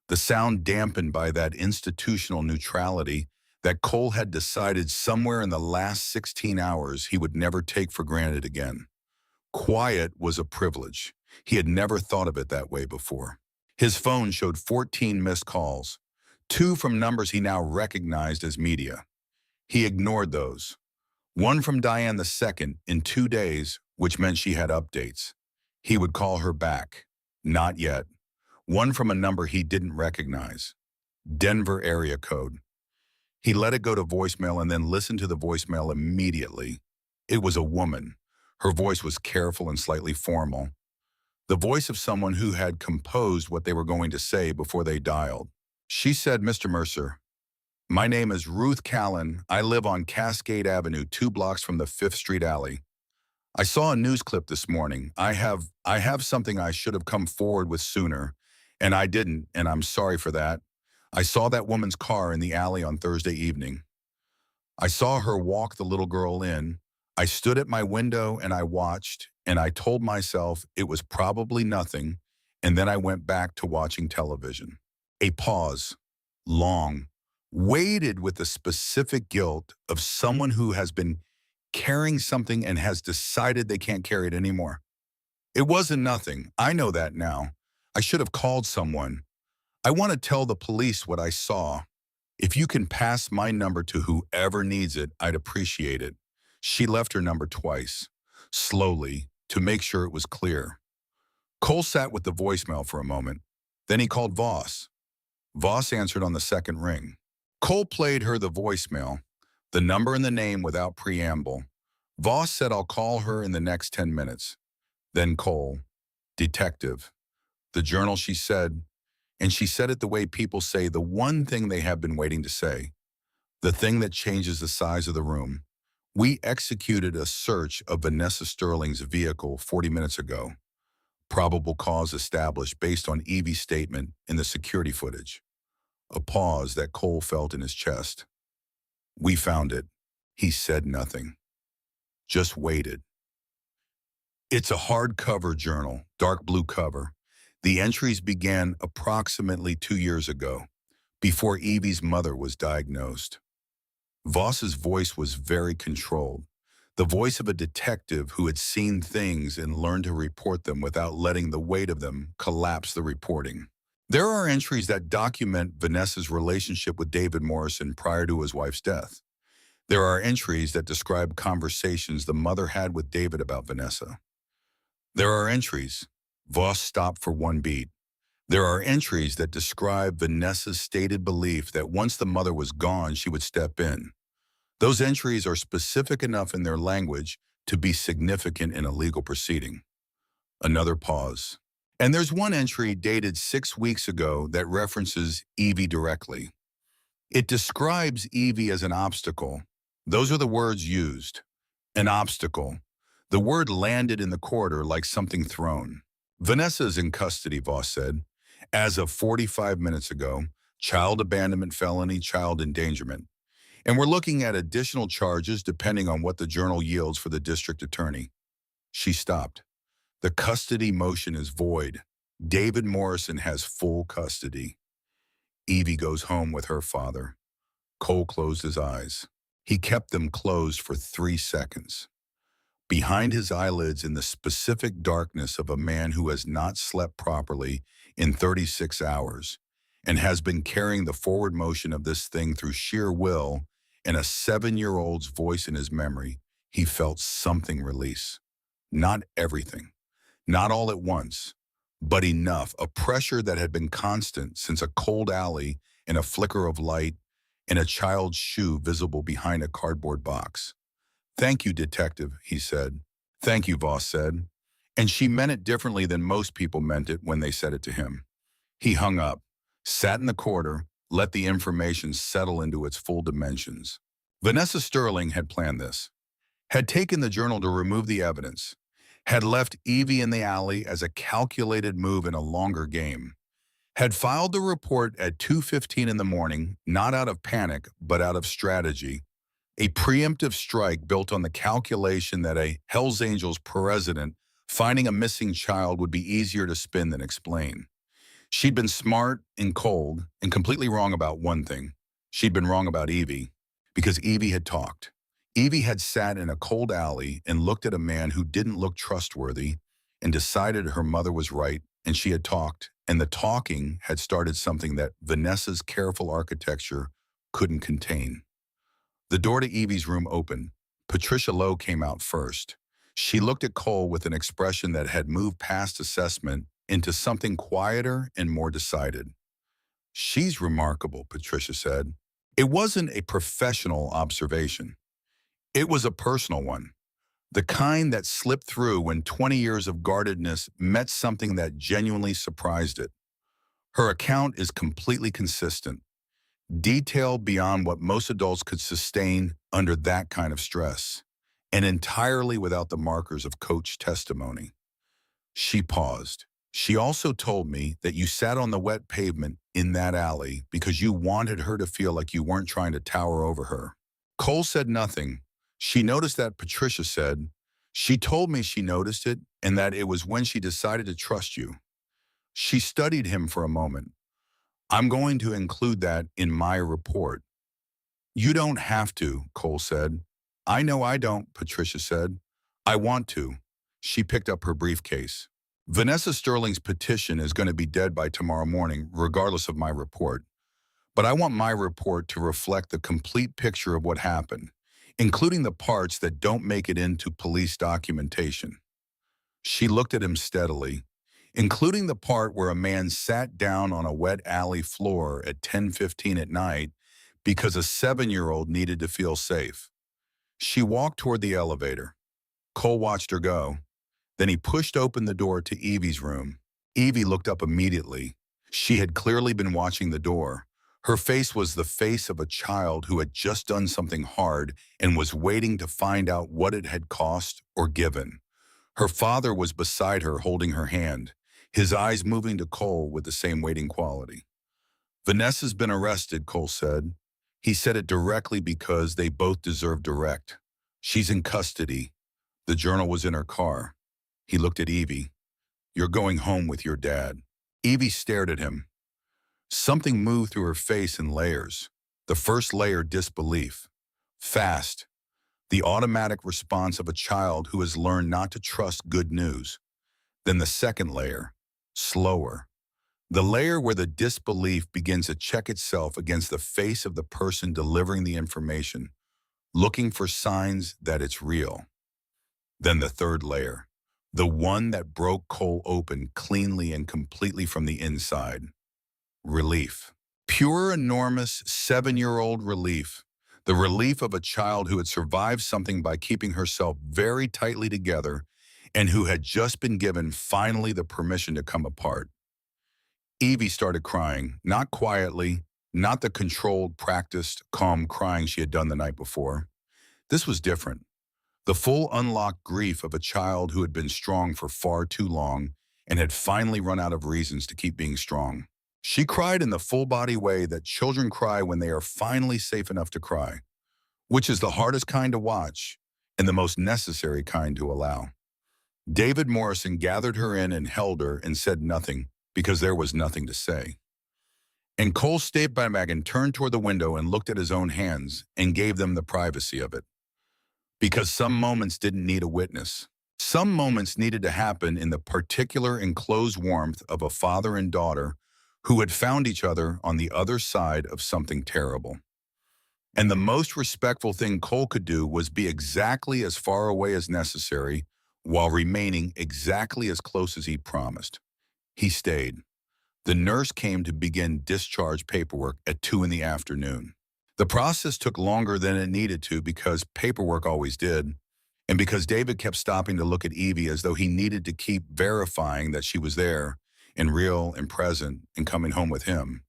The sound dampened by that institutional neutrality that Cole had decided somewhere in the last 16 hours he would never take for granted again. Quiet was a privilege. He had never thought of it that way before. His phone showed 14 missed calls, 2 from numbers he now recognized as media. He ignored those. 1 from Diane II in 2 days, which meant she had updates. He would call her back. Not yet. 1 from a number he didn't recognize. Denver area code. He let it go to voicemail and then listened to the voicemail immediately. It was a woman. Her voice was careful and slightly formal. The voice of someone who had composed what they were going to say before they dialed. She said, "Mr. Mercer, my name is Ruth Callan. I live on Cascade Avenue, 2 blocks from the 5th Street alley. I saw a news clip this morning. I have something I should have come forward with sooner, and I didn't, and I'm sorry for that. I saw that woman's car in the alley on Thursday evening. I saw her walk the little girl in. I stood at my window and I watched, and I told myself it was probably nothing, and then I went back to watching television." A pause, long, weighted with the specific guilt of someone who has been carrying something and has decided they can't carry it anymore. "It wasn't nothing. I know that now. I should have called someone. I want to tell the police what I saw. If you can pass my number to whoever needs it, I'd appreciate it." She left her number twice, slowly, to make sure it was clear. Cole sat with the voicemail for a moment. Then he called Voss. Voss answered on the second ring. Cole played her the voicemail, the number and the name without preamble. Voss said, "I'll call her in the next 10 minutes. Then Cole, "Detective." The journal, she said, and she said it the way people say the one thing they have been waiting to say, the thing that changes the size of the room. "We executed a search of Vanessa Sterling's vehicle 40 minutes ago. Probable cause established based on Evie's statement in the security footage." A pause that Cole felt in his chest. "We found it." He said nothing. Just waited. It's a hardcover journal, dark blue cover. The entries began approximately 2 years ago, before Evie's mother was diagnosed. Voss's voice was very controlled, the voice of a detective who had seen things and learned to report them without letting the weight of them collapse the reporting. There are entries that document Vanessa's relationship with David Morrison prior to his wife's death. There are entries that describe conversations the mother had with David about Vanessa. There are entries. Voss stopped for one beat. There are entries that describe Vanessa's stated belief that once the mother was gone, she would step in. Those entries are specific enough in their language to be significant in a legal proceeding. Another pause. And there's one entry dated 6 weeks ago that references Evie directly. It describes Evie as an obstacle. Those are the words used. An obstacle. The word landed in the corridor like something thrown. "Vanessa is in custody," Voss said. "As of 45 minutes ago, child abandonment felony, child endangerment. And we're looking at additional charges depending on what the journal yields for the district attorney." She stopped. "The custody motion is void. David Morrison has full custody." Evie goes home with her father. Cole closed his eyes. He kept them closed for 3 seconds. Behind his eyelids, in the specific darkness of a man who has not slept properly in 36 hours and has been carrying the forward motion of this thing through sheer will and a 7-year-old's voice in his memory, he felt something release. Not everything, not all at once, but enough, a pressure that had been constant since a cold alley and a flicker of light and a child's shoe visible behind a cardboard box. "Thank you, detective," he said. "Thank you," Voss said. And she meant it differently than most people meant it when they said it to him. He hung up, sat in the corner, let the information settle into its full dimensions. Vanessa Sterling had planned this, had taken the journal to remove the evidence, had left Evie in the alley as a calculated move in a longer game, had filed the report at 2:15 in the morning, not out of panic, but out of strategy, a preemptive strike built on the calculation that a Hells Angels president finding a missing child would be easier to spin than explain. She'd been smart and cold and completely wrong about one thing. She'd been wrong about Evie because Evie had talked. Evie had sat in a cold alley and looked at a man who didn't look trustworthy and decided her mother was right, and she had talked, and the talking had started something that Vanessa's careful architecture couldn't contain. The door to Evie's room opened. Patricia Lowe came out first. She looked at Cole with an expression that had moved past assessment into something quieter and more decided. "She's remarkable," Patricia said. It wasn't a professional observation. It was a personal one. The kind that slipped through when 20 years of guardedness met something that genuinely surprised it. Her account is completely consistent, detailed beyond what most adults could sustain under that kind of stress, and entirely without the markers of coach testimony. She paused. "She also told me that you sat on the wet pavement in that alley because you wanted her to feel like you weren't trying to tower over her." Cole said nothing. She noticed that Patricia said, "She told me she noticed it and that it was when she decided to trust you." She studied him for a moment. "I'm going to include that in my report." "You don't have to," Cole said. "I know I don't," Patricia said. "I want to." She picked up her briefcase. "Vanessa Sterling's petition is going to be dead by tomorrow morning, regardless of my report. But I want my report to reflect the complete picture of what happened, including the parts that don't make it into police documentation." She looked at him steadily, "Including the part where a man sat down on a wet alley floor at 10:15 at night because a 7-year-old needed to feel safe." She walked toward the elevator. Cole watched her go. Then he pushed open the door to Evie's room. Evie looked up immediately. She had clearly been watching the door. Her face was the face of a child who had just done something hard and was waiting to find out what it had cost or given. Her father was beside her holding her hand, his eyes moving to Cole with the same waiting quality. "Vanessa's been arrested," Cole said. He said it directly because they both deserve direct. "She's in custody. The journal was in her car." He looked at Evie. "You're going home with your dad." Evie stared at him. Something moved through her face in layers. The first layer, disbelief. Fast. The automatic response of a child who has learned not to trust good news. Then the second layer, slower. The layer where the disbelief begins to check itself against the face of the person delivering the information, looking for signs that it's real. Then the third layer, the one that broke Cole open cleanly and completely from the inside. Relief. Pure, enormous 7-year-old relief. The relief of a child who had survived something by keeping herself very tightly together and who had just been given finally the permission to come apart. Evie started crying, not quietly, not the controlled, practiced, calm crying she had done the night before. This was different. The full unlocked grief of a child who had been strong for far too long and had finally run out of reasons to keep being strong. She cried in the full-body way that children cry when they are finally safe enough to cry, which is the hardest kind to watch and the most necessary kind to allow. David Morrison gathered her in and held her and said nothing because there was nothing to say. And Cole stayed by back and turned toward the window and looked at his own hands and gave them the privacy of it. Because some moments didn't need a witness. Some moments needed to happen in the particular enclosed warmth of a father and daughter who had found each other on the other side of something terrible. And the most respectful thing Cole could do was be exactly as far away as necessary while remaining exactly as close as he'd promised. He stayed. The nurse came to begin discharge paperwork at 2 in the afternoon. The process took longer than it needed to because paperwork always did, and because David kept stopping to look at Evie as though he needed to keep verifying that she was there and real and present and coming home with him.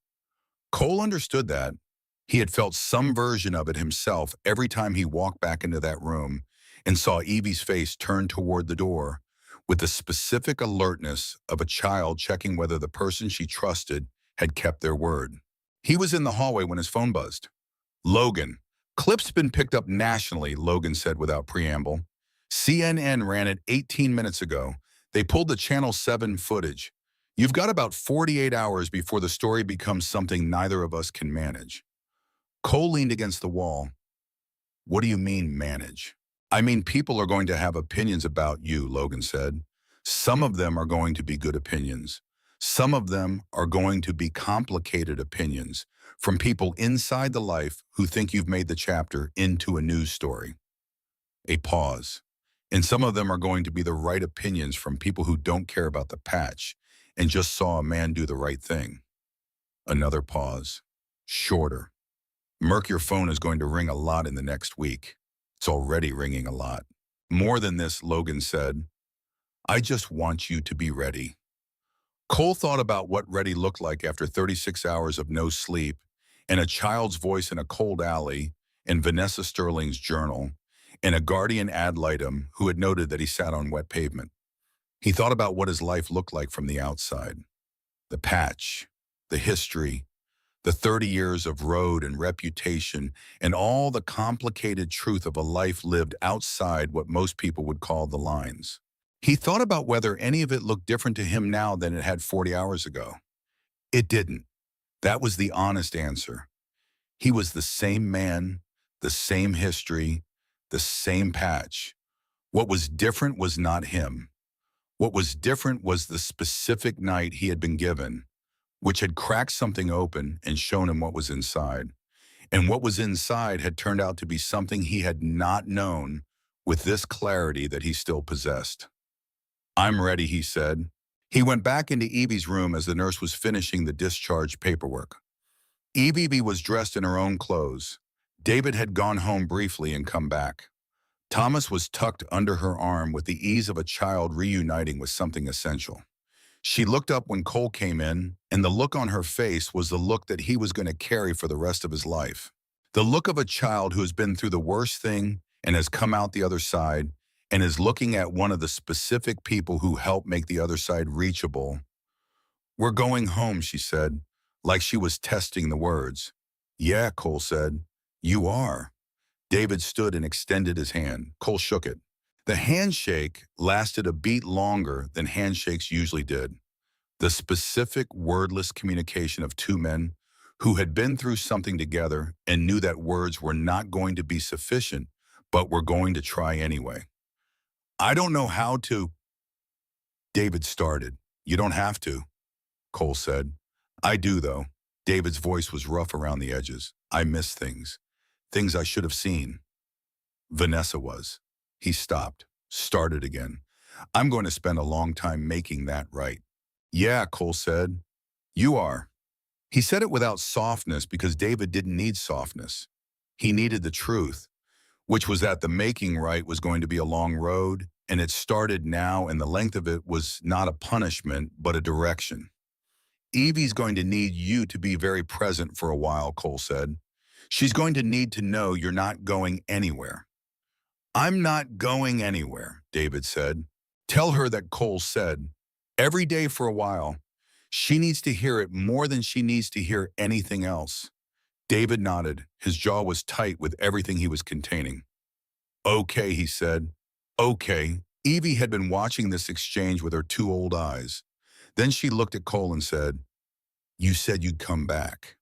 Cole understood that. He had felt some version of it himself every time he walked back into that room and saw Evie's face turn toward the door with the specific alertness of a child checking whether the person she trusted had kept their word. He was in the hallway when his phone buzzed. Logan. Clip's been picked up nationally, Logan said without preamble. CNN ran it 18 minutes ago. They pulled the Channel 7 footage. You've got about 48 hours before the story becomes something neither of us can manage. Cole leaned against the wall. What do you mean, manage? I mean, people are going to have opinions about you, Logan said. Some of them are going to be good opinions. Some of them are going to be complicated opinions from people inside the life who think you've made the chapter into a news story. A pause. And some of them are going to be the right opinions from people who don't care about the patch and just saw a man do the right thing. Another pause. Shorter. Merc, your phone is going to ring a lot in the next week. It's already ringing a lot. More than this, Logan said. I just want you to be ready. Cole thought about what ready looked like after 36 hours of no sleep and a child's voice in a cold alley in Vanessa Sterling's journal and a guardian ad litem who had noted that he sat on wet pavement. He thought about what his life looked like from the outside. The patch, the history, the 30 years of road and reputation, and all the complicated truth of a life lived outside what most people would call the lines. He thought about whether any of it looked different to him now than it had 40 hours ago. It didn't. That was the honest answer. He was the same man, the same history, the same patch. What was different was not him. What was different was the specific night he had been given, which had cracked something open and shown him what was inside. And what was inside had turned out to be something he had not known with this clarity that he still possessed. I'm ready, he said. He went back into Evie's room as the nurse was finishing the discharge paperwork. Evie was dressed in her own clothes. David had gone home briefly and come back. Thomas was tucked under her arm with the ease of a child reuniting with something essential. She looked up when Cole came in, and the look on her face was the look that he was going to carry for the rest of his life. The look of a child who has been through the worst thing and has come out the other side and is looking at one of the specific people who helped make the other side reachable. We're going home, she said, like she was testing the words. Yeah, Cole said. You are. David stood and extended his hand. Cole shook it. The handshake lasted a beat longer than handshakes usually did. The specific wordless communication of two men who had been through something together and knew that words were not going to be sufficient, but were going to try anyway. I don't know how to, David started. You don't have to, Cole said. I do, though. David's voice was rough around the edges. I miss things. Things I should have seen. Vanessa was. He stopped, started again. I'm going to spend a long time making that right. Yeah, Cole said. You are. He said it without softness because David didn't need softness. He needed the truth, which was that the making right was going to be a long road, and it started now, and the length of it was not a punishment, but a direction. Evie's going to need you to be very present for a while, Cole said. She's going to need to know you're not going anywhere. I'm not going anywhere, David said. Tell her that, Cole said. Every day for a while. She needs to hear it more than she needs to hear anything else. David nodded. His jaw was tight with everything he was containing. Okay, he said. Okay. Evie had been watching this exchange with her two old eyes. Then she looked at Cole and said, You said you'd come back.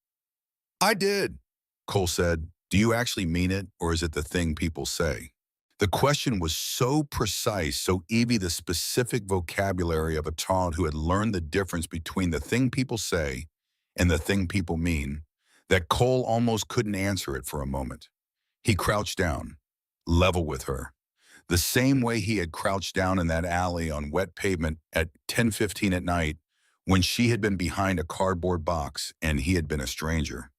I did, Cole said. Do you actually mean it, or is it the thing people say? The question was so precise, so Evie the specific vocabulary of a child who had learned the difference between the thing people say and the thing people mean, that Cole almost couldn't answer it for a moment. He crouched down, level with her, the same way he had crouched down in that alley on wet pavement at 10:15 at night when she had been behind a cardboard box and he had been a stranger.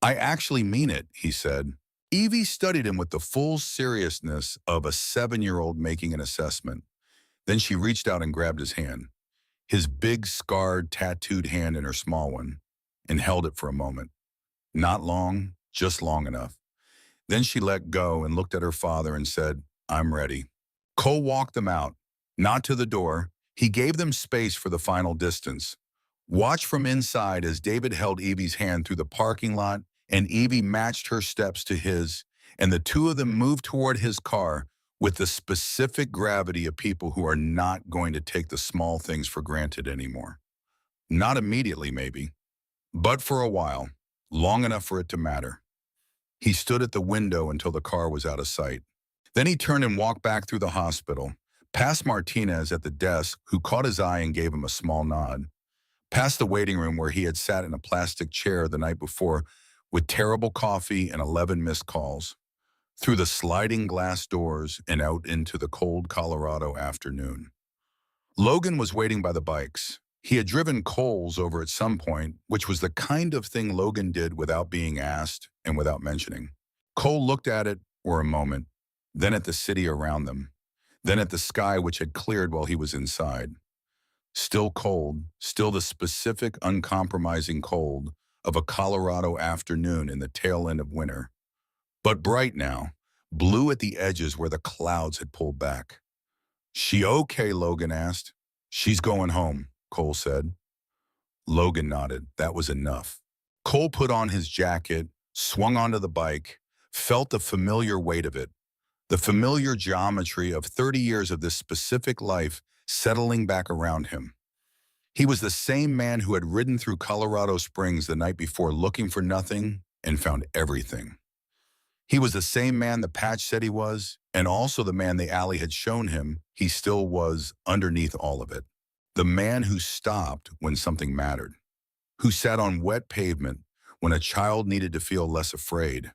I actually mean it, he said. Evie studied him with the full seriousness of a 7-year-old making an assessment. Then she reached out and grabbed his hand, his big, scarred, tattooed hand in her small one, and held it for a moment. Not long, just long enough. Then she let go and looked at her father and said, I'm ready. Cole walked them out, not to the door. He gave them space for the final distance. Watch from inside as David held Evie's hand through the parking lot and Evie matched her steps to his, and the two of them moved toward his car with the specific gravity of people who are not going to take the small things for granted anymore. Not immediately, maybe, but for a while, long enough for it to matter. He stood at the window until the car was out of sight. Then he turned and walked back through the hospital, past Martinez at the desk, who caught his eye and gave him a small nod, past the waiting room where he had sat in a plastic chair the night before with terrible coffee and 11 missed calls, through the sliding glass doors and out into the cold Colorado afternoon. Logan was waiting by the bikes. He had driven Coles over at some point, which was the kind of thing Logan did without being asked and without mentioning. Cole looked at it for a moment, then at the city around them, then at the sky which had cleared while he was inside. Still cold, still the specific, uncompromising cold of a Colorado afternoon in the tail end of winter. But bright now, blue at the edges where the clouds had pulled back. She okay, Logan asked. She's going home, Cole said. Logan nodded. That was enough. Cole put on his jacket, swung onto the bike, felt the familiar weight of it, the familiar geometry of 30 years of this specific life settling back around him. He was the same man who had ridden through Colorado Springs the night before looking for nothing and found everything. He was the same man the patch said he was, and also the man the alley had shown him he still was underneath all of it. The man who stopped when something mattered, who sat on wet pavement when a child needed to feel less afraid,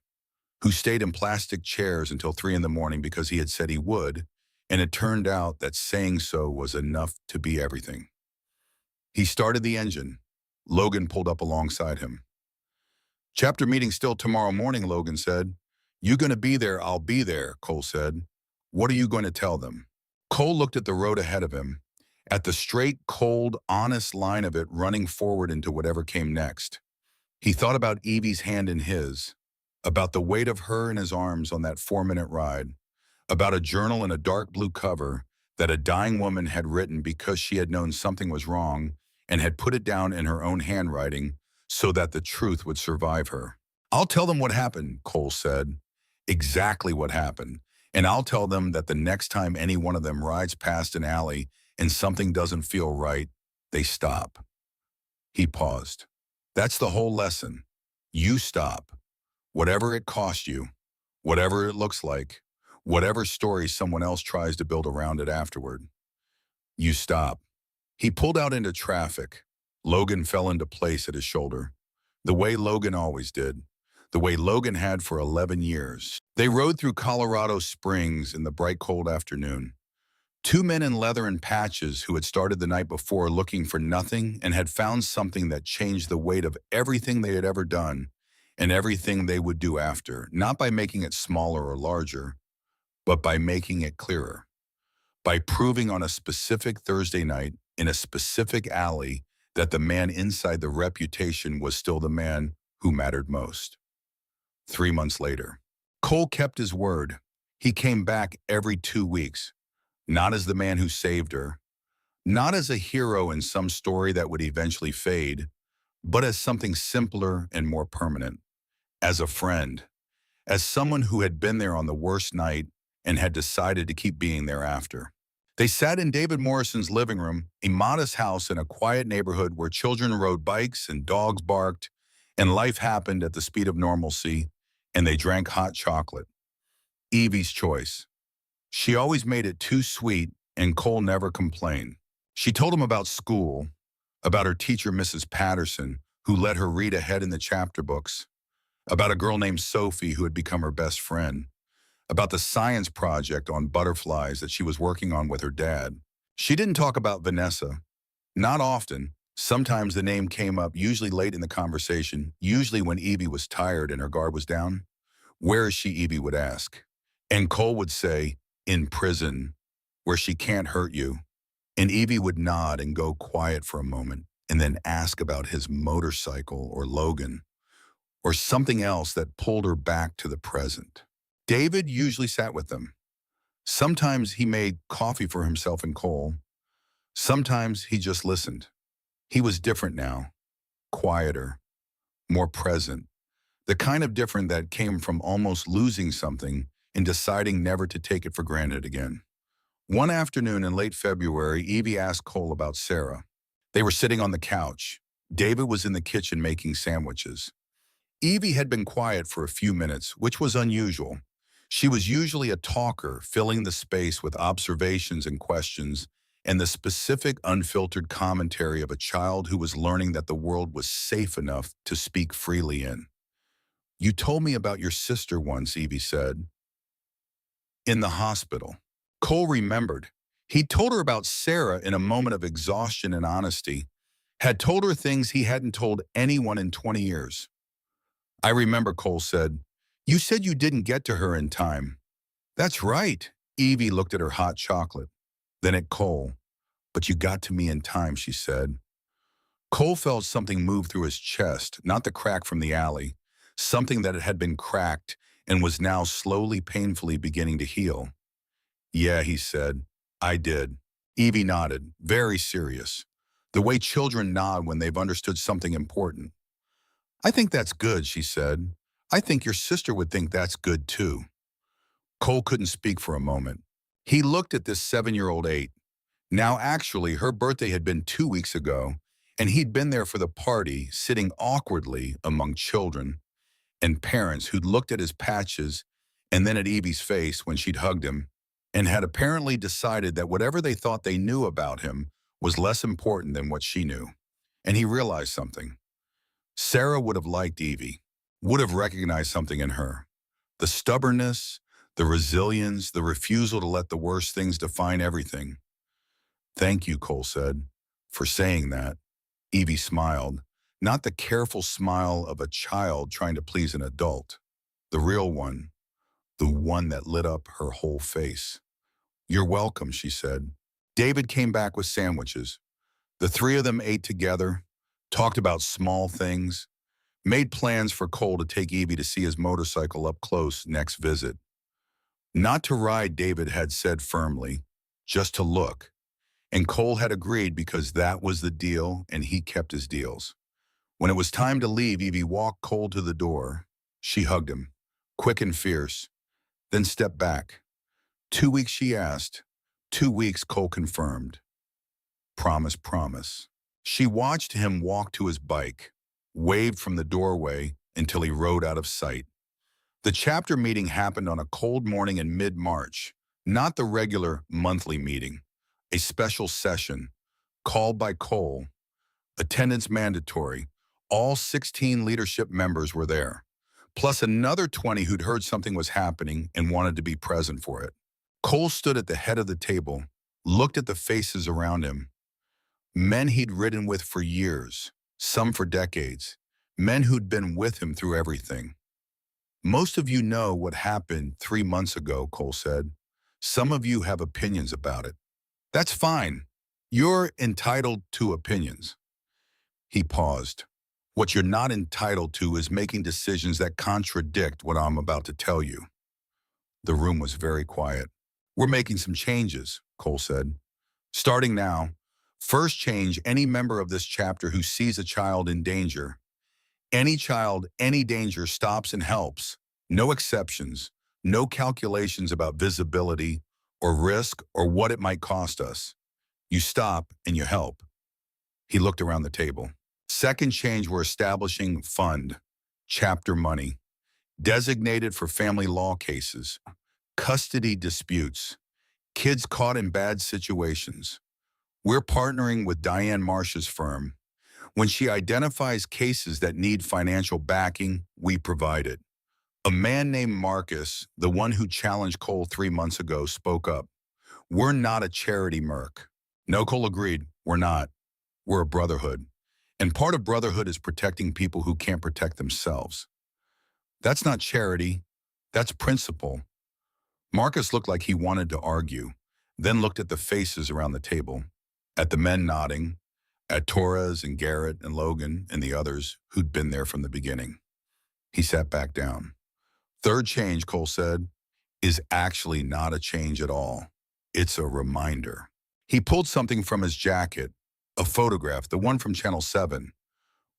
who stayed in plastic chairs until 3 a.m. because he had said he would, and it turned out that saying so was enough to be everything. He started the engine. Logan pulled up alongside him. Chapter meeting still tomorrow morning, Logan said. You gonna be there, I'll be there, Cole said. What are you going to tell them? Cole looked at the road ahead of him, at the straight, cold, honest line of it running forward into whatever came next. He thought about Evie's hand in his, about the weight of her in his arms on that 4-minute ride, about a journal in a dark blue cover that a dying woman had written because she had known something was wrong and had put it down in her own handwriting so that the truth would survive her. I'll tell them what happened, Cole said. Exactly what happened. And I'll tell them that the next time any one of them rides past an alley and something doesn't feel right, they stop. He paused. That's the whole lesson. You stop. Whatever it costs you, whatever it looks like, whatever story someone else tries to build around it afterward. You stop. He pulled out into traffic. Logan fell into place at his shoulder, the way Logan always did, the way Logan had for 11 years. They rode through Colorado Springs in the bright cold afternoon. 2 men in leather and patches who had started the night before looking for nothing and had found something that changed the weight of everything they had ever done and everything they would do after, not by making it smaller or larger, but by making it clearer, by proving on a specific Thursday night in a specific alley that the man inside the reputation was still the man who mattered most. 3 months later, Cole kept his word. He came back every 2 weeks, not as the man who saved her, not as a hero in some story that would eventually fade, but as something simpler and more permanent, as a friend, as someone who had been there on the worst night and had decided to keep being there after. They sat in David Morrison's living room, a modest house in a quiet neighborhood where children rode bikes and dogs barked, and life happened at the speed of normalcy, and they drank hot chocolate. Evie's choice. She always made it too sweet, and Cole never complained. She told him about school, about her teacher, Mrs. Patterson, who let her read ahead in the chapter books, about a girl named Sophie who had become her best friend, about the science project on butterflies that she was working on with her dad. She didn't talk about Vanessa, not often, Sometimes the name came up, usually late in the conversation, usually when Evie was tired and her guard was down. Where is she, Evie would ask. And Cole would say, in prison, where she can't hurt you. And Evie would nod and go quiet for a moment and then ask about his motorcycle or Logan or something else that pulled her back to the present. David usually sat with them. Sometimes he made coffee for himself and Cole. Sometimes he just listened. He was different now, quieter, more present, the kind of different that came from almost losing something and deciding never to take it for granted again. One afternoon in late February, Evie asked Cole about Sarah. They were sitting on the couch. David was in the kitchen making sandwiches. Evie had been quiet for a few minutes, which was unusual. She was usually a talker, filling the space with observations and questions, and the specific, unfiltered commentary of a child who was learning that the world was safe enough to speak freely in. You told me about your sister once, Evie said. In the hospital. Cole remembered. He'd told her about Sarah in a moment of exhaustion and honesty, had told her things he hadn't told anyone in 20 years. I remember, Cole said. You said you didn't get to her in time. That's right. Evie looked at her hot chocolate, then at Cole. But you got to me in time, she said. Cole felt something move through his chest, not the crack from the alley, something that had been cracked and was now slowly, painfully beginning to heal. Yeah, he said. I did. Evie nodded, very serious. The way children nod when they've understood something important. I think that's good, she said. I think your sister would think that's good too. Cole couldn't speak for a moment. He looked at this 7-year-old 8. Now actually, her birthday had been 2 weeks ago, and he'd been there for the party, sitting awkwardly among children and parents who'd looked at his patches and then at Evie's face when she'd hugged him, and had apparently decided that whatever they thought they knew about him was less important than what she knew. And he realized something. Sarah would have liked Evie, would have recognized something in her. The stubbornness, the resilience, the refusal to let the worst things define everything. Thank you, Cole said, for saying that. Evie smiled, not the careful smile of a child trying to please an adult. The real one, the one that lit up her whole face. You're welcome, she said. David came back with sandwiches. The three of them ate together, talked about small things, made plans for Cole to take Evie to see his motorcycle up close next visit. Not to ride, David had said firmly, just to look. And Cole had agreed because that was the deal and he kept his deals. When it was time to leave, Evie walked Cole to the door. She hugged him, quick and fierce, then stepped back. 2 weeks, she asked. 2 weeks, Cole confirmed. Promise, promise. She watched him walk to his bike, waved from the doorway until he rode out of sight. The chapter meeting happened on a cold morning in mid-March, not the regular monthly meeting, a special session, called by Cole, attendance mandatory. All 16 leadership members were there, plus another 20 who'd heard something was happening and wanted to be present for it. Cole stood at the head of the table, looked at the faces around him. Men he'd ridden with for years, some for decades, men who'd been with him through everything. Most of you know what happened 3 months ago, Cole said. Some of you have opinions about it. That's fine. You're entitled to opinions. He paused. What you're not entitled to is making decisions that contradict what I'm about to tell you. The room was very quiet. We're making some changes, Cole said. Starting now, first change, any member of this chapter who sees a child in danger. Any child, any danger stops and helps. No exceptions, no calculations about visibility or risk or what it might cost us. You stop and you help. He looked around the table. Second change, we're establishing fund, chapter money, designated for family law cases, custody disputes, kids caught in bad situations. We're partnering with Diane Marsh's firm. When she identifies cases that need financial backing, we provide it. A man named Marcus, the one who challenged Cole 3 months ago, spoke up. We're not a charity, Merc. No, Cole agreed. We're not. We're a brotherhood. And part of brotherhood is protecting people who can't protect themselves. That's not charity. That's principle. Marcus looked like he wanted to argue, then looked at the faces around the table, at the men nodding, at Torres and Garrett and Logan and the others who'd been there from the beginning. He sat back down. Third change, Cole said, is actually not a change at all. It's a reminder. He pulled something from his jacket, a photograph, the one from Channel 7,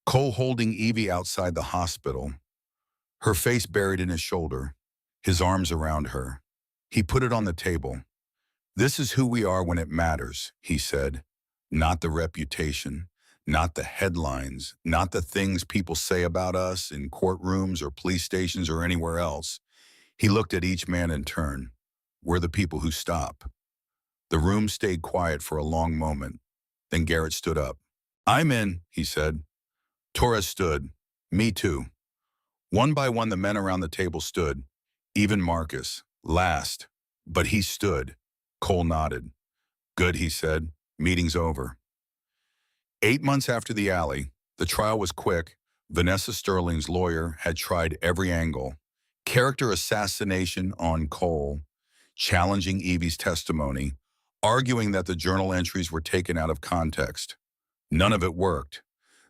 Cole holding Evie outside the hospital, her face buried in his shoulder, his arms around her. He put it on the table. This is who we are when it matters, he said. Not the reputation, not the headlines, not the things people say about us in courtrooms or police stations or anywhere else. He looked at each man in turn. We're the people who stop. The room stayed quiet for a long moment. Then Garrett stood up. I'm in, he said. Torres stood. Me too. One by one, the men around the table stood. Even Marcus. Last. But he stood. Cole nodded. Good, he said. Meeting's over. 8 months after the alley, the trial was quick. Vanessa Sterling's lawyer had tried every angle. Character assassination on Cole, challenging Evie's testimony, arguing that the journal entries were taken out of context. None of it worked.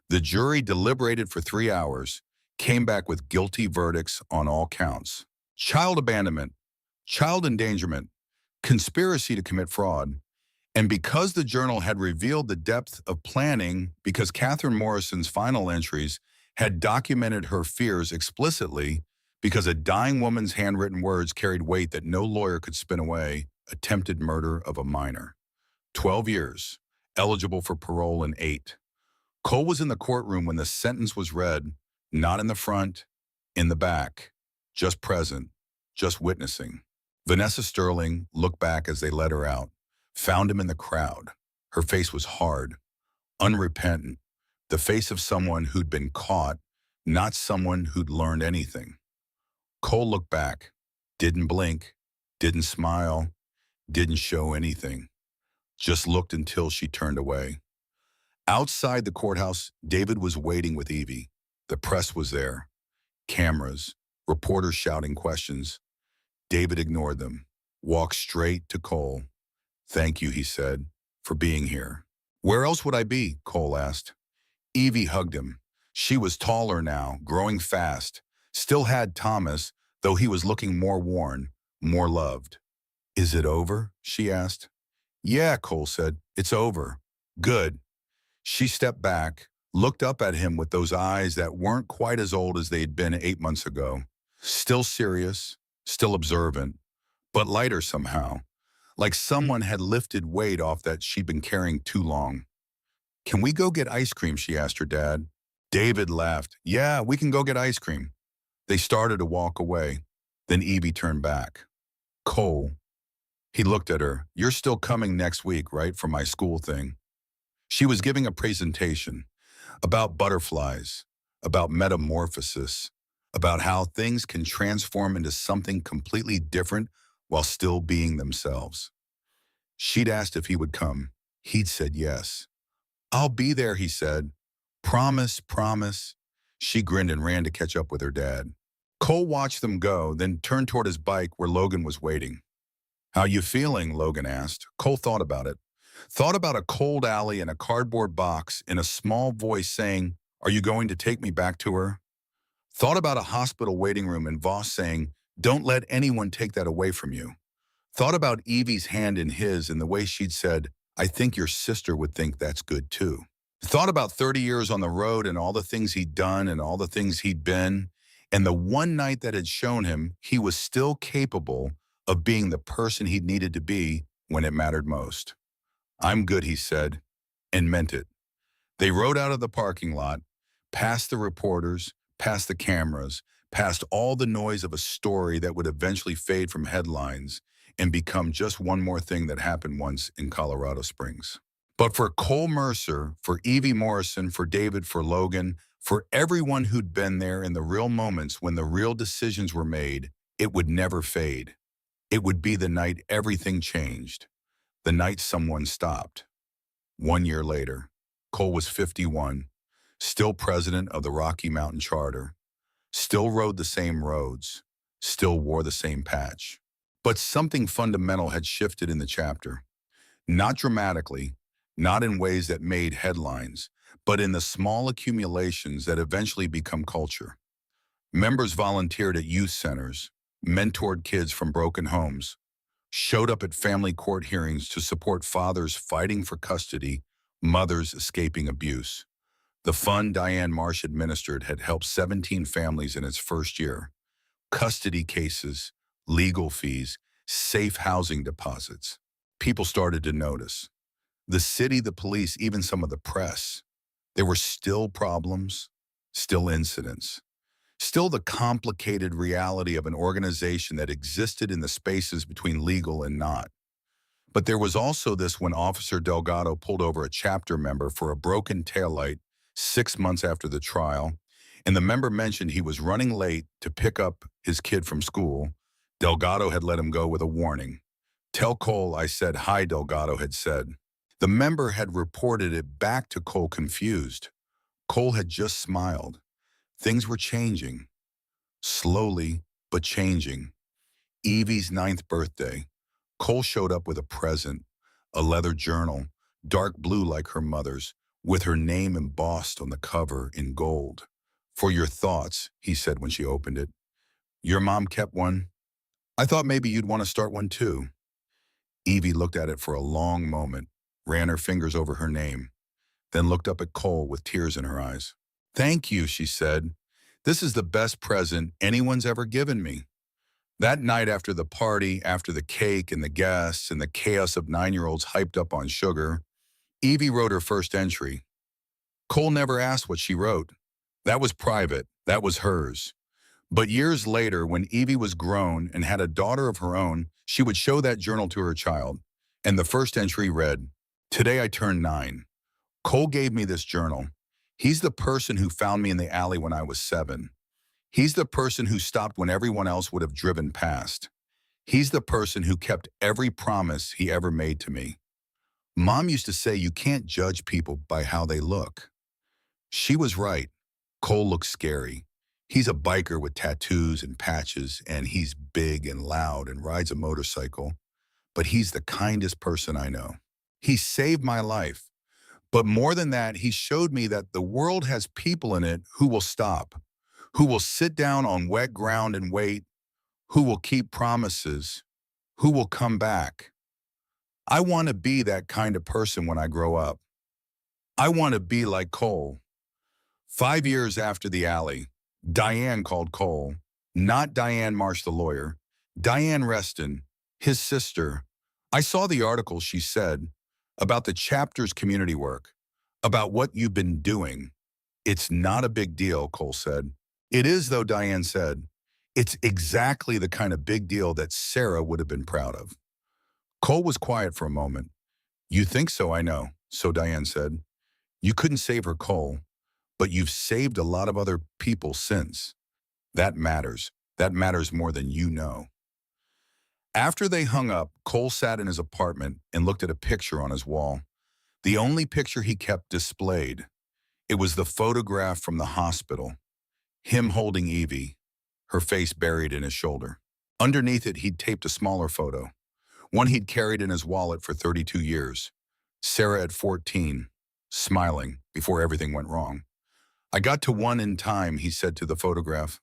The jury deliberated for 3 hours, came back with guilty verdicts on all counts. Child abandonment, child endangerment, conspiracy to commit fraud. And because the journal had revealed the depth of planning, because Catherine Morrison's final entries had documented her fears explicitly, because a dying woman's handwritten words carried weight that no lawyer could spin away, attempted murder of a minor. 12 years, eligible for parole in 8. Cole was in the courtroom when the sentence was read, not in the front, in the back, just present, just witnessing. Vanessa Sterling looked back as they let her out, found him in the crowd. Her face was hard, unrepentant, the face of someone who'd been caught, not someone who'd learned anything. Cole looked back, didn't blink, didn't smile, didn't show anything, just looked until she turned away. Outside the courthouse, David was waiting with Evie. The press was there. Cameras, reporters shouting questions. David ignored them, walked straight to Cole. Thank you, he said, for being here. Where else would I be? Cole asked. Evie hugged him. She was taller now, growing fast. Still had Thomas, though he was looking more worn, more loved. Is it over? She asked. Yeah, Cole said. It's over. Good. She stepped back, looked up at him with those eyes that weren't quite as old as they'd been 8 months ago. Still serious, still observant, but lighter somehow, like someone had lifted weight off that she'd been carrying too long. Can we go get ice cream? She asked her dad. David laughed. Yeah, we can go get ice cream. They started to walk away. Then Evie turned back. Cole. He looked at her. You're still coming next week, right, for my school thing? She was giving a presentation about butterflies, about metamorphosis, about how things can transform into something completely different while still being themselves. She'd asked if he would come. He'd said yes. I'll be there, he said. Promise, promise. She grinned and ran to catch up with her dad. Cole watched them go, then turned toward his bike where Logan was waiting. How you feeling? Logan asked. Cole thought about it. Thought about a cold alley and a cardboard box and a small voice saying, are you going to take me back to her? Thought about a hospital waiting room and Voss saying, don't let anyone take that away from you. Thought about Evie's hand in his and the way she'd said, I think your sister would think that's good too. Thought about 30 years on the road and all the things he'd done and all the things he'd been, and the one night that had shown him he was still capable of being the person he needed to be when it mattered most. I'm good, he said, and meant it. They rode out of the parking lot, past the reporters, past the cameras, past all the noise of a story that would eventually fade from headlines and become just one more thing that happened once in Colorado Springs. But for Cole Mercer, for Evie Morrison, for David, for Logan, for everyone who'd been there in the real moments when the real decisions were made, it would never fade. It would be the night everything changed, the night someone stopped. 1 year later. Cole was 51, still president of the Rocky Mountain Charter, still rode the same roads, still wore the same patch. But something fundamental had shifted in the chapter. Not dramatically, not in ways that made headlines, but in the small accumulations that eventually become culture. Members volunteered at youth centers, mentored kids from broken homes, showed up at family court hearings to support fathers fighting for custody, mothers escaping abuse. The fund Diane Marsh administered had helped 17 families in its first year. Custody cases, legal fees, safe housing deposits. People started to notice. The city, the police, even some of the press. There were still problems, still incidents, still the complicated reality of an organization that existed in the spaces between legal and not. But there was also this when Officer Delgado pulled over a chapter member for a broken taillight 6 months after the trial, and the member mentioned he was running late to pick up his kid from school. Delgado had let him go with a warning. "Tell Cole I said hi," Delgado had said. The member had reported it back to Cole confused. Cole had just smiled. Things were changing. Slowly, but changing. Evie's 9th birthday. Cole showed up with a present, a leather journal, dark blue like her mother's, with her name embossed on the cover in gold. "For your thoughts," he said when she opened it. "Your mom kept one? I thought maybe you'd want to start one too." Evie looked at it for a long moment, ran her fingers over her name, then looked up at Cole with tears in her eyes. "Thank you," she said. "This is the best present anyone's ever given me." That night after the party, after the cake and the guests and the chaos of 9-year-olds hyped up on sugar, Evie wrote her first entry. Cole never asked what she wrote. That was private. That was hers. But years later, when Evie was grown and had a daughter of her own, she would show that journal to her child. And the first entry read, "Today I turned 9. Cole gave me this journal. He's the person who found me in the alley when I was 7. He's the person who stopped when everyone else would have driven past. He's the person who kept every promise he ever made to me. Mom used to say you can't judge people by how they look." She was right. Cole looks scary. He's a biker with tattoos and patches, and he's big and loud and rides a motorcycle. But he's the kindest person I know. He saved my life. But more than that, he showed me that the world has people in it who will stop, who will sit down on wet ground and wait, who will keep promises, who will come back. I want to be that kind of person when I grow up. I want to be like Cole. 5 years after the alley, Diane called Cole, not Diane Marsh the lawyer, Diane Reston, his sister. "I saw the article," she said, "about the chapter's community work, about what you've been doing." "It's not a big deal," Cole said. "It is, though," Diane said. "It's exactly the kind of big deal that Sarah would have been proud of." Cole was quiet for a moment. "You think so, I know," so Diane said. "You couldn't save her, Cole, but you've saved a lot of other people since. That matters. That matters more than you know." After they hung up, Cole sat in his apartment and looked at a picture on his wall. The only picture he kept displayed. It was the photograph from the hospital. Him holding Evie, her face buried in his shoulder. Underneath it, he'd taped a smaller photo, one he'd carried in his wallet for 32 years. Sarah at 14, smiling before everything went wrong. "I got to 1 in time," he said to the photograph.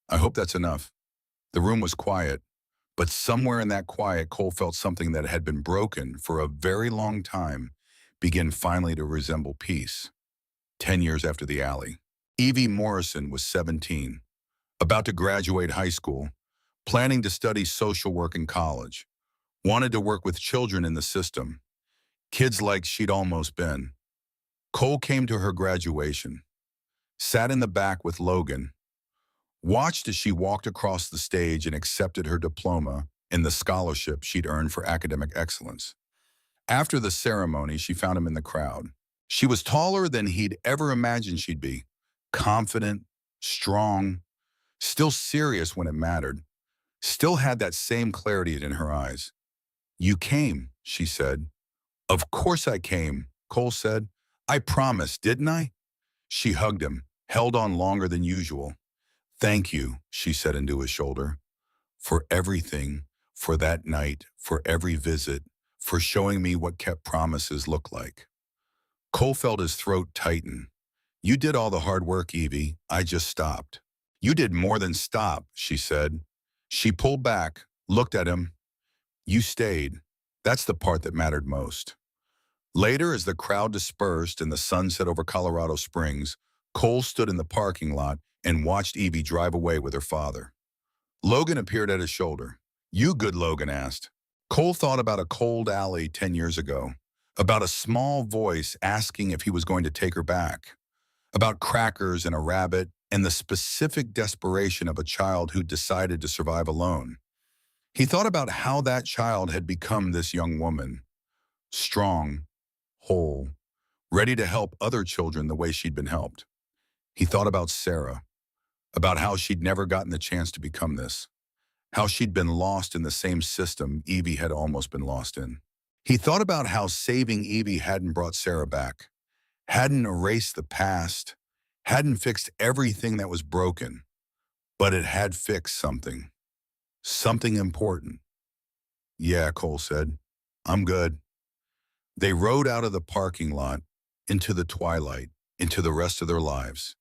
"I hope that's enough." The room was quiet, but somewhere in that quiet, Cole felt something that had been broken for a very long time begin finally to resemble peace. 10 years after the alley. Evie Morrison was 17, about to graduate high school, planning to study social work in college, wanted to work with children in the system, kids like she'd almost been. Cole came to her graduation, sat in the back with Logan, watched as she walked across the stage and accepted her diploma and the scholarship she'd earned for academic excellence. After the ceremony, she found him in the crowd. She was taller than he'd ever imagined she'd be, confident, strong, still serious when it mattered, still had that same clarity in her eyes. "You came," she said. "Of course I came," Cole said. I promised, didn't I? She hugged him, held on longer than usual. Thank you, she said into his shoulder, for everything, for that night, for every visit, for showing me what kept promises look like. Cole felt his throat tighten. You did all the hard work, Evie. I just stopped. You did more than stop, she said. She pulled back, looked at him. You stayed. That's the part that mattered most. Later, as the crowd dispersed and the sun set over Colorado Springs, Cole stood in the parking lot and watched Evie drive away with her father. Logan appeared at his shoulder. You good, Logan asked. Cole thought about a cold alley 10 years ago, about a small voice asking if he was going to take her back, about crackers and a rabbit, and the specific desperation of a child who decided to survive alone. He thought about how that child had become this young woman, strong, whole, ready to help other children the way she'd been helped. He thought about Sarah, about how she'd never gotten the chance to become this, how she'd been lost in the same system Evie had almost been lost in. He thought about how saving Evie hadn't brought Sarah back, hadn't erased the past, hadn't fixed everything that was broken, but it had fixed something, something important. Yeah, Cole said, I'm good. They rode out of the parking lot, into the twilight, into the rest of their lives.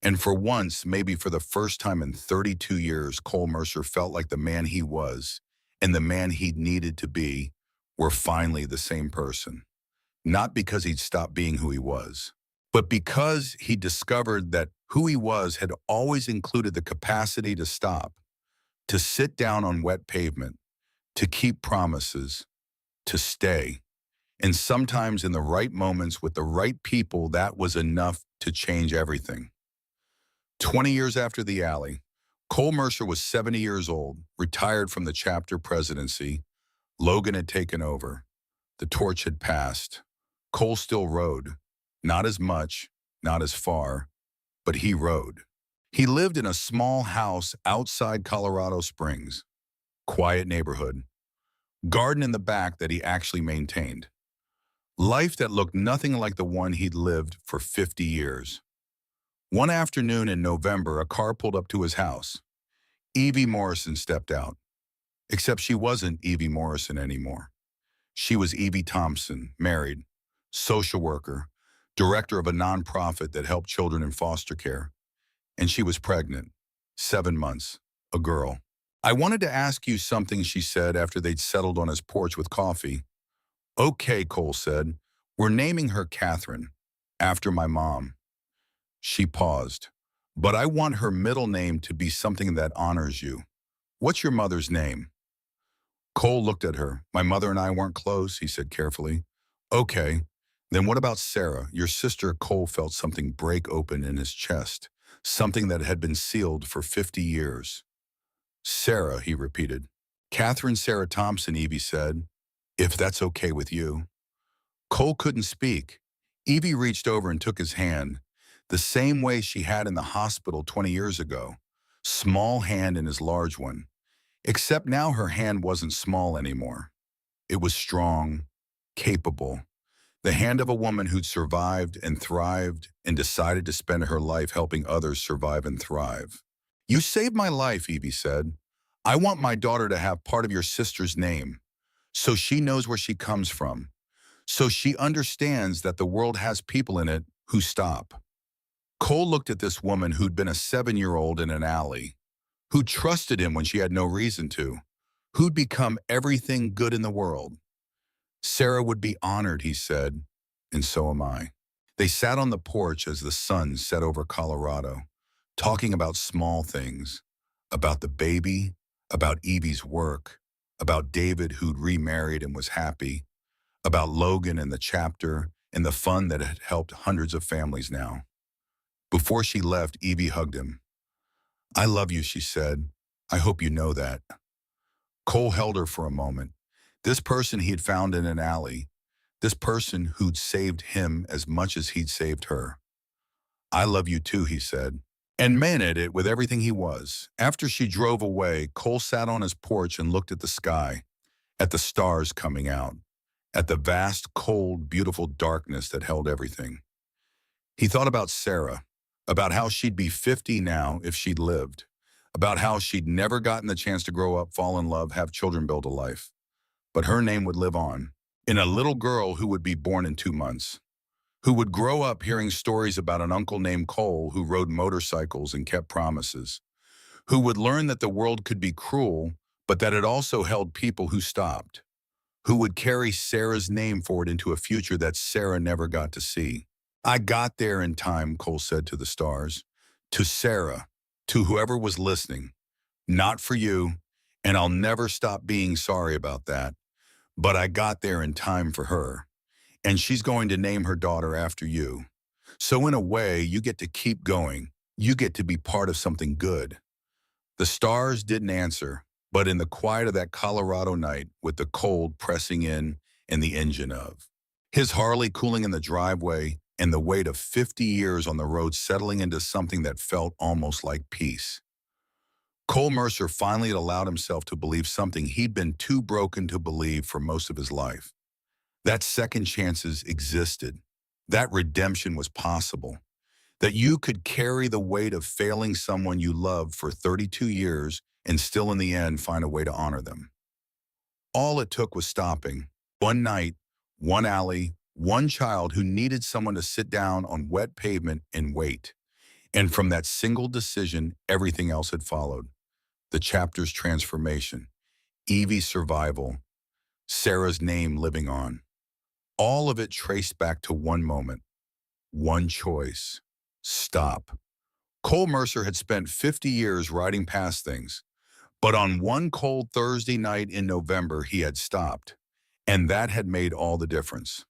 And for once, maybe for the first time in 32 years, Cole Mercer felt like the man he was and the man he'd needed to be were finally the same person. Not because he'd stopped being who he was, but because he discovered that who he was had always included the capacity to stop, to sit down on wet pavement, to keep promises, to stay. And sometimes in the right moments with the right people, that was enough to change everything. 20 years after the alley, Cole Mercer was 70 years old, retired from the chapter presidency. Logan had taken over. The torch had passed. Cole still rode. Not as much, not as far, but he rode. He lived in a small house outside Colorado Springs. Quiet neighborhood. Garden in the back that he actually maintained. Life that looked nothing like the one he'd lived for 50 years. One afternoon in November, a car pulled up to his house. Evie Morrison stepped out. Except she wasn't Evie Morrison anymore. She was Evie Thompson, married, social worker, director of a nonprofit that helped children in foster care. And she was pregnant, 7 months, a girl. I wanted to ask you something, she said after they'd settled on his porch with coffee. Okay, Cole said. We're naming her Catherine, after my mom. She paused. But I want her middle name to be something that honors you. What's your mother's name? Cole looked at her. My mother and I weren't close, he said carefully. Okay, then what about Sarah, your sister? Cole felt something break open in his chest, something that had been sealed for 50 years. Sarah, he repeated. Catherine Sarah Thompson, Evie said, if that's okay with you. Cole couldn't speak. Evie reached over and took his hand, the same way she had in the hospital 20 years ago, small hand in his large one. Except now her hand wasn't small anymore. It was strong, capable. The hand of a woman who'd survived and thrived and decided to spend her life helping others survive and thrive. You saved my life, Evie said. I want my daughter to have part of your sister's name, so she knows where she comes from, so she understands that the world has people in it who stop. Cole looked at this woman who'd been a 7-year-old in an alley, who trusted him when she had no reason to, who'd become everything good in the world. Sarah would be honored, he said, and so am I. They sat on the porch as the sun set over Colorado, talking about small things, about the baby, about Evie's work, about David who'd remarried and was happy, about Logan and the chapter and the fun that had helped hundreds of families now. Before she left, Evie hugged him. I love you, she said. I hope you know that. Cole held her for a moment. This person he had found in an alley, this person who'd saved him as much as he'd saved her. I love you too, he said, and meant it with everything he was. After she drove away, Cole sat on his porch and looked at the sky, at the stars coming out, at the vast, cold, beautiful darkness that held everything. He thought about Sarah, about how she'd be 50 now if she'd lived, about how she'd never gotten the chance to grow up, fall in love, have children, build a life. But her name would live on in a little girl who would be born in 2 months, who would grow up hearing stories about an uncle named Cole who rode motorcycles and kept promises, who would learn that the world could be cruel, but that it also held people who stopped, who would carry Sarah's name forward into a future that Sarah never got to see. I got there in time, Cole said to the stars, to Sarah, to whoever was listening, not for you, and I'll never stop being sorry about that, but I got there in time for her, and she's going to name her daughter after you. So in a way, you get to keep going. You get to be part of something good. The stars didn't answer, but in the quiet of that Colorado night, with the cold pressing in and the engine of his Harley cooling in the driveway and the weight of 50 years on the road settling into something that felt almost like peace, Cole Mercer finally had allowed himself to believe something he'd been too broken to believe for most of his life. That second chances existed. That redemption was possible. That you could carry the weight of failing someone you loved for 32 years and still in the end find a way to honor them. All it took was stopping. One night, one alley, one child who needed someone to sit down on wet pavement and wait. And from that single decision, everything else had followed. The chapter's transformation, Evie's survival, Sarah's name living on. All of it traced back to one moment, one choice. Stop. Cole Mercer had spent 50 years riding past things, but on one cold Thursday night in November, he had stopped. And that had made all the difference.